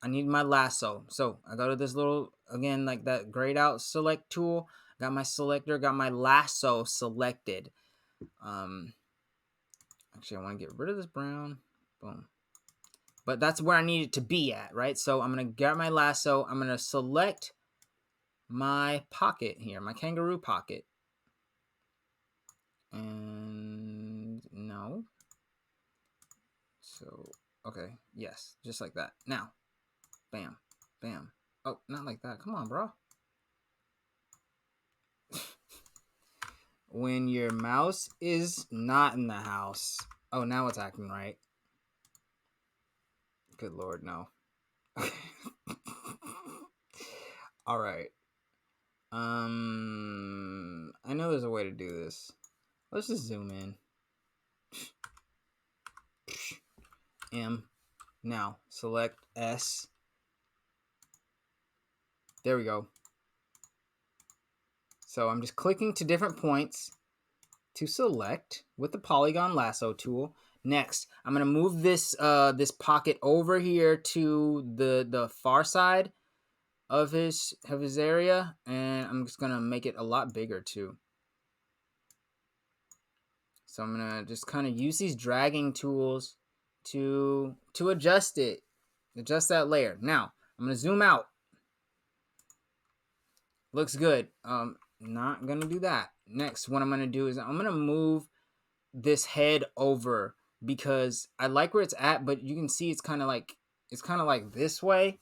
I need my lasso. So I go to this little, again, like that grayed out select tool. Got my selector, got my lasso selected. Actually, I want to get rid of this brown. Boom. But that's where I need it to be at, right? So I'm going to grab my lasso. I'm going to select my pocket here, my kangaroo pocket. And no. So, okay. Yes, just like that. Now, bam, bam. Oh, not like that. Come on, bro. When your mouse is not in the house. Oh, now it's acting right. Good Lord, no. All right. I know there's a way to do this. Let's just zoom in. M. Now, select S. There we go. So I'm just clicking to different points to select with the Polygon Lasso tool. Next, I'm gonna move this this pocket over here to the far side of his area, and I'm just gonna make it a lot bigger too. So I'm gonna just kind of use these dragging tools to adjust it, adjust that layer. Now I'm gonna zoom out. Looks good. Not gonna do that. Next, what I'm gonna do is I'm gonna move this head over because I like where it's at, but you can see it's kind of like this way.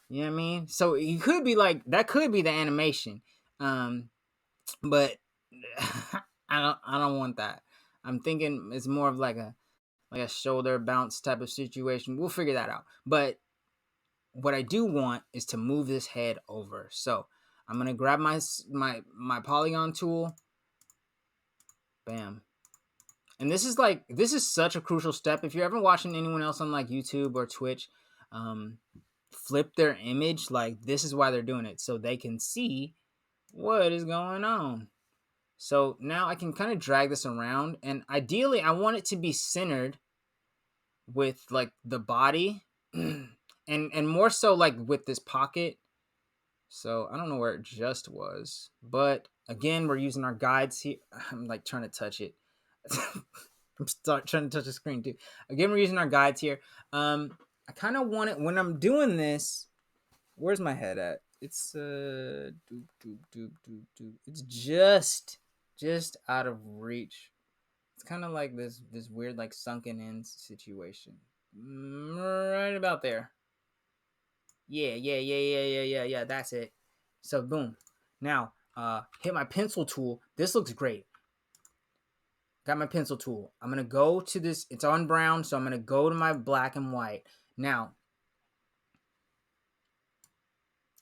You know what I mean? So you could be like, that could be the animation, but I don't want that. I'm thinking it's more of like a shoulder bounce type of situation. We'll figure that out. But what I do want is to move this head over. So I'm gonna grab my polygon tool. Bam. And this is such a crucial step. If you're ever watching anyone else on like YouTube or Twitch, flip their image, like this is why they're doing it, so they can see what is going on. So now I can kind of drag this around, and ideally I want it to be centered with like the body and more so like with this pocket. So I don't know where it just was, but again, we're using our guides here. I'm like trying to touch it. I'm trying to touch the screen too. Again, we're using our guides here. I kind of want it when I'm doing this. Where's my head at? It's it's just out of reach. It's kind of like this weird like sunken in situation. Right about there. Yeah. That's it. So boom. Now, hit my pencil tool. This looks great. Got my pencil tool. I'm going to go to this. It's on brown, so I'm going to go to my black and white. Now,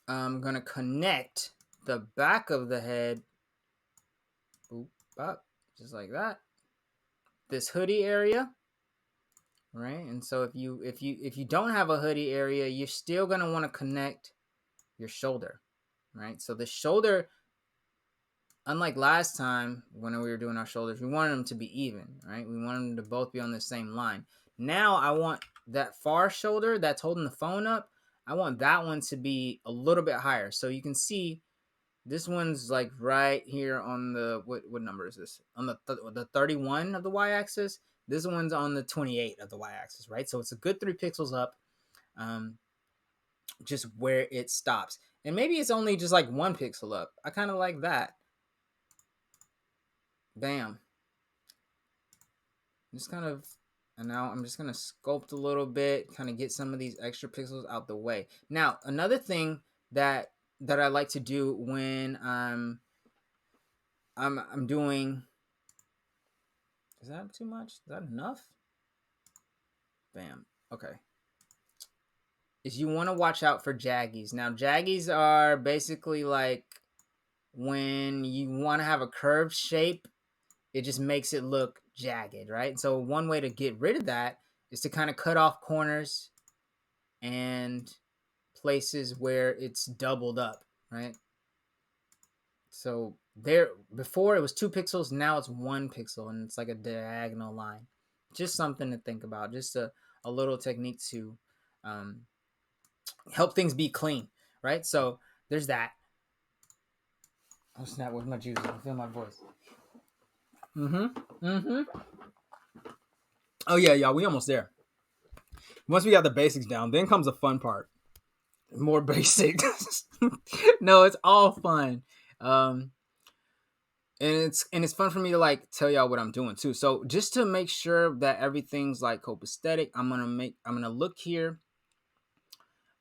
I'm going to connect the back of the head. Boop, up, just like that. This hoodie area. Right? And so if you don't have a hoodie area, you're still going to want to connect your shoulder. Right? So the shoulder, unlike last time when we were doing our shoulders, we wanted them to be even, right? We wanted them to both be on the same line. Now I want that far shoulder that's holding the phone up, I want that one to be a little bit higher. So you can see this one's like right here on the, what number is this? On the 31 of the y-axis. This one's on the 28 of the y-axis, right? So it's a good 3 pixels up, just where it stops. And maybe it's only just like 1 pixel up. I kind of like that. Bam. Just kind of, and now I'm just going to sculpt a little bit, kind of get some of these extra pixels out the way. Now, another thing that that I like to do when I'm doing. Is that too much? Is that enough? Bam. Okay. Is you want to watch out for jaggies. Now, jaggies are basically like when you want to have a curved shape, it just makes it look jagged, right? So one way to get rid of that is to kind of cut off corners and places where it's doubled up, right? So there, before it was 2 pixels, now it's 1 pixel, and it's like a diagonal line. Just something to think about. Just a little technique to help things be clean, right? So there's that. Oh snap! Where's my juice? I feel my voice. Oh yeah, y'all. We almost there. Once we got the basics down, then comes the fun part. More basic. No, it's all fun. And it's fun for me to like tell y'all what I'm doing too. So just to make sure that everything's like copacetic, I'm gonna look here,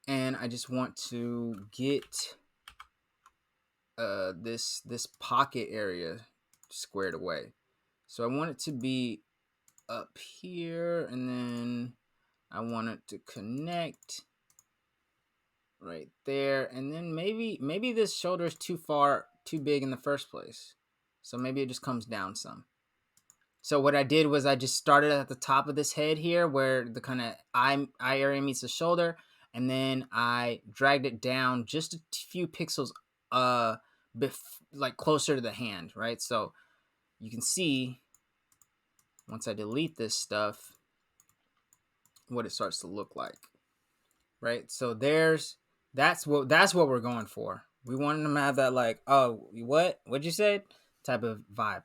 and I just want to get this pocket area squared away. So I want it to be up here, and then I want it to connect right there, and then maybe this shoulder is too big in the first place, so maybe it just comes down some. So what I did was I just started at the top of this head here where the kind of eye area meets the shoulder, and then I dragged it down just a few pixels like closer to the hand, right? So you can see once I delete this stuff what it starts to look like, right? So that's what we're going for. We want them to have that like, oh, what'd you say type of vibe.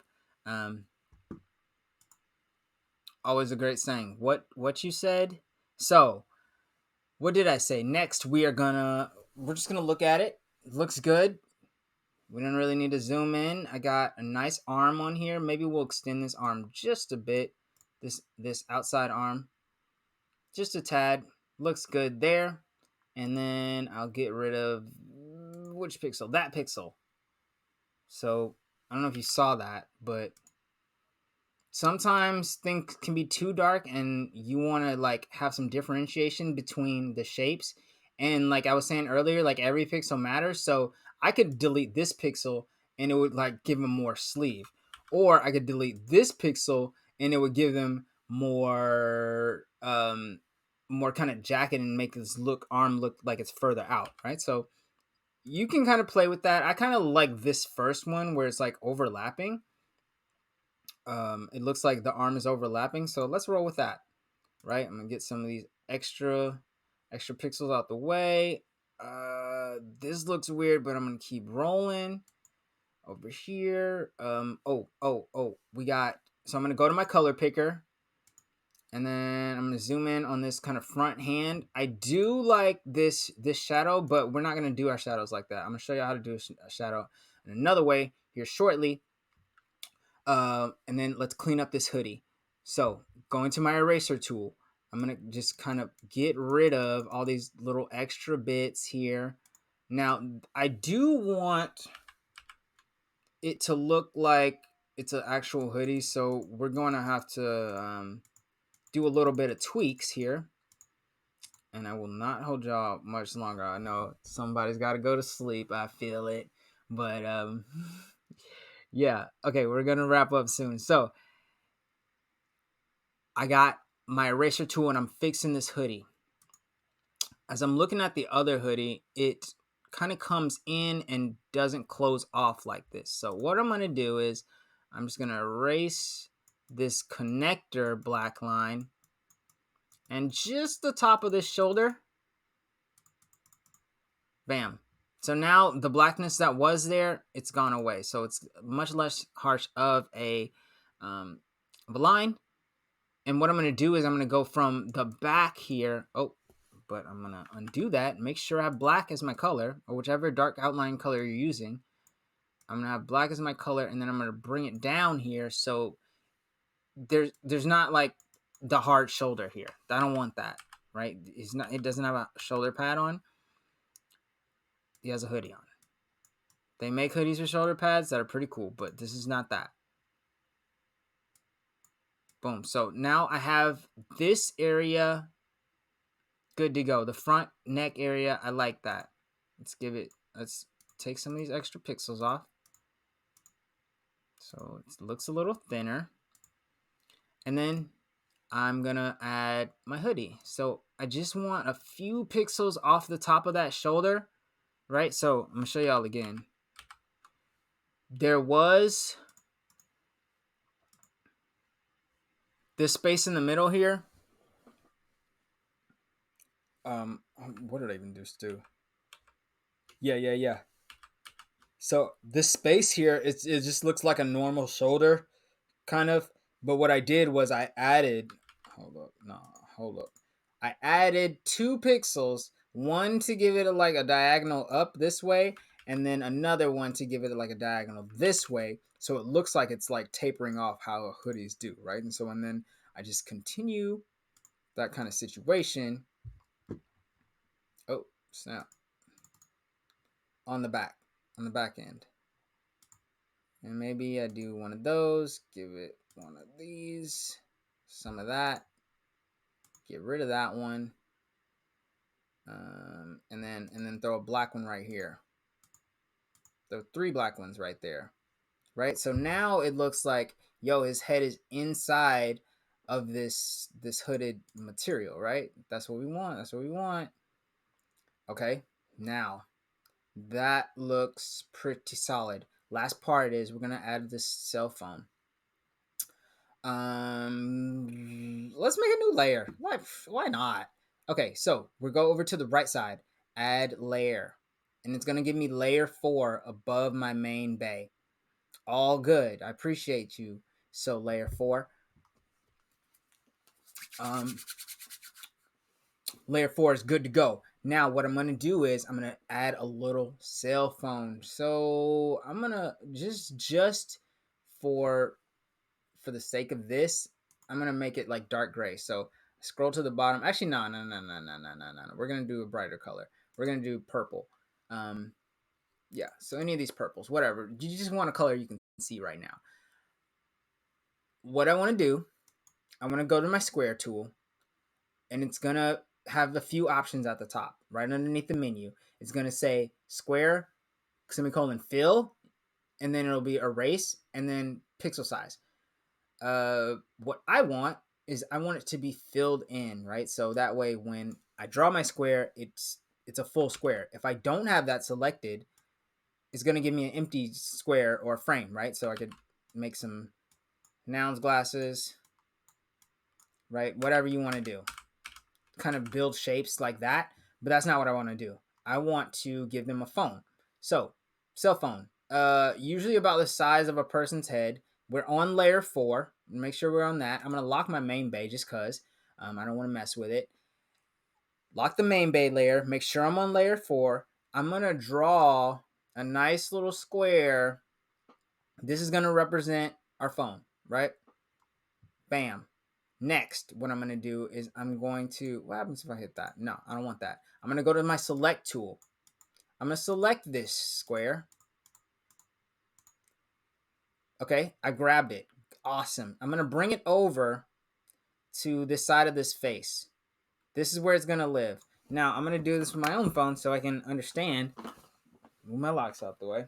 Always a great saying. What you said. So what did I say? Next we're just gonna look at it. It looks good. We don't really need to zoom in. I got a nice arm on here. Maybe we'll extend this arm just a bit. This outside arm just a tad. Looks good there. And then I'll get rid of which pixel? That pixel. So I don't know if you saw that, but sometimes things can be too dark and you want to like have some differentiation between the shapes. And like I was saying earlier, like every pixel matters. So I could delete this pixel and it would like give them more sleeve. Or I could delete this pixel and it would give them more kind of jacket and make this arm look like it's further out, right? So you can kind of play with that. I kind of like this first one where it's like overlapping. It looks like the arm is overlapping, so let's roll with that, right? I'm gonna get some of these extra pixels out the way. This looks weird, but I'm gonna keep rolling over here. We got, so I'm gonna go to my color picker, and then I'm gonna zoom in on this kind of front hand. I do like this shadow, but we're not gonna do our shadows like that. I'm gonna show you how to do a shadow in another way here shortly. And then let's clean up this hoodie. So going to my eraser tool, I'm gonna just kind of get rid of all these little extra bits here. Now I do want it to look like it's an actual hoodie, so we're going to have to do a little bit of tweaks here. And I will not hold y'all much longer. I know somebody's got to go to sleep. I feel it, but yeah. Okay, we're gonna wrap up soon. So I got my eraser tool and I'm fixing this hoodie. As I'm looking at the other hoodie, it kind of comes in and doesn't close off like this. So what I'm going to do is I'm just going to erase this connector black line and just the top of this shoulder. Bam. So now the blackness that was there, it's gone away. So it's much less harsh of a line. And what I'm going to do is I'm going to go from the back here. Oh, but I'm going to undo that. Make sure I have black as my color, or whichever dark outline color you're using. I'm going to have black as my color, and then I'm going to bring it down here so there's not like the hard shoulder here. I don't want that, right? It doesn't have a shoulder pad on. He has a hoodie on. They make hoodies with shoulder pads that are pretty cool, but this is not that. Boom. So now I have this area good to go. The front neck area, I like that. Let's take some of these extra pixels off. So it looks a little thinner. And then I'm going to add my hoodie. So I just want a few pixels off the top of that shoulder, right? So I'm going to show y'all again. There was this space in the middle here. What did I even just do? Yeah. So this space here, it just looks like a normal shoulder, kind of. But what I did was I added, hold up. I added 2 pixels, one to give it like a diagonal up this way, and then another one to give it like a diagonal this way. So it looks like it's like tapering off how hoodies do, right? And then I just continue that kind of situation. Oh, snap. On the back end. And maybe I do one of those, give it one of these, some of that, get rid of that one, and then throw a black one right here. Throw 3 black ones right there, right? So now it looks like, yo, his head is inside of this hooded material, right? That's what we want. Okay, now that looks pretty solid. Last part is we're gonna add this cell phone. Let's make a new layer. Why not? Okay, so we'll go over to the right side, add layer, and it's gonna give me layer 4 above my main bay. All good. I appreciate you. So layer 4. Layer 4 is good to go. Now what I'm gonna do is I'm gonna add a little cell phone. So I'm gonna just for the sake of this, I'm gonna make it like dark gray. So scroll to the bottom. Actually, no. We're gonna do a brighter color. We're gonna do purple. Yeah. So any of these purples, whatever. You just want a color you can see right now. What I want to do, I want to go to my square tool, and it's gonna have a few options at the top, right underneath the menu. It's gonna say square, semicolon fill, and then it'll be erase, and then pixel size. What I want is I want it to be filled in, right? So that way when I draw my square, it's a full square. If I don't have that selected, it's going to give me an empty square or frame, right? So I could make some nouns glasses, right? Whatever you want to do. Kind of build shapes like that, but that's not what I want to do. I want to give them a phone. So, cell phone. Usually about the size of a person's head. We're on layer 4. Make sure we're on that. I'm going to lock my main bay just because I don't want to mess with it. Lock the main bay layer. Make sure I'm on layer 4. I'm going to draw a nice little square. This is going to represent our phone, right? Bam. Next, what I'm going to do is I'm going to... What happens if I hit that? No, I don't want that. I'm going to go to my select tool. I'm going to select this square. Okay, I grabbed it. Awesome. I'm going to bring it over to this side of this face. This is where it's going to live. Now, I'm going to do this with my own phone so I can understand. Move my locks out the way.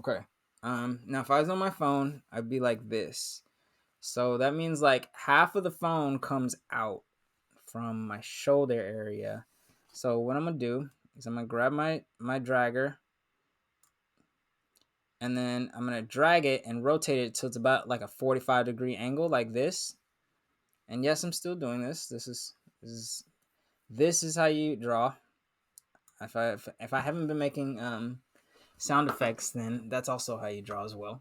Okay. Now, if I was on my phone, I'd be like this. So that means like half of the phone comes out from my shoulder area. So what I'm going to do is I'm going to grab my dragger. And then I'm going to drag it and rotate it till it's about like a 45-degree angle like this. And yes, I'm still doing this. This is how you draw. If I haven't been making sound effects, then that's also how you draw as well.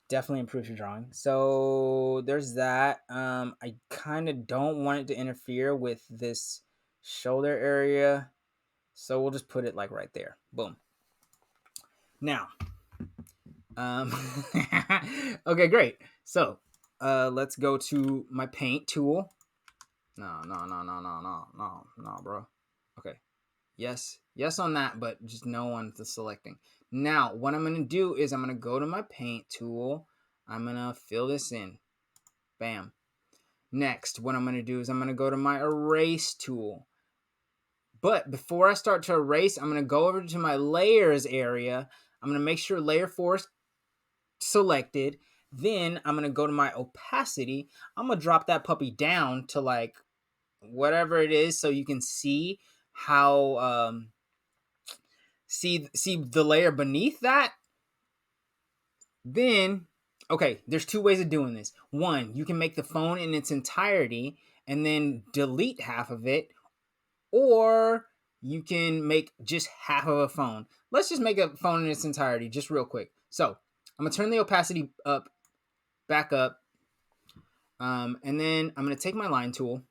Definitely improves your drawing. So there's that. I kind of don't want it to interfere with this shoulder area. So we'll just put it like right there. Boom. Now, okay, great. So let's go to my paint tool. No, bro. Okay. Yes. Yes on that, but just no on the selecting. Now, what I'm going to do is I'm going to go to my paint tool. I'm going to fill this in. Bam. Next, what I'm going to do is I'm going to go to my erase tool. But before I start to erase, I'm going to go over to my layers area. I'm going to make sure layer 4 is selected. Then I'm going to go to my opacity. I'm going to drop that puppy down to like whatever it is so you can see how see the layer beneath that. Then okay, there's two ways of doing this. One, you can make the phone in its entirety and then delete half of it, or you can make just half of a phone. Let's just make a phone in its entirety just real quick. So I'm gonna turn the opacity up, back up, and then I'm gonna take my line tool.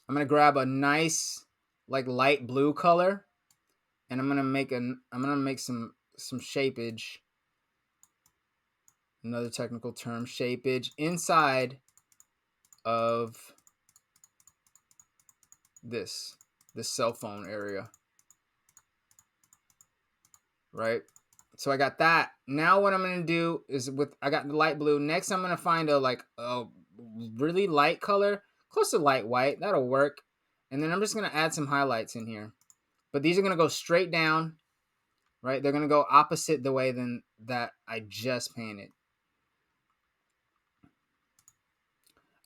I'm gonna grab a nice like light blue color, and I'm gonna make some shapeage. Another technical term, shapeage, inside of this cell phone area, right? So I got that. Now what I'm gonna do is I got the light blue. Next I'm gonna find a really light color, close to light white. That'll work. And then I'm just gonna add some highlights in here. But these are gonna go straight down, right? They're gonna go opposite the way than that I just painted.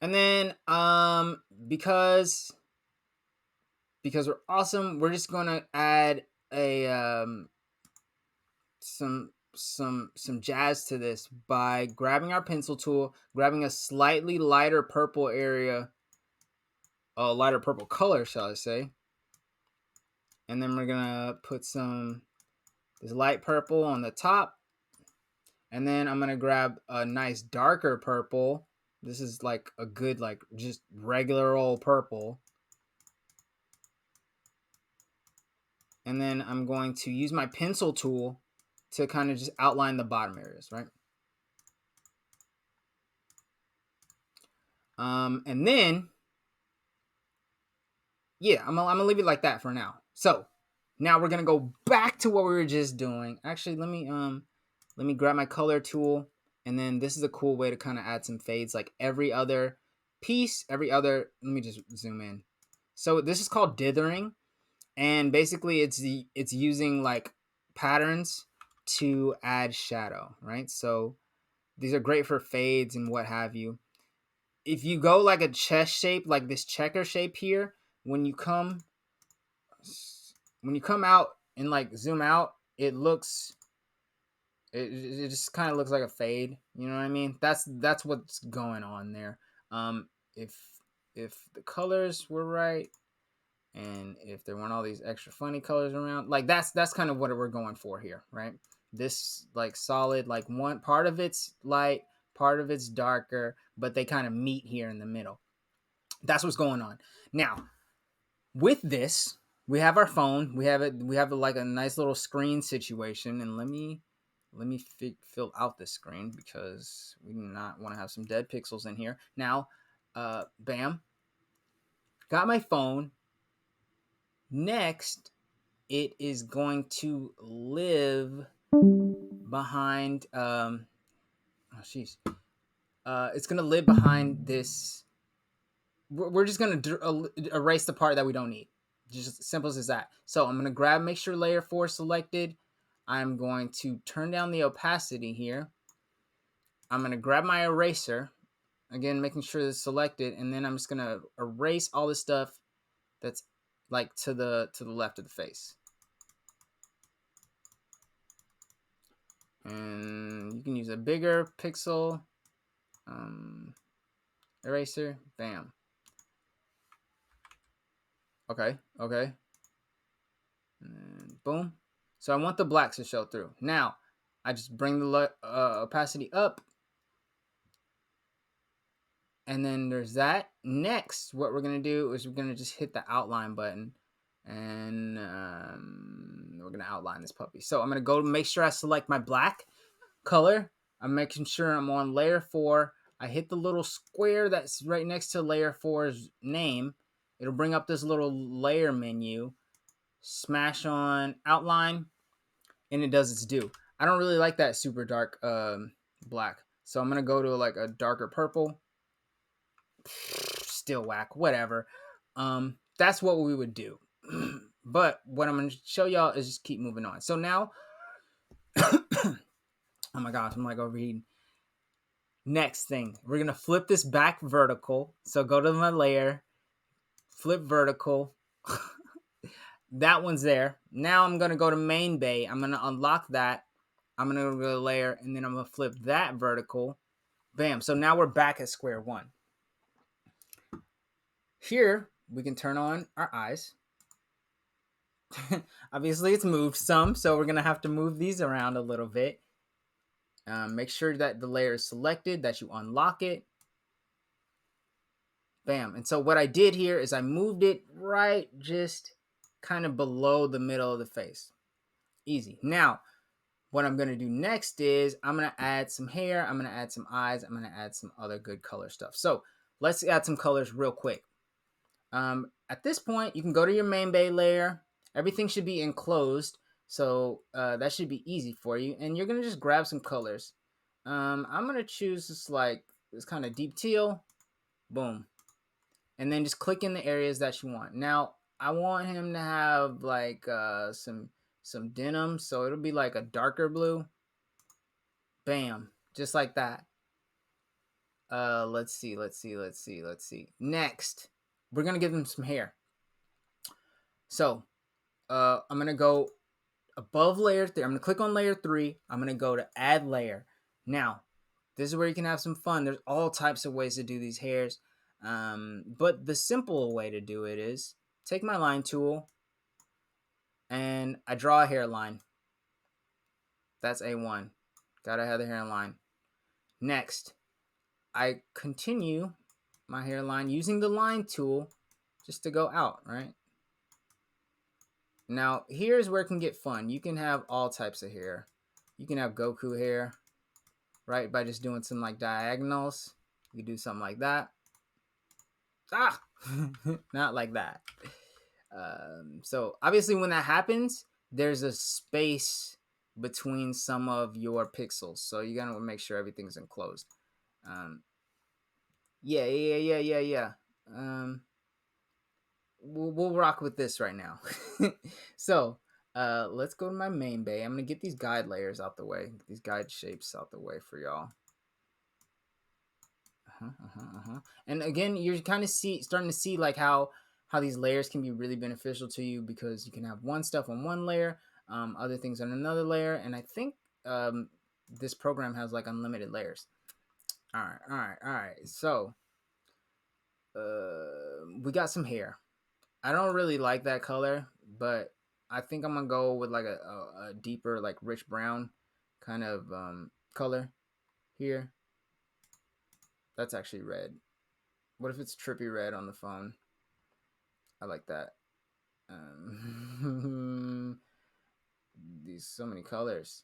And then because we're awesome, we're just gonna add a some jazz to this by grabbing our pencil tool, grabbing a slightly lighter purple area, a lighter purple color, shall I say, and then we're gonna put this light purple on the top, and then I'm gonna grab a nice darker purple. This is like a good, like just regular old purple. And then I'm going to use my pencil tool to kind of just outline the bottom areas, right? And then, yeah, I'm gonna leave it like that for now. So now we're gonna go back to what we were just doing. Actually, let me grab my color tool, and then this is a cool way to kind of add some fades, like every other piece, let me just zoom in. So this is called dithering, and basically it's using like patterns to add shadow, right? So these are great for fades and what have you. If you go like a chest shape, like this checker shape here, when you come out and like zoom out, it just kind of looks like a fade. You know what I mean? That's what's going on there. If the colors were right, and if there weren't all these extra funny colors around, like that's kind of what we're going for here, right? This like solid, like one part of it's light, part of it's darker, but they kind of meet here in the middle. That's what's going on. Now, with this, we have our phone. We have like a nice little screen situation, and let me fill out this screen because we do not want to have some dead pixels in here. Now, bam, got my phone. Next, it is going to live behind it's gonna live behind this. We're just gonna erase the part that we don't need. Just as simple as that. So I'm gonna make sure layer 4 is selected. I'm going to turn down the opacity here. I'm gonna grab my eraser, again making sure it's selected, and then I'm just gonna erase all the stuff that's like to the left of the face. And you can use a bigger pixel eraser. Bam. Okay. And boom. So I want the blacks to show through. Now, I just bring the opacity up. And then there's that. Next, what we're going to do is we're going to just hit the outline button. And we're going to outline this puppy. So I'm going to go to make sure I select my black color. I'm making sure I'm on layer 4. I hit the little square that's right next to layer 4's name. it'll bring up this little layer menu, smash on outline, and it does its due. I don't really like that super dark black, so I'm gonna go to like a darker purple. Still whack, whatever. That's what we would do. But what I'm gonna show y'all is just keep moving on. So now, oh my gosh, I'm like overheating. Next thing, we're gonna flip this back vertical. So go to my layer, flip vertical. That one's there. Now I'm gonna go to main bay. I'm gonna unlock that. I'm gonna go to layer, and then I'm gonna flip that vertical. Bam. So now we're back at square one. Here we can turn on our eyes. Obviously it's moved some, so we're gonna have to move these around a little bit. Make sure that the layer is selected, that you unlock it. Bam. And so what I did here is I moved it right just kind of below the middle of the face. Easy. Now, what I'm going to do next is I'm going to add some hair. I'm going to add some eyes. I'm going to add some other good color stuff. So let's add some colors real quick. At this point, you can go to your main bay layer. Everything should be enclosed. So that should be easy for you. And you're going to just grab some colors. I'm going to choose this kind of deep teal. Boom. And then just click in the areas that you want. Now, I want him to have like some denim. So it'll be like a darker blue. Bam. Just like that. Let's see. Next, we're going to give him some hair. So I'm going to go above layer 3. I'm going to click on layer 3. I'm going to go to add layer. Now, this is where you can have some fun. There's all types of ways to do these hairs. But the simple way to do it is take my line tool and I draw a hairline. That's A1. Gotta have the hairline. Next, I continue my hairline using the line tool just to go out, right? Now, here's where it can get fun. You can have all types of hair. You can have Goku hair, right? By just doing some like diagonals. You can do something like that. Ah, not like that. So obviously when that happens, there's a space between some of your pixels. So you gotta make sure everything's enclosed. Yeah. We'll rock with this right now. So let's go to my main bay. I'm gonna get these guide layers out the way, these guide shapes out the way for y'all. And again, you're kind of starting to see like how these layers can be really beneficial to you, because you can have one stuff on one layer, other things on another layer, and I think this program has like unlimited layers. All right. So we got some hair. I don't really like that color, but I think I'm gonna go with like a deeper, like rich brown kind of color here. That's actually red. What if it's trippy red on the phone? I like that. These so many colors.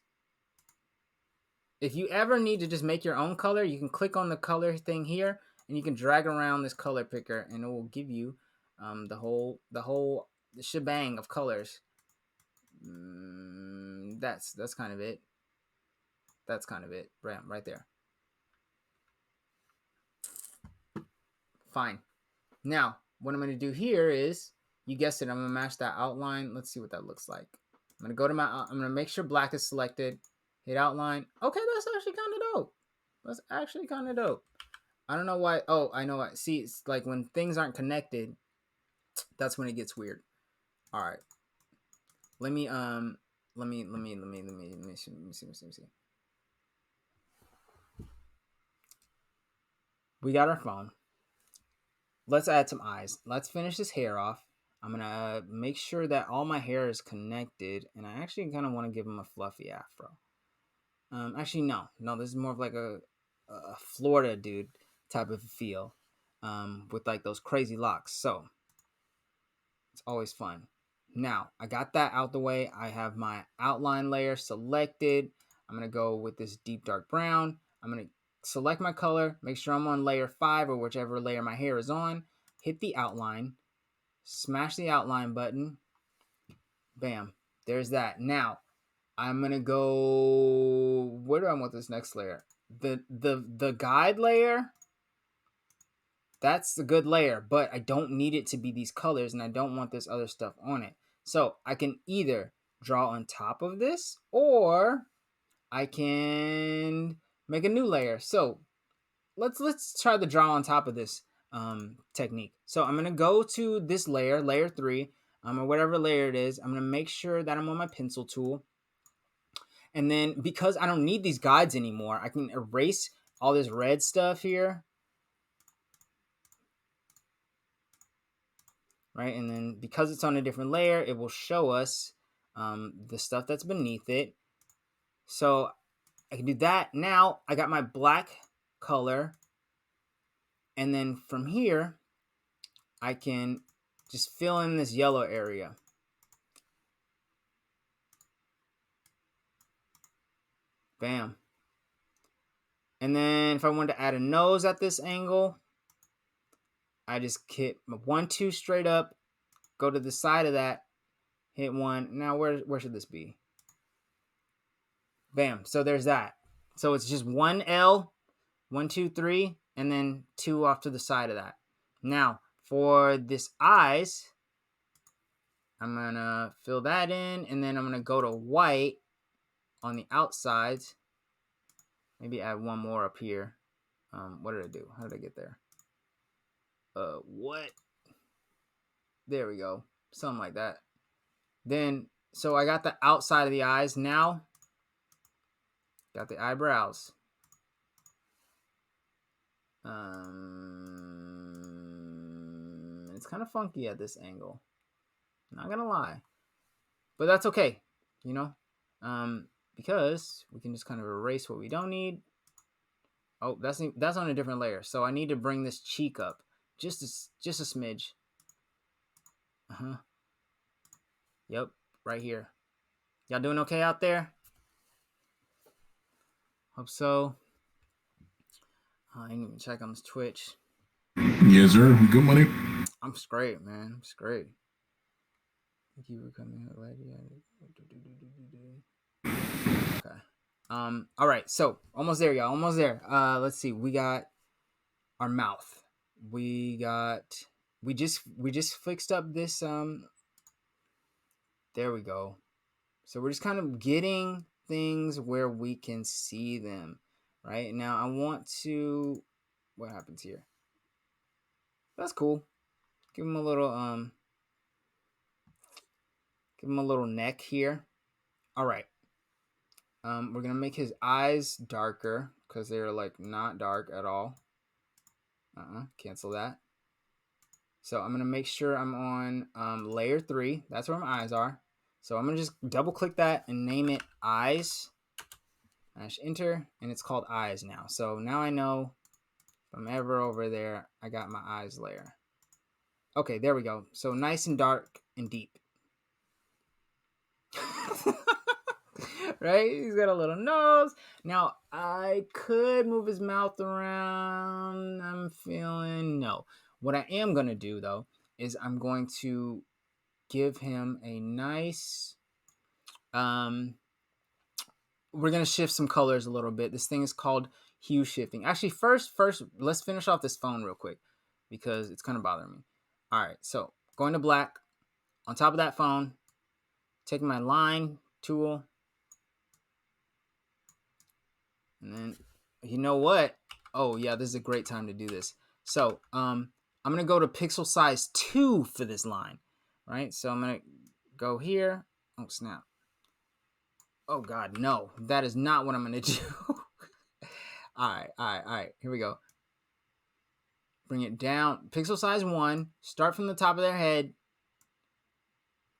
If you ever need to just make your own color, you can click on the color thing here, and you can drag around this color picker, and it will give you the whole shebang of colors. That's kind of it. That's kind of it. Right there. Fine. Now, what I'm going to do here is, you guessed it, I'm going to match that outline. Let's see what that looks like. I'm going to go to I'm going to make sure black is selected. Hit outline. Okay, that's actually kind of dope. I don't know why. Oh, I know why. See, it's like when things aren't connected, that's when it gets weird. All right. Let me see. We got our phone. Let's add some eyes. Let's finish this hair off. I'm going to make sure that all my hair is connected. And I actually kind of want to give him a fluffy afro. Actually, no. This is more of like a Florida dude type of feel. With like those crazy locks. So, it's always fun. Now, I got that out the way. I have my outline layer selected. I'm going to go with this deep dark brown. I'm going to select my color, make sure I'm on layer 5 or whichever layer my hair is on, hit the outline, Smash the outline button. Bam. There's that. Now, I'm going to go... Where do I want this next layer? The guide layer, that's the good layer, but I don't need it to be these colors, and I don't want this other stuff on it. So I can either draw on top of this, or I can make a new layer. So let's try the draw on top of this technique. So I'm gonna go to this layer, layer 3, or whatever layer it is. I'm gonna make sure that I'm on my pencil tool. And then because I don't need these guides anymore, I can erase all this red stuff here. Right, and then because it's on a different layer, it will show us the stuff that's beneath it. So I can do that. Now I got my black color. And then from here, I can just fill in this yellow area. Bam. And then if I wanted to add a nose at this angle, I just hit 1, 2 straight up, go to the side of that, hit 1. Now where should this be? Bam. So there's that. So it's just 1 L, 1, 2, 3, and then 2 off to the side of that. Now for this eyes, I'm gonna fill that in, and then I'm gonna go to white on the outsides. Maybe add 1 more up here. What did I do? How did I get there? What? There we go. Something like that. Then, so I got the outside of the eyes. Now, got the eyebrows. It's kind of funky at this angle. Not gonna lie. But that's okay, you know? Because we can just kind of erase what we don't need. Oh, that's on a different layer. So I need to bring this cheek up just a smidge. Yep, right here. Y'all doing okay out there? Hope so. I didn't even check on this Twitch. Yes, sir. Good money. I'm straight, man. I'm straight. Thank you for coming out, lady. Okay. All right. So almost there, y'all. Almost there. Let's see. We got our mouth. We just fixed up this. There we go. So we're just kind of getting things where we can see them. Right now, I want to. What happens here? That's cool. Give him a little Give him a little neck here. All right. We're gonna make his eyes darker because they're like not dark at all. Cancel that. So I'm gonna make sure I'm on layer 3. That's where my eyes are. So I'm gonna just double click that and name it eyes. Mash enter, and it's called eyes now. So now I know if I'm ever over there, I got my eyes layer. Okay, there we go. So nice and dark and deep. Right? He's got a little nose. Now, I could move his mouth around. I'm feeling no. What I am going to do, though, is I'm going to give him a nice... we're going to shift some colors a little bit. This thing is called hue shifting. Actually, first, let's finish off this phone real quick because it's kind of bothering me. All right, so going to black. On top of that phone, taking my line tool. And then, you know what? Oh, yeah, this is a great time to do this. So, I'm going to go to pixel size 2 for this line, right? So I'm going to go here. Oh, snap. Oh, God, no. That is not what I'm going to do. All right. Here we go. Bring it down. Pixel size 1. Start from the top of their head.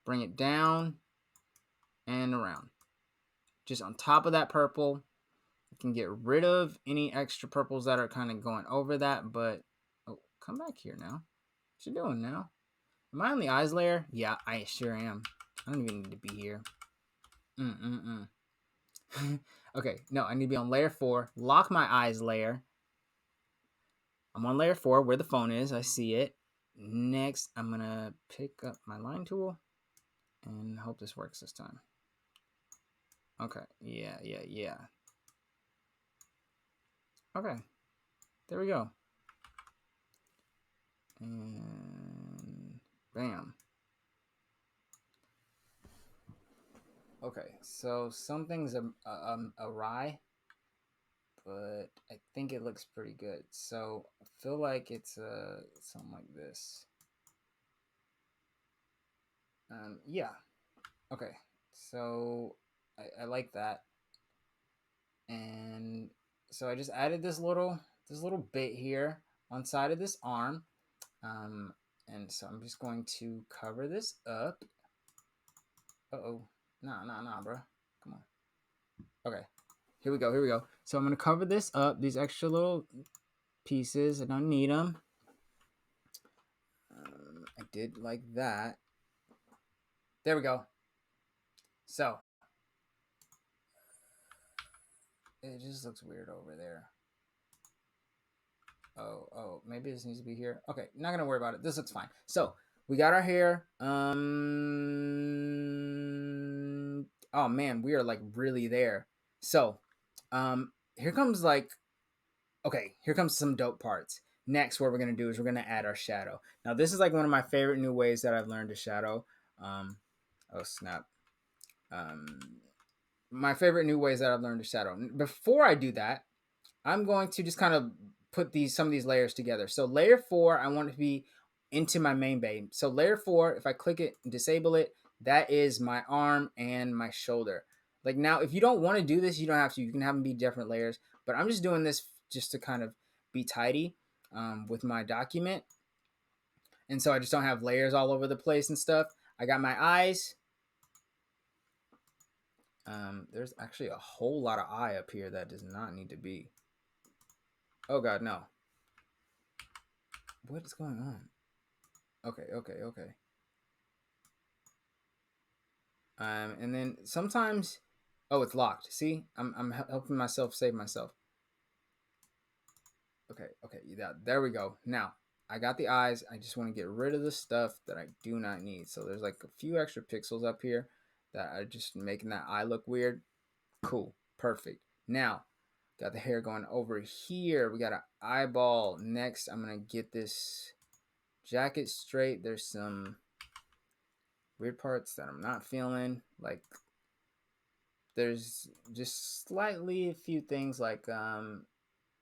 Bring it down and around. Just on top of that purple. You can get rid of any extra purples that are kind of going over that, but oh, come back here now. What you doing now? Am I on the eyes layer? Yeah, I sure am. I don't even need to be here. Okay, no, I need to be on layer 4. Lock my eyes layer. I'm on layer 4 where the phone is. I see it. next, I'm going to pick up my line tool and hope this works this time. Okay. Yeah. Okay. There we go. And bam. Okay, so something's awry, but I think it looks pretty good. So I feel like it's something like this. Yeah. Okay, so I like that, and so I just added this little bit here on side of this arm, and so I'm just going to cover this up. Nah, bro. Come on. Okay. Here we go. So I'm going to cover this up. These extra little pieces. I don't need them. I did like that. There we go. So. It just looks weird over there. Oh, maybe this needs to be here. Okay, not going to worry about it. This looks fine. So, we got our hair. Oh, man, we are like really there. So, here comes here comes some dope parts. Next, what we're going to do is we're going to add our shadow. Now, this is like one of my favorite new ways that I've learned to shadow. Oh, snap. My favorite new ways that I've learned to shadow. Before I do that, I'm going to just kind of put some of these layers together. So layer 4, I want it to be into my main base. So layer 4, if I click it and disable it, that is my arm and my shoulder. Like now, if you don't want to do this, you don't have to. You can have them be different layers. But I'm just doing this just to kind of be tidy with my document. And so I just don't have layers all over the place and stuff. I got my eyes. There's actually a whole lot of eye up here that does not need to be. Oh God, no. What is going on? Okay. And then sometimes, oh, it's locked. See, I'm helping myself save myself. Okay, yeah, there we go. Now, I got the eyes. I just want to get rid of the stuff that I do not need. So there's like a few extra pixels up here that are just making that eye look weird. Cool, perfect. Now, got the hair going over here. We got an eyeball. Next, I'm going to get this jacket straight. There's some weird parts that I'm not feeling. Like, there's just slightly a few things like,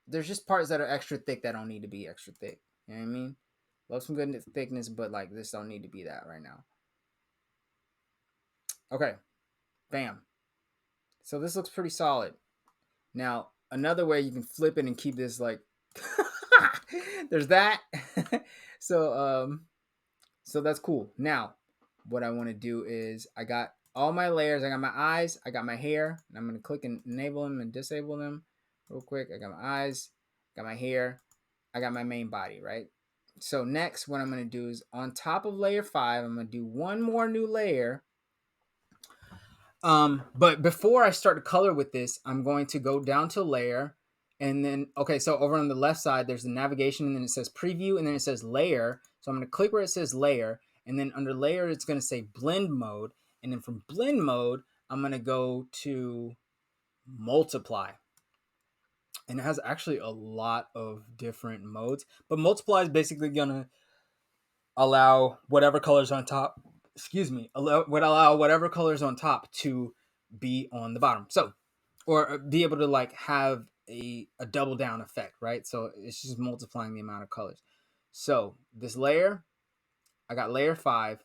there's just parts that are extra thick that don't need to be extra thick. You know what I mean? Love some good thickness, but like this don't need to be that right now. Okay. Bam. So this looks pretty solid. Now, another way you can flip it and keep this like there's that. So that's cool. Now, what I want to do is I got all my layers. I got my eyes, I got my hair, and I'm going to click and enable them and disable them real quick. I got my eyes, got my hair, I got my main body, right? So next, what I'm going to do is on top of layer 5, I'm going to do one more new layer. But before I start to color with this, I'm going to go down to layer, and then, okay, so over on the left side, there's the navigation, and then it says preview, and then it says layer. So I'm going to click where it says layer, and then under layer, it's going to say blend mode. And then from blend mode, I'm going to go to multiply. And it has actually a lot of different modes, but multiply is basically going to allow whatever colors on top, allow whatever colors on top to be on the bottom. So, or be able to like have a double down effect, right? So it's just multiplying the amount of colors. So this layer, I got layer 5,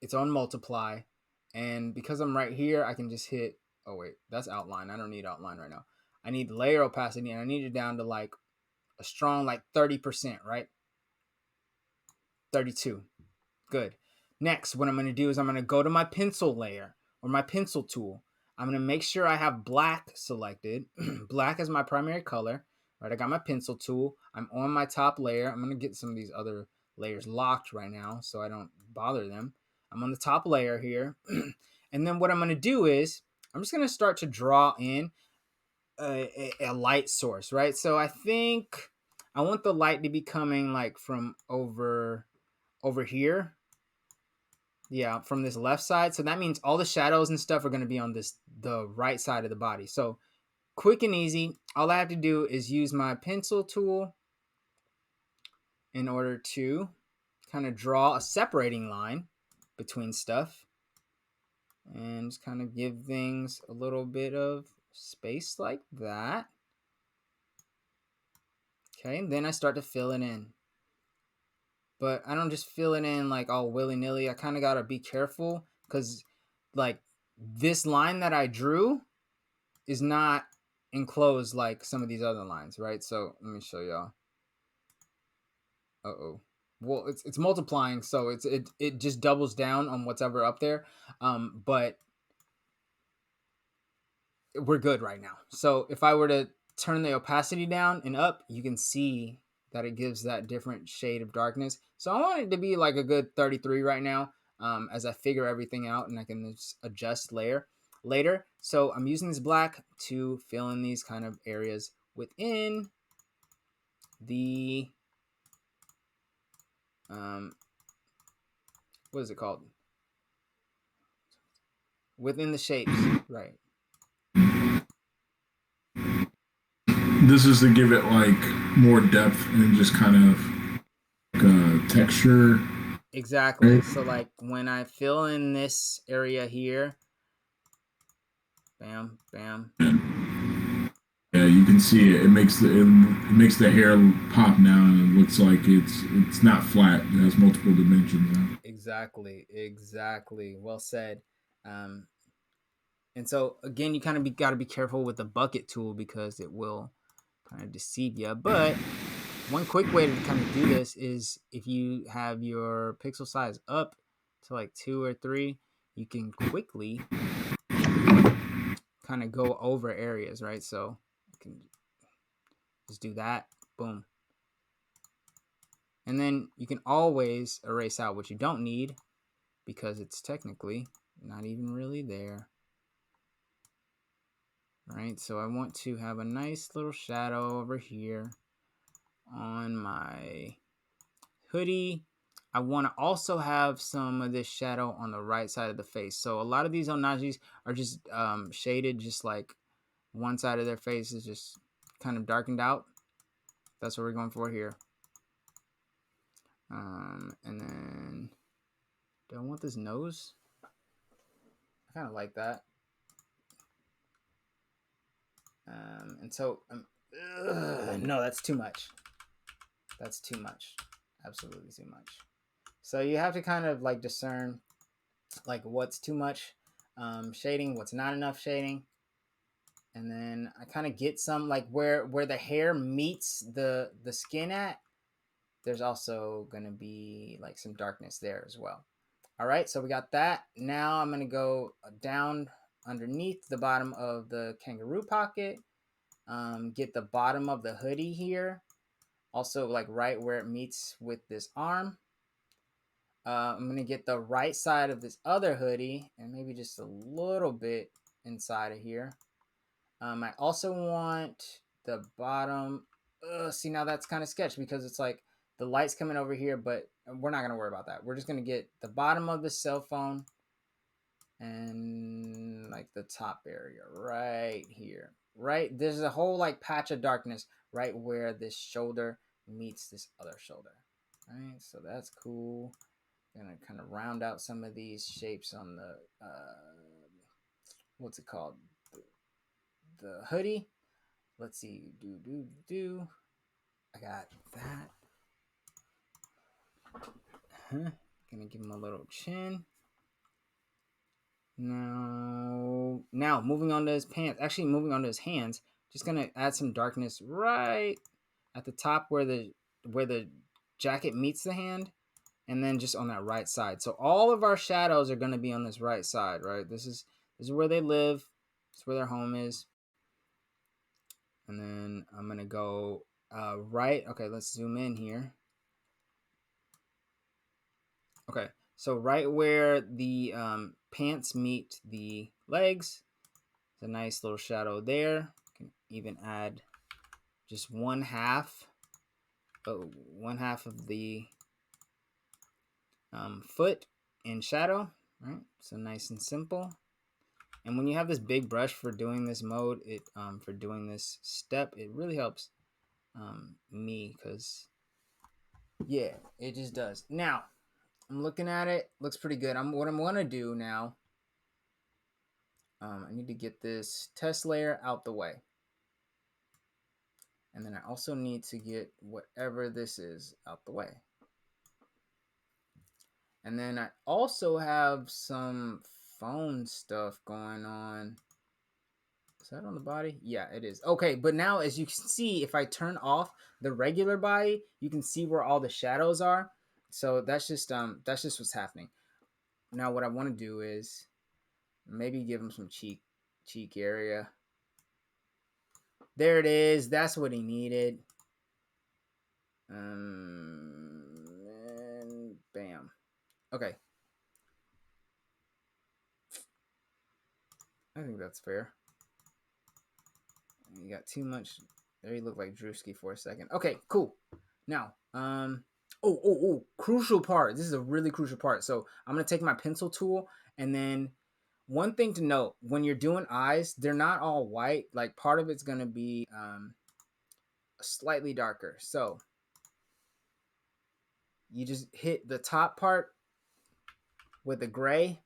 it's on multiply. And because I'm right here, I can just hit, oh wait, that's outline. I don't need outline right now. I need layer opacity, and I need it down to like a strong like 30%, right? 32. Good. Next, what I'm going to do is I'm going to go to my pencil layer or my pencil tool. I'm going to make sure I have black selected. Black is my primary color. Right, I got my pencil tool. I'm on my top layer. I'm going to get some of these other layers locked right now so I don't bother them. I'm on the top layer here. And then what I'm going to do is I'm just going to start to draw in a light source, right? So I think I want the light to be coming like from over over here. Yeah, from this left side. So that means all the shadows and stuff are going to be on the right side of the body. So quick and easy. All I have to do is use my pencil tool in order to kind of draw a separating line between stuff and just kind of give things a little bit of space like that. Okay, and then I start to fill it in. But I don't just fill it in like all willy-nilly. I kind of got to be careful because like this line that I drew is not enclosed like some of these other lines, right? So let me show y'all. Uh-oh. Well, it's multiplying, so it just doubles down on what's ever up there. But we're good right now. So if I were to turn the opacity down and up, you can see that it gives that different shade of darkness. So I want it to be like a good 33 right now, as I figure everything out, and I can just adjust later. So I'm using this black to fill in these kind of areas within the what is it called? Within the shapes, right? This is to give it like more depth and just kind of texture. Exactly. So like when I fill in this area here, bam, bam. Yeah, you can see it. It makes the hair pop now, and it looks like it's not flat. It has multiple dimensions now. Exactly. Well said. And so again, you kind of got to be careful with the bucket tool because it will kind of deceive you. But one quick way to kind of do this is if you have your pixel size up to like 2 or 3, you can quickly kind of go over areas, right? So you can just do that, boom. And then you can always erase out what you don't need because it's technically not even really there. Right, so I want to have a nice little shadow over here on my hoodie. I want to also have some of this shadow on the right side of the face. So a lot of these Ohnajis are just shaded, just like one side of their face is just kind of darkened out. That's what we're going for here. And then, do I want this nose? I kind of like that. And so, no, that's too much. That's too much. Absolutely too much. So you have to kind of like discern like what's too much shading, what's not enough shading. And then I kind of get some like where the hair meets the skin at, there's also going to be like some darkness there as well. All right, so we got that. Now I'm going to go down underneath the bottom of the kangaroo pocket, get the bottom of the hoodie here, also like right where it meets with this arm. I'm going to get the right side of this other hoodie and maybe just a little bit inside of here. I also want the bottom. See, now that's kind of sketch because it's like the light's coming over here, but we're not going to worry about that. We're just going to get the bottom of the cell phone and like the top area right here. Right? There's a whole like patch of darkness right where this shoulder meets this other shoulder. Right? So that's cool. Gonna kind of round out some of these shapes on the what's it called, the hoodie. Let's see, I got that. Gonna give him a little chin. Now moving on to his pants, actually moving on to his hands, just gonna add some darkness right at the top where the jacket meets the hand. And then just on that right side. So all of our shadows are going to be on this right side, right? This is where they live. It's where their home is. And then I'm going to go right. Okay, let's zoom in here. Okay, so right where the pants meet the legs, there's a nice little shadow there. You can even add just one half of the foot in shadow, right? So nice and simple. And when you have this big brush for doing this mode, for doing this step, it really helps me because, yeah, it just does. Now, I'm looking at it. Looks pretty good. What I'm going to do now, I need to get this test layer out the way. And then I also need to get whatever this is out the way. And then I also have some phone stuff going on. Is that on the body? Yeah, it is. Okay, but now as you can see, if I turn off the regular body, you can see where all the shadows are. So that's just what's happening. Now what I want to do is maybe give him some cheek area. There it is. That's what he needed. And bam. Okay. I think that's fair. You got too much. There you look like Drewski for a second. Okay, cool. Now, crucial part. This is a really crucial part. So I'm going to take my pencil tool, and then one thing to note, when you're doing eyes, they're not all white. Like part of it's going to be slightly darker. So you just hit the top part with the gray,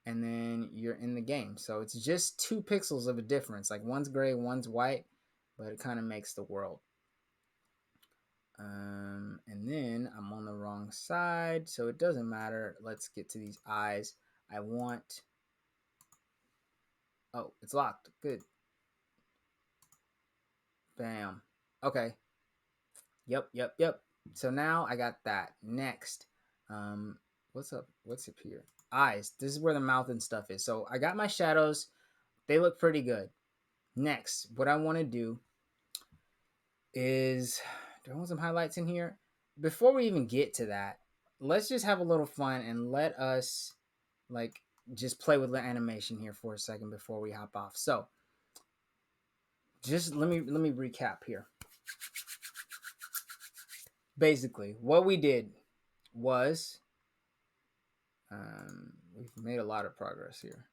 and then you're in the game. So it's just 2 pixels of a difference. Like one's gray, one's white, but it kind of makes the world. And then I'm on the wrong side, so it doesn't matter. Let's get to these eyes. I want... Oh, it's locked. Good. Bam. Okay. Yep. So now I got that. Next. What's up? What's up here? Eyes. This is where the mouth and stuff is. So I got my shadows. They look pretty good. Next, what I want to do is... Do I want some highlights in here? Before we even get to that, let's just have a little fun and let us like just play with the animation here for a second before we hop off. So just let me recap here. Basically, what we did was we've made a lot of progress here.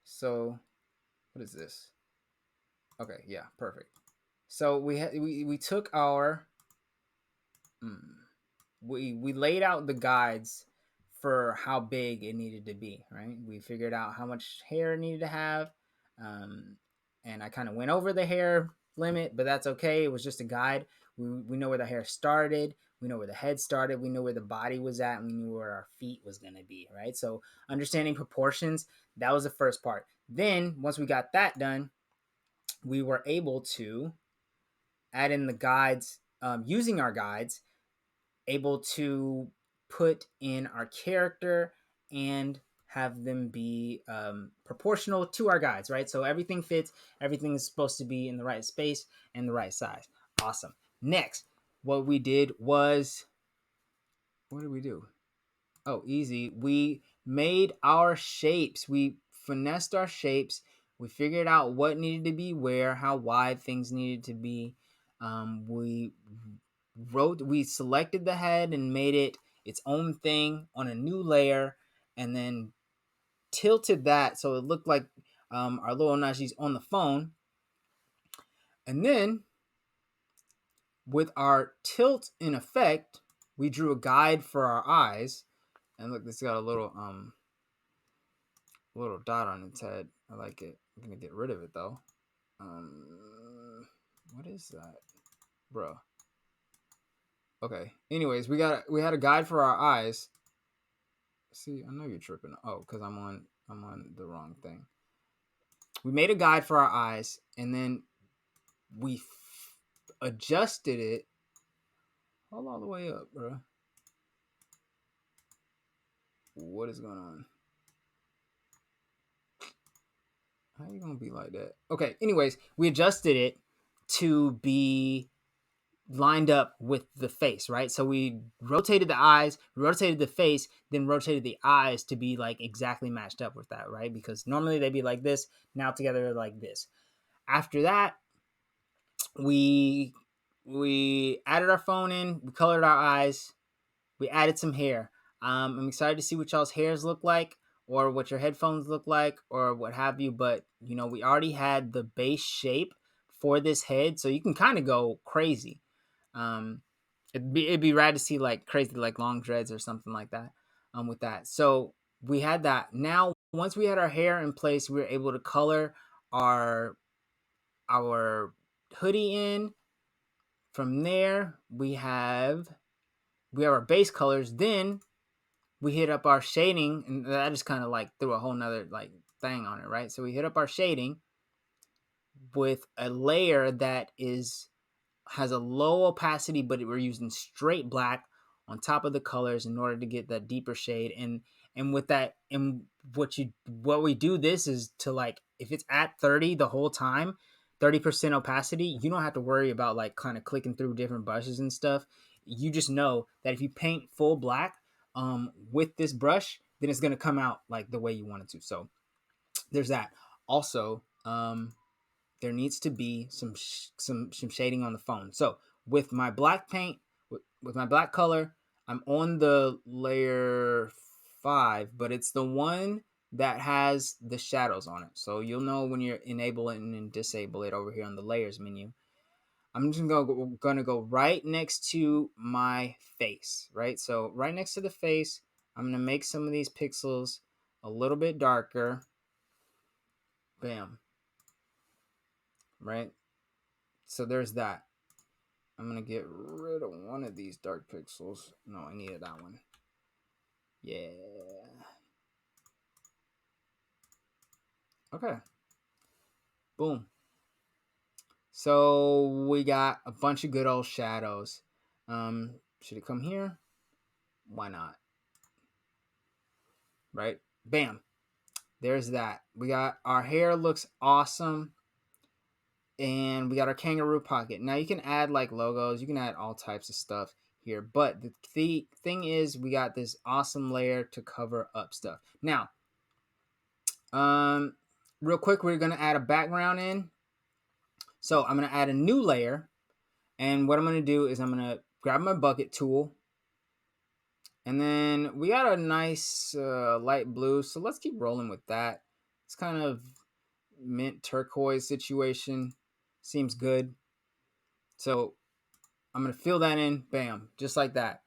So what is this? Okay, yeah, perfect. So we took our we laid out the guides for how big it needed to be, right? We figured out how much hair it needed to have, and I kind of went over the hair limit, but that's okay. It was just a guide. We know where the hair started, we know where the head started, we know where the body was at, and we knew where our feet was going to be, right? So understanding proportions, that was the first part. Then once we got that done, we were able to add in the guides, using our guides, able to put in our character and have them be proportional to our guides, right? So everything fits, everything is supposed to be in the right space and the right size. Awesome. Next, what we did was, what did we do? Oh, easy. We made our shapes. We finessed our shapes. We figured out what needed to be where, how wide things needed to be. We selected the head and made it its own thing on a new layer, and then tilted that so it looked like our little Ohnahji's on the phone. And then with our tilt in effect, we drew a guide for our eyes. And look, this got a little dot on its head. I like it. I'm gonna get rid of it though. What is that, bro? Okay. Anyways, we had a guide for our eyes. See, I know you're tripping. Oh, because I'm on the wrong thing. We made a guide for our eyes, and then we adjusted it. Hold all the way up, bro. What is going on? How are you gonna be like that? Okay. Anyways, we adjusted it to be lined up with the face, right? So we rotated the eyes, rotated the face, then rotated the eyes to be like exactly matched up with that, right? Because normally they'd be like this, now together like this. After that, we we added our phone in, we colored our eyes, we added some hair. I'm excited to see what y'all's hairs look like, or what your headphones look like, or what have you. But we already had the base shape for this head, so you can kind of go crazy. It'd be rad to see like crazy like long dreads or something like that. With that, so we had that. Now, once we had our hair in place, we were able to color our hoodie in. From there, we have our base colors. Then we hit up our shading, and that just kind of like threw a whole nother like thing on it, right? So we hit up our shading with a layer that has a low opacity, but we're using straight black on top of the colors in order to get that deeper shade. And with that, and what we do this is to, like, if it's at 30 the whole time, 30% opacity, you don't have to worry about like kind of clicking through different brushes and stuff. You just know that if you paint full black with this brush, then it's going to come out like the way you want it to. So there's that. Also, there needs to be some shading on the phone. So with my black paint, with my black color, I'm on the layer 5, but it's the one that has the shadows on it. So you'll know when you're enable it and disable it over here on the layers menu. I'm just gonna go right next to my face, right? So right next to the face, I'm gonna make some of these pixels a little bit darker. Bam. Right? So there's that. I'm going to get rid of one of these dark pixels. No, I needed that one. Yeah. Okay. Boom. So we got a bunch of good old shadows. Should it come here? Why not? Right? Bam. There's that. We got our hair looks awesome. And we got our kangaroo pocket. Now you can add like logos, you can add all types of stuff here, but the thing is, we got this awesome layer to cover up stuff. Now, real quick, we're gonna add a background in. So I'm gonna add a new layer, and what I'm gonna do is I'm gonna grab my bucket tool, and then we got a nice light blue. So let's keep rolling with that. It's kind of mint turquoise situation. Seems good. So I'm going to fill that in. Bam. Just like that.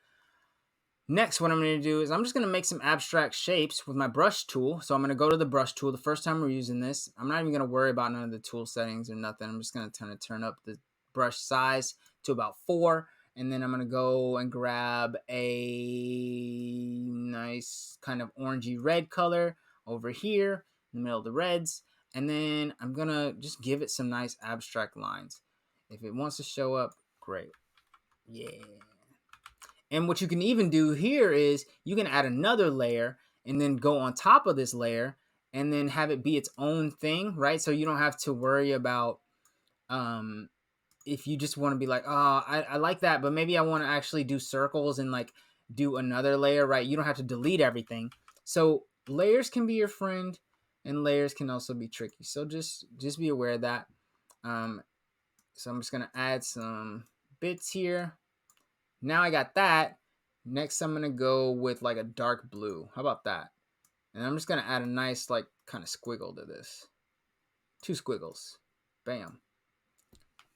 Next, what I'm going to do is I'm just going to make some abstract shapes with my brush tool. So I'm going to go to the brush tool. The first time we're using this, I'm not even going to worry about none of the tool settings or nothing. I'm just going to turn up the brush size to about 4. And then I'm going to go and grab a nice kind of orangey red color over here in the middle of the reds. And then I'm going to just give it some nice abstract lines. If it wants to show up, great. Yeah. And what you can even do here is you can add another layer and then go on top of this layer and then have it be its own thing, right? So you don't have to worry about if you just want to be like, oh, I like that, but maybe I want to actually do circles and like do another layer, right? You don't have to delete everything. So layers can be your friend and layers can also be tricky. So just be aware of that. So I'm just going to add some bits here. Now I got that. Next, I'm going to go with like a dark blue. How about that? And I'm just going to add a nice like kind of squiggle to this. 2 squiggles. Bam.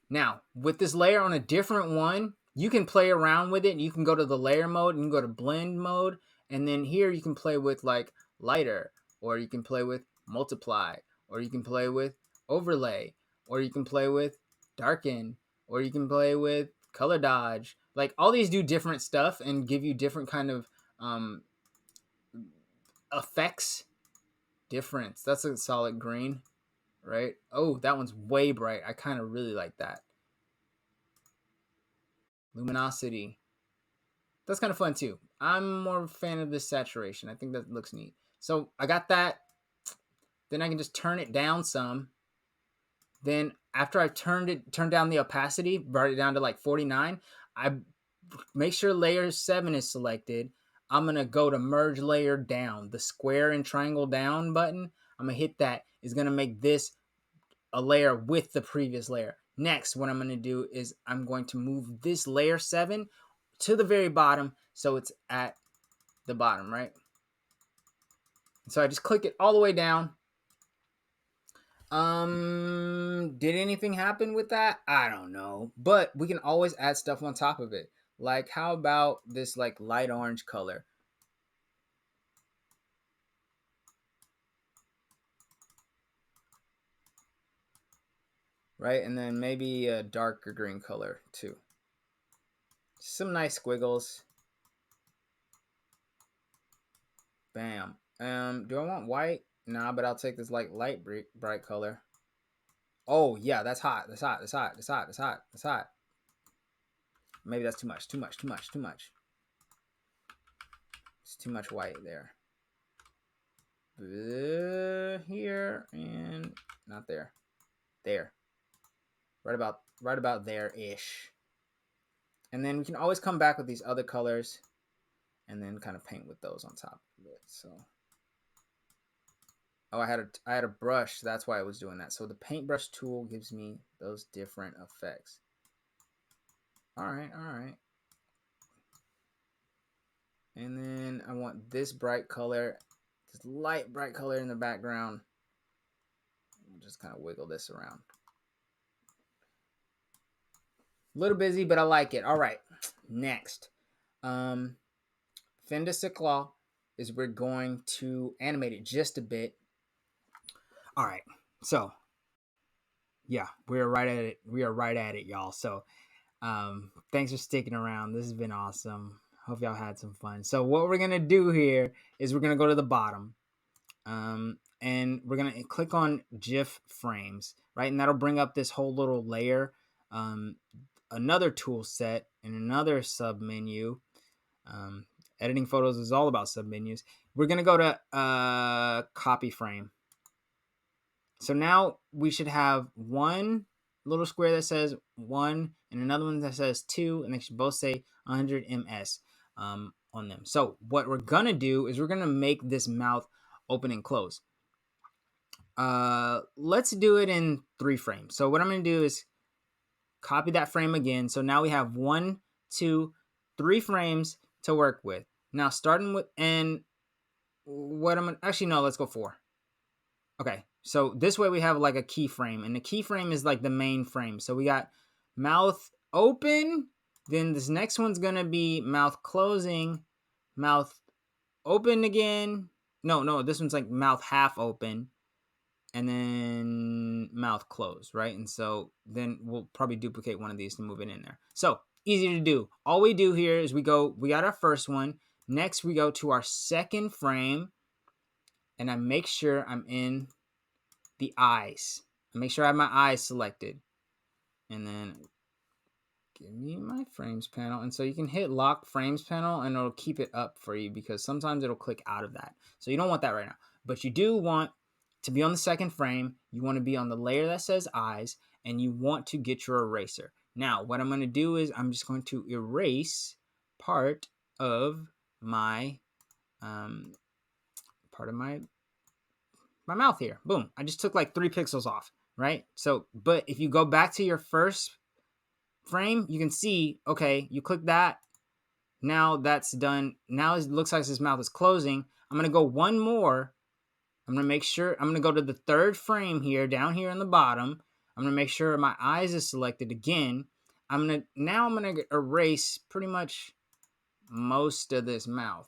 Now, with this layer on a different one, you can play around with it. You can go to the layer mode and you can go to blend mode. And then here you can play with like lighter, or you can play with multiply, or you can play with overlay, or you can play with darken, or you can play with color dodge. Like all these do different stuff and give you different kind of effects. Difference. That's a solid green, right? Oh, that one's way bright. I kind of really like that. Luminosity. That's kind of fun too. I'm more of a fan of this saturation. I think that looks neat. So I got that. Then I can just turn it down some. Then after I've turned down the opacity, brought it down to like 49, I make sure layer 7 is selected. I'm going to go to merge layer down. The square and triangle down button, I'm going to hit that. Is going to make this a layer with the previous layer. Next, what I'm going to do is I'm going to move this layer 7 to the very bottom so it's at the bottom, right? So I just click it all the way down. Did anything happen with that? I don't know. But we can always add stuff on top of it. Like, how about this like light orange color? Right, and then maybe a darker green color too. Some nice squiggles. Bam. Do I want white? Nah, but I'll take this like light bright color. Oh yeah, that's hot. That's hot. That's hot. That's hot. That's hot. That's hot. Maybe that's too much. Too much. Too much. Too much. It's too much white there. Here and not there. There. Right about there-ish. And then we can always come back with these other colors and then kind of paint with those on top of it. So, oh, I had a brush. That's why I was doing that. So the paintbrush tool gives me those different effects. All right, all right. And then I want this bright color, this light bright color in the background. We'll just kind of wiggle this around. A little busy, but I like it. All right, next. Fin de siècle is we're going to animate it just a bit. All right, so yeah, we're right at it. We are right at it, y'all. So thanks for sticking around. This has been awesome. Hope y'all had some fun. So what we're gonna do here is we're gonna go to the bottom, and we're gonna click on GIF frames, right? And that'll bring up this whole little layer. Another tool set and another sub menu. Editing photos is all about sub menus. We're gonna go to copy frame. So now we should have one little square that says 1 and another one that says 2, and they should both say 100 ms on them. So what we're gonna do is we're gonna make this mouth open and close. Let's do it in 3 frames. So what I'm gonna do is copy that frame again. So now we have 1, 2, 3 frames to work with. Now starting with, and what I'm gonna, actually no, let's go 4. Okay, so this way we have like a keyframe, and the keyframe is like the main frame. So we got mouth open, then this next one's gonna be mouth closing, mouth open again. No, this one's like mouth half open, and then mouth closed, right? And so then we'll probably duplicate one of these to move it in there. So easy to do. All we do here is we got our first one. Next, we go to our second frame, and I make sure I'm in the eyes. I make sure I have my eyes selected. And then give me my frames panel. And so you can hit lock frames panel and it'll keep it up for you because sometimes it'll click out of that. So you don't want that right now. But you do want to be on the second frame. You want to be on the layer that says eyes, and you want to get your eraser. Now, what I'm going to do is I'm just going to erase part of my my mouth here. Boom. I just took like 3 pixels off, right? So, but if you go back to your first frame, you can see, okay, you click that. Now that's done. Now it looks like his mouth is closing. I'm going to go one more. I'm going to make sure, I'm going to go to the third frame here, down here on the bottom. I'm going to make sure my eyes is selected again. I'm going to erase pretty much most of this mouth.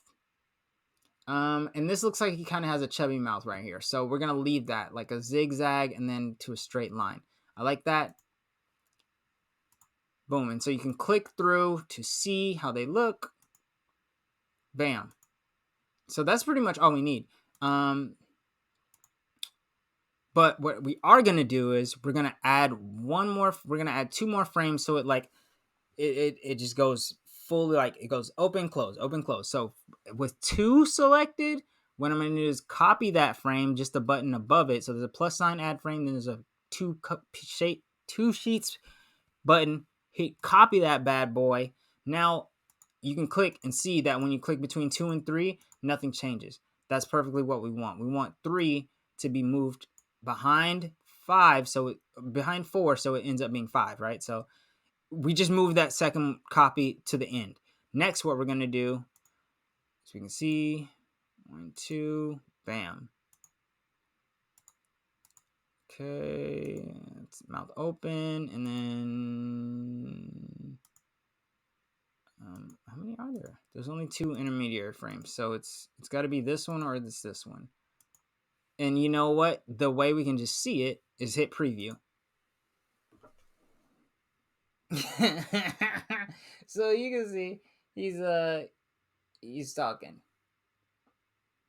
And this looks like he kind of has a chubby mouth right here. So we're going to leave that like a zigzag and then to a straight line. I like that. Boom. And so you can click through to see how they look. Bam. So that's pretty much all we need. But what we are going to do is we're going to add we're going to add 2 more frames. So it just goes fully, like it goes open, close, open, close. So with 2 selected, what I'm going to do is copy that frame, just the button above it. So there's a plus sign add frame. Then there's a 2 sheets button. Hit copy that bad boy. Now you can click and see that when you click between 2 and 3, nothing changes. That's perfectly what we want. We want 3 to be moved behind 5, so behind 4, so it ends up being 5, right? So we just move that second copy to the end. Next, what we're going to do, so we can see, 1, 2, bam. Okay, it's mouth open, and then how many are there? There's only 2 intermediary frames, so it's got to be this one or this one. And you know what? The way we can just see it is hit preview. So you can see he's talking.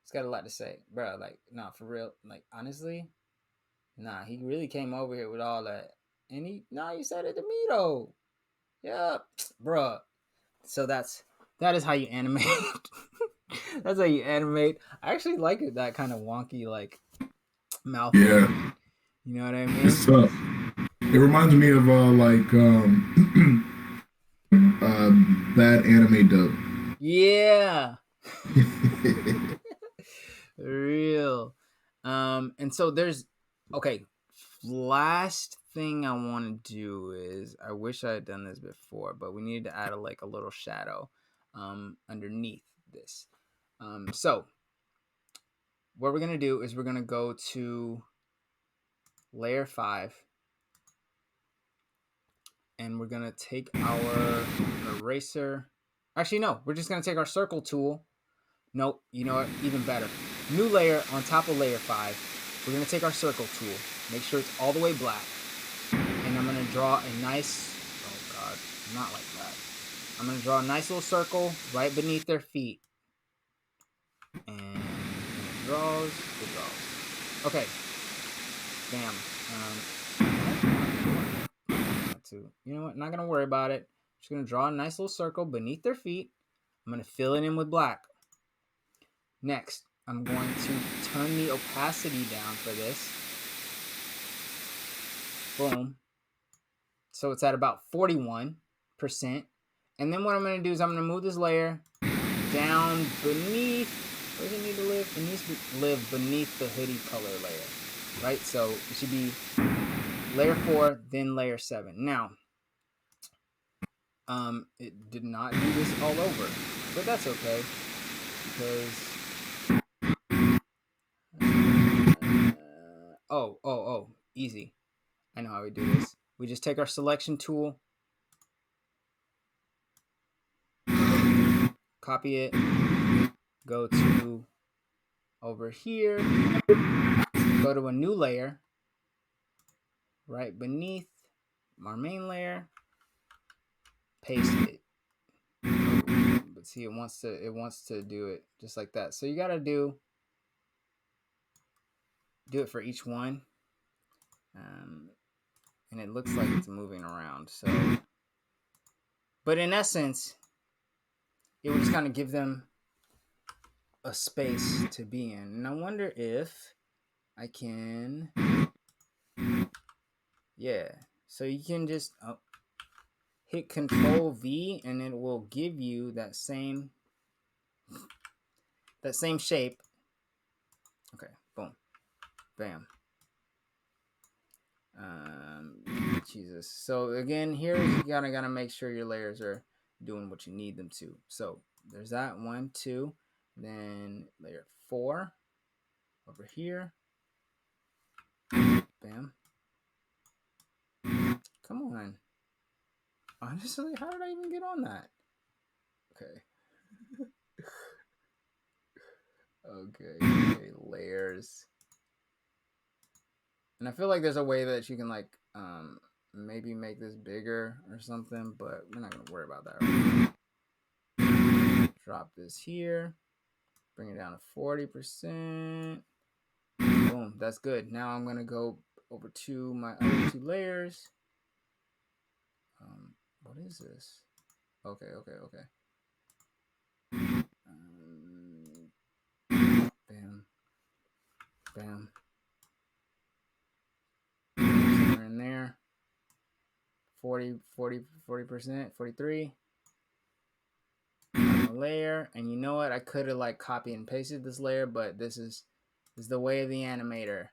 He's got a lot to say, bro. Like, nah, for real. Like, honestly, nah, he really came over here with all that, and he said it to me though. Yeah, bro. So that is how you animate. That's how you animate. I actually like it, that kind of wonky like mouth. Yeah, you know what I mean. It's tough. It reminds me of bad anime dub. Yeah. Real. And so there's last thing I want to do is, I wish I had done this before, but we needed to add a little shadow underneath this. So what we're gonna do is we're gonna go to layer 5, and we're gonna take our eraser. Actually, no, we're just gonna take our circle tool. Nope, you know what? Even better. New layer on top of layer 5. We're gonna take our circle tool. Make sure it's all the way black. And I'm gonna draw a nice, oh God, not like that. I'm gonna draw a nice little circle right beneath their feet. And when it draws, it draws. Okay. Bam. You know what? Not gonna worry about it. Just gonna draw a nice little circle beneath their feet. I'm gonna fill it in with black. Next, I'm going to turn the opacity down for this. Boom. So it's at about 41%. And then what I'm going to do is I'm going to move this layer down beneath. Where does it need to live? It needs to live beneath the hoodie color layer. Right? So it should be layer 4, then layer 7. Now, it did not do this all over. But that's okay. Because... Oh, easy. I know how we do this. We just take our selection tool, copy it, go to over here, go to a new layer, right beneath our main layer, paste it. But see, it wants to do it just like that. So you gotta do it for each one. And it looks like it's moving around. So, but in essence, it would just kind of give them a space to be in. And I wonder if I can, yeah. So you can just hit Control V, and it will give you that same shape. Okay, boom, bam. Jesus. So again, here you gotta make sure your layers are doing what you need them to. So there's that 1, 2, then layer 4 over here. Bam. Come on. Honestly, how did I even get on that? Okay. Okay, layers. And I feel like there's a way that you can like maybe make this bigger or something, but we're not gonna worry about that right now. Drop this here, bring it down to 40%. Boom, that's good. Now I'm gonna go over to my other 2 layers. What is this? Okay. Bam. Bam. Somewhere in there. 40%, 43. Layer, and you know what? I could have like copy and pasted this layer, but this is the way of the animator.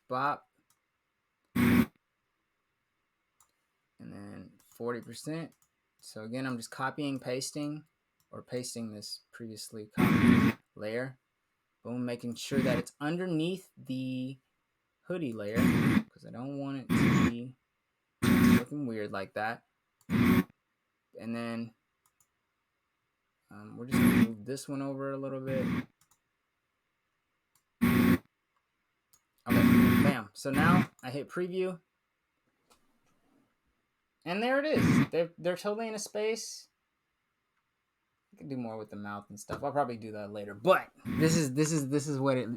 bop. And then 40%. So again, I'm just copying, pasting, or pasting this previously copied layer. Boom, making sure that it's underneath the hoodie layer because I don't want it to be looking weird like that. And then we're just gonna move this one over a little bit. Okay, bam. So now I hit preview. And there it is. They're totally in a space. I can do more with the mouth and stuff. I'll probably do that later. But this is what it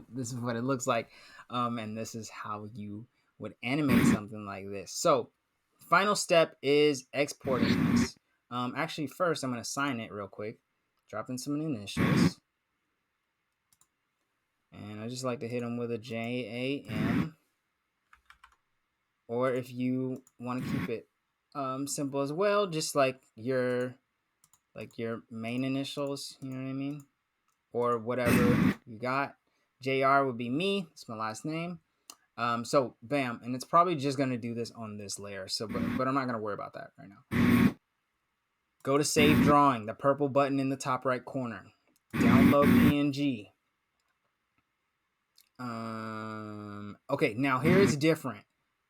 looks like. And this is how you would animate something like this. So final step is exporting this. Actually, first I'm gonna sign it real quick. Drop in some initials. And I just like to hit them with a JAM. Or if you want to keep it simple as well, just like your main initials, you know what I mean? Or whatever you got. JR would be me. It's my last name. So bam, and it's probably just gonna do this on this layer. So, but I'm not gonna worry about that right now. Go to save drawing, the purple button in the top right corner. Download PNG. Okay, now here it's different.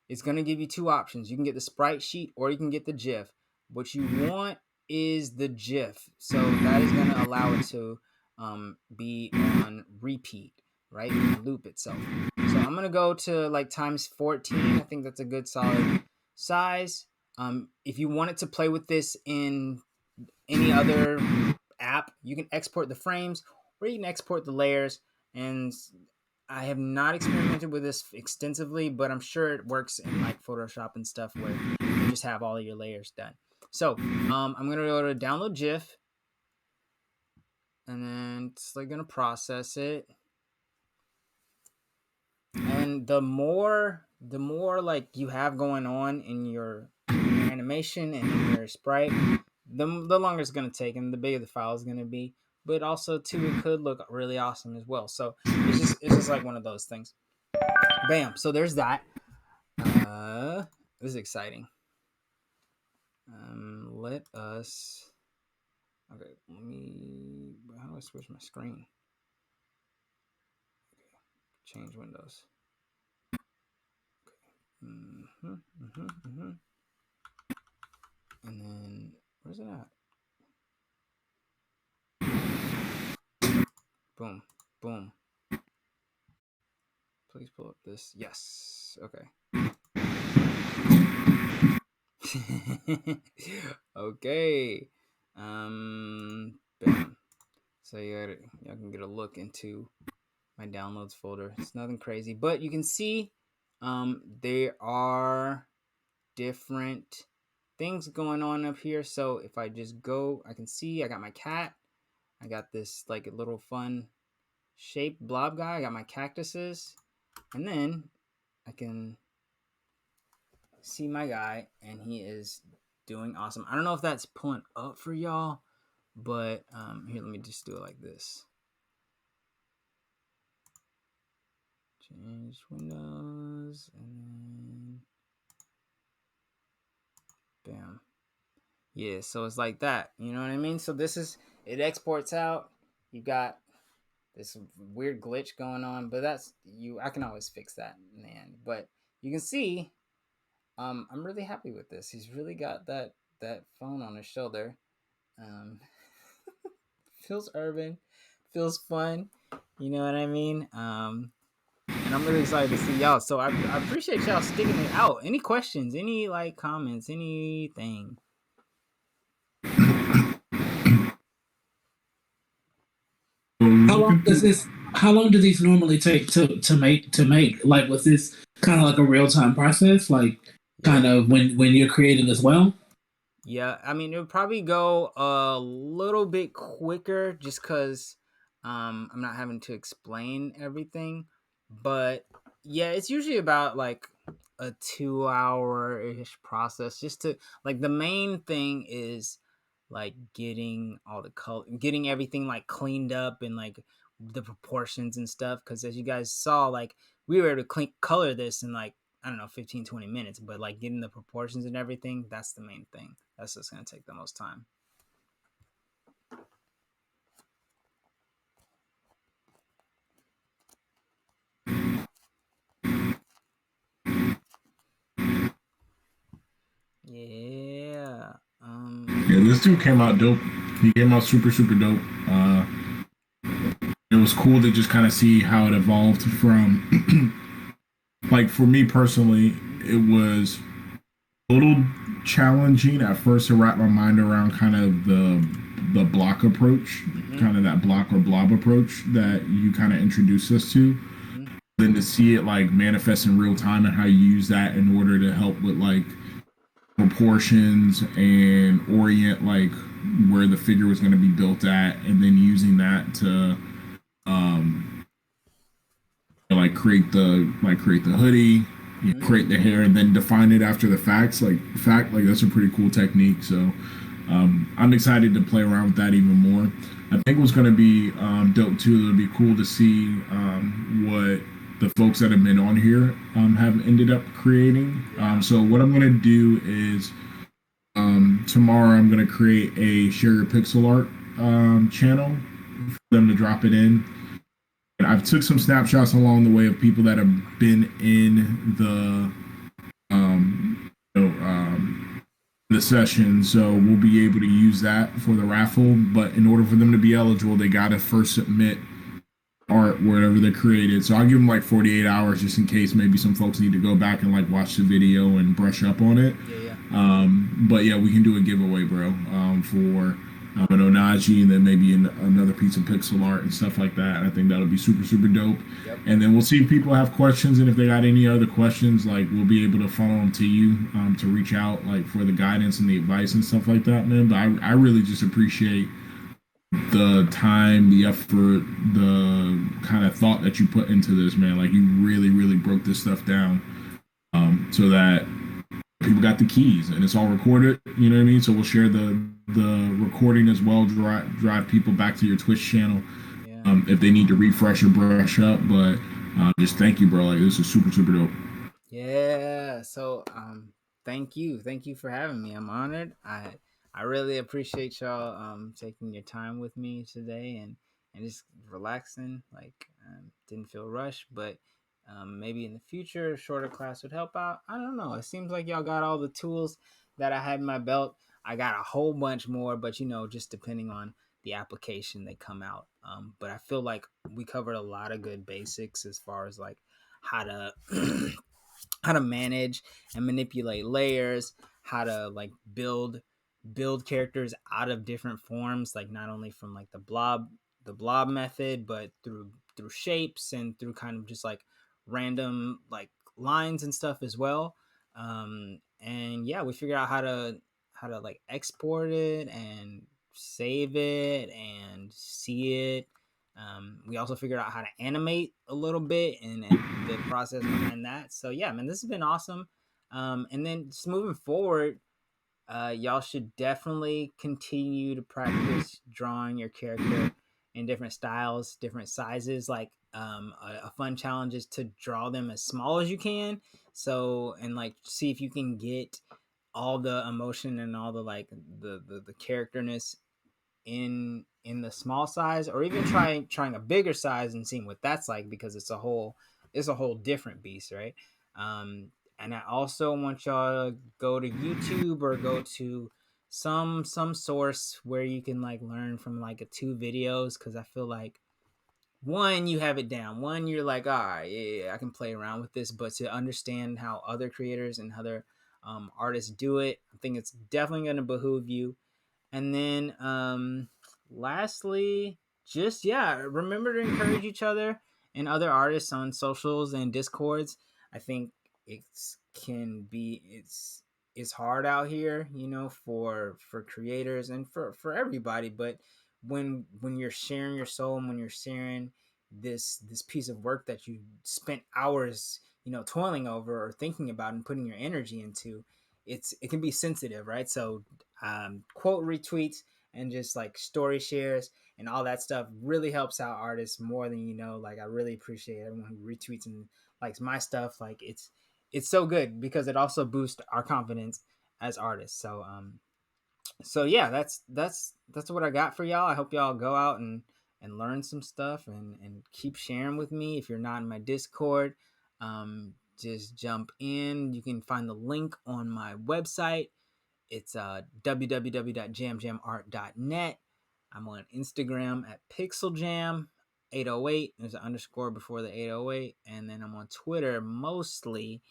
It's gonna give you two options. You can get the sprite sheet or you can get the GIF. What you want is the GIF, so that is gonna allow it to be on repeat, right? Loop itself. So I'm gonna go to like times 14. I think that's a good solid size. If you wanted to play with this in any other app, you can export the frames or you can export the layers. And I have not experimented with this extensively, but I'm sure it works in like Photoshop and stuff where you just have all of your layers done. So I'm gonna go to download GIF, and then it's like gonna process it. And the more like you have going on in your animation and in your sprite, the longer it's gonna take, and the bigger the file is gonna be. But also too, it could look really awesome as well. So it's just like one of those things. Bam. So there's that. This is exciting. Let us. Okay, let me. How do I switch my screen? Okay. Change windows. Okay. And then where's it at? Boom, boom. Please pull up this. Yes. Okay. Okay. Bam. So y'all can get a look into my downloads folder. It's nothing crazy, but you can see there are different things going on up here. So if I just go, I can see I got my cat. I got this like a little fun shaped blob guy. I got my cactuses, and then I can see my guy, and he is doing awesome. I don't know if that's pulling up for y'all, but here, let me just do it like this. Change windows, and then bam. Yeah, so it's like that. You know what I mean? So this is, it exports out. You got this weird glitch going on, but that's I can always fix that in the end. But you can see, I'm really happy with this. He's really got that phone on his shoulder. Feels urban, feels fun. You know what I mean? And I'm really excited to see y'all. So I appreciate y'all sticking it out. Any questions? Any like comments? Anything? How long do these normally take to make? Like, was this kind of like a real time process? Like, kind of when you're creating as well? Yeah, I mean, it would probably go a little bit quicker just because I'm not having to explain everything. But yeah, it's usually about like a 2-hour-ish process. Just to like, the main thing is like getting all the color, getting everything like cleaned up and like the proportions and stuff. Because as you guys saw, like we were able to color this in like, I don't know, 15, 20 minutes, but like getting the proportions and everything, that's the main thing. That's just going to take the most time. Yeah. Yeah, this dude came out dope. He came out super, super dope. It was cool to just kind of see how it evolved from, like, for me personally, it was a little challenging at first to wrap my mind around kind of the block approach, kind of that block or blob approach that you kind of introduced us to. Then to see it like manifest in real time and how you use that in order to help with like proportions and orient like where the figure was going to be built at, and then using that to create the hoodie, create the hair, and then define it after the facts. Like that's a pretty cool technique. So I'm excited to play around with that even more. I think what's going to be dope too. It'll be cool to see what the folks that have been on here have ended up creating. So what I'm going to do is tomorrow I'm going to create a share your pixel art channel for them to drop it in. And I've took some snapshots along the way of people that have been in the session, so we'll be able to use that for the raffle. But in order for them to be eligible, they got to first submit art wherever they're created. So I'll give them like 48 hours just in case maybe some folks need to go back and like watch the video and brush up on it. But yeah, we can do a giveaway, bro, for an Ohnahji, and then maybe another piece of pixel art and stuff like that. I think that'll be super, super dope. And then we'll see if people have questions, and if they got any other questions, like we'll be able to funnel them to you to reach out like for the guidance and the advice and stuff like that, man. But I really just appreciate the time, the effort, the kind of thought that you put into this, man. Like you really, really broke this stuff down so that people got the keys and it's all recorded, you know what I mean? So we'll share the recording as well, drive people back to your Twitch channel if they need to refresh or brush up. But just thank you, bro. Like this is super, super dope. Yeah. So thank you for having me. I'm honored. I really appreciate y'all taking your time with me today and just relaxing. Like didn't feel rushed, but maybe in the future a shorter class would help out. I don't know. It seems like y'all got all the tools that I had in my belt. I got a whole bunch more, but just depending on the application they come out. But I feel like we covered a lot of good basics as far as like how to how to manage and manipulate layers, how to like build characters out of different forms, like not only from like the blob method, but through shapes and through kind of just like random like lines and stuff as well. And yeah, we figured out how to like export it and save it and see it. We also figured out how to animate a little bit and the process behind that. So yeah, man, this has been awesome. And then just moving forward, y'all should definitely continue to practice drawing your character in different styles, different sizes. Like a fun challenge is to draw them as small as you can. So and like see if you can get all the emotion and all the like the characterness in the small size, or even trying a bigger size and seeing what that's like, because it's a whole different beast, right? And I also want y'all to go to YouTube or go to some source where you can like learn from like 2 videos, because I feel like one, you have it down, one, you're like, all right, yeah, I can play around with this, but to understand how other creators and other artists do it, I think it's definitely going to behoove you. And then lastly, just remember to encourage each other and other artists on socials and discords. I think it's hard out here, for creators and for everybody, but when you're sharing your soul and when you're sharing this piece of work that you spent hours toiling over or thinking about and putting your energy into, it can be sensitive, right? So quote retweets and just like story shares and all that stuff really helps out artists more than like I really appreciate everyone who retweets and likes my stuff, like it's so good because it also boosts our confidence as artists. So yeah, that's what I got for y'all. I hope y'all go out and learn some stuff and keep sharing with me. If you're not in my Discord, just jump in. You can find the link on my website. It's www.jamjamart.net. I'm on Instagram at pixeljam808. There's an underscore before the 808. And then I'm on Twitter mostly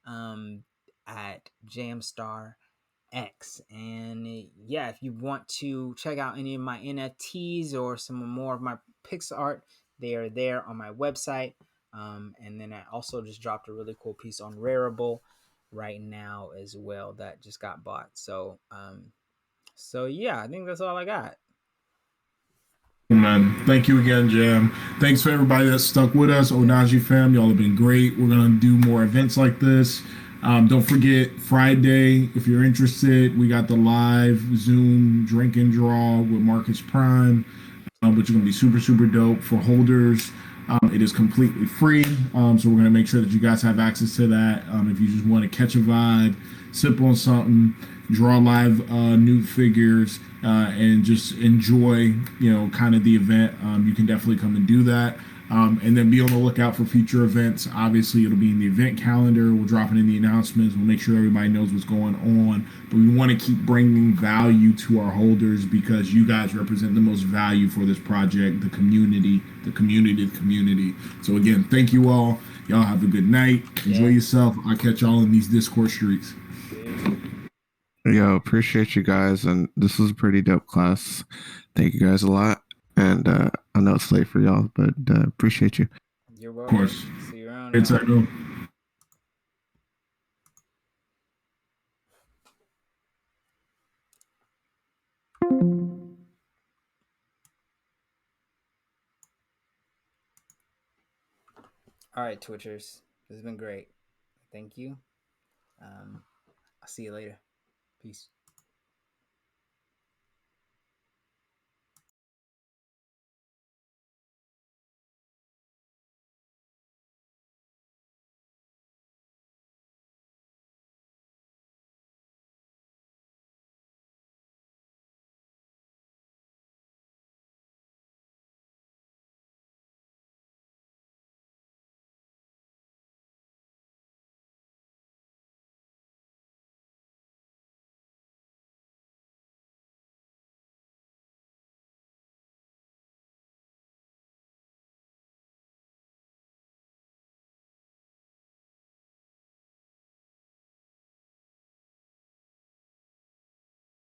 at jamstarx. And yeah, if you want to check out any of my NFTs or some more of my pixel art, they are there on my website. And then I also just dropped a really cool piece on Rarible right now as well that just got bought. So yeah, I think that's all I got. Man, thank you again, Jam. Thanks for everybody that stuck with us. Ohnahji fam, y'all have been great. We're gonna do more events like this. Don't forget Friday, if you're interested, we got the live Zoom drink and draw with Marcus Prime, which is gonna be super, super dope for holders. It is completely free, so we're gonna make sure that you guys have access to that. If you just want to catch a vibe, sip on something, draw live nude figures, and just enjoy, kind of the event, you can definitely come and do that. And then be on the lookout for future events. Obviously, it'll be in the event calendar. We'll drop it in the announcements. We'll make sure everybody knows what's going on. But we want to keep bringing value to our holders because you guys represent the most value for this project, the community, the community, the community. So again, thank you all. Y'all have a good night. Enjoy yourself. I'll catch y'all in these Discord streets. Yo, appreciate you guys. And this was a pretty dope class. Thank you guys a lot. And I know it's late for y'all, but appreciate you. You're welcome. Of course. See you around. It's all right, Twitchers. This has been great. Thank you. I'll see you later. Peace.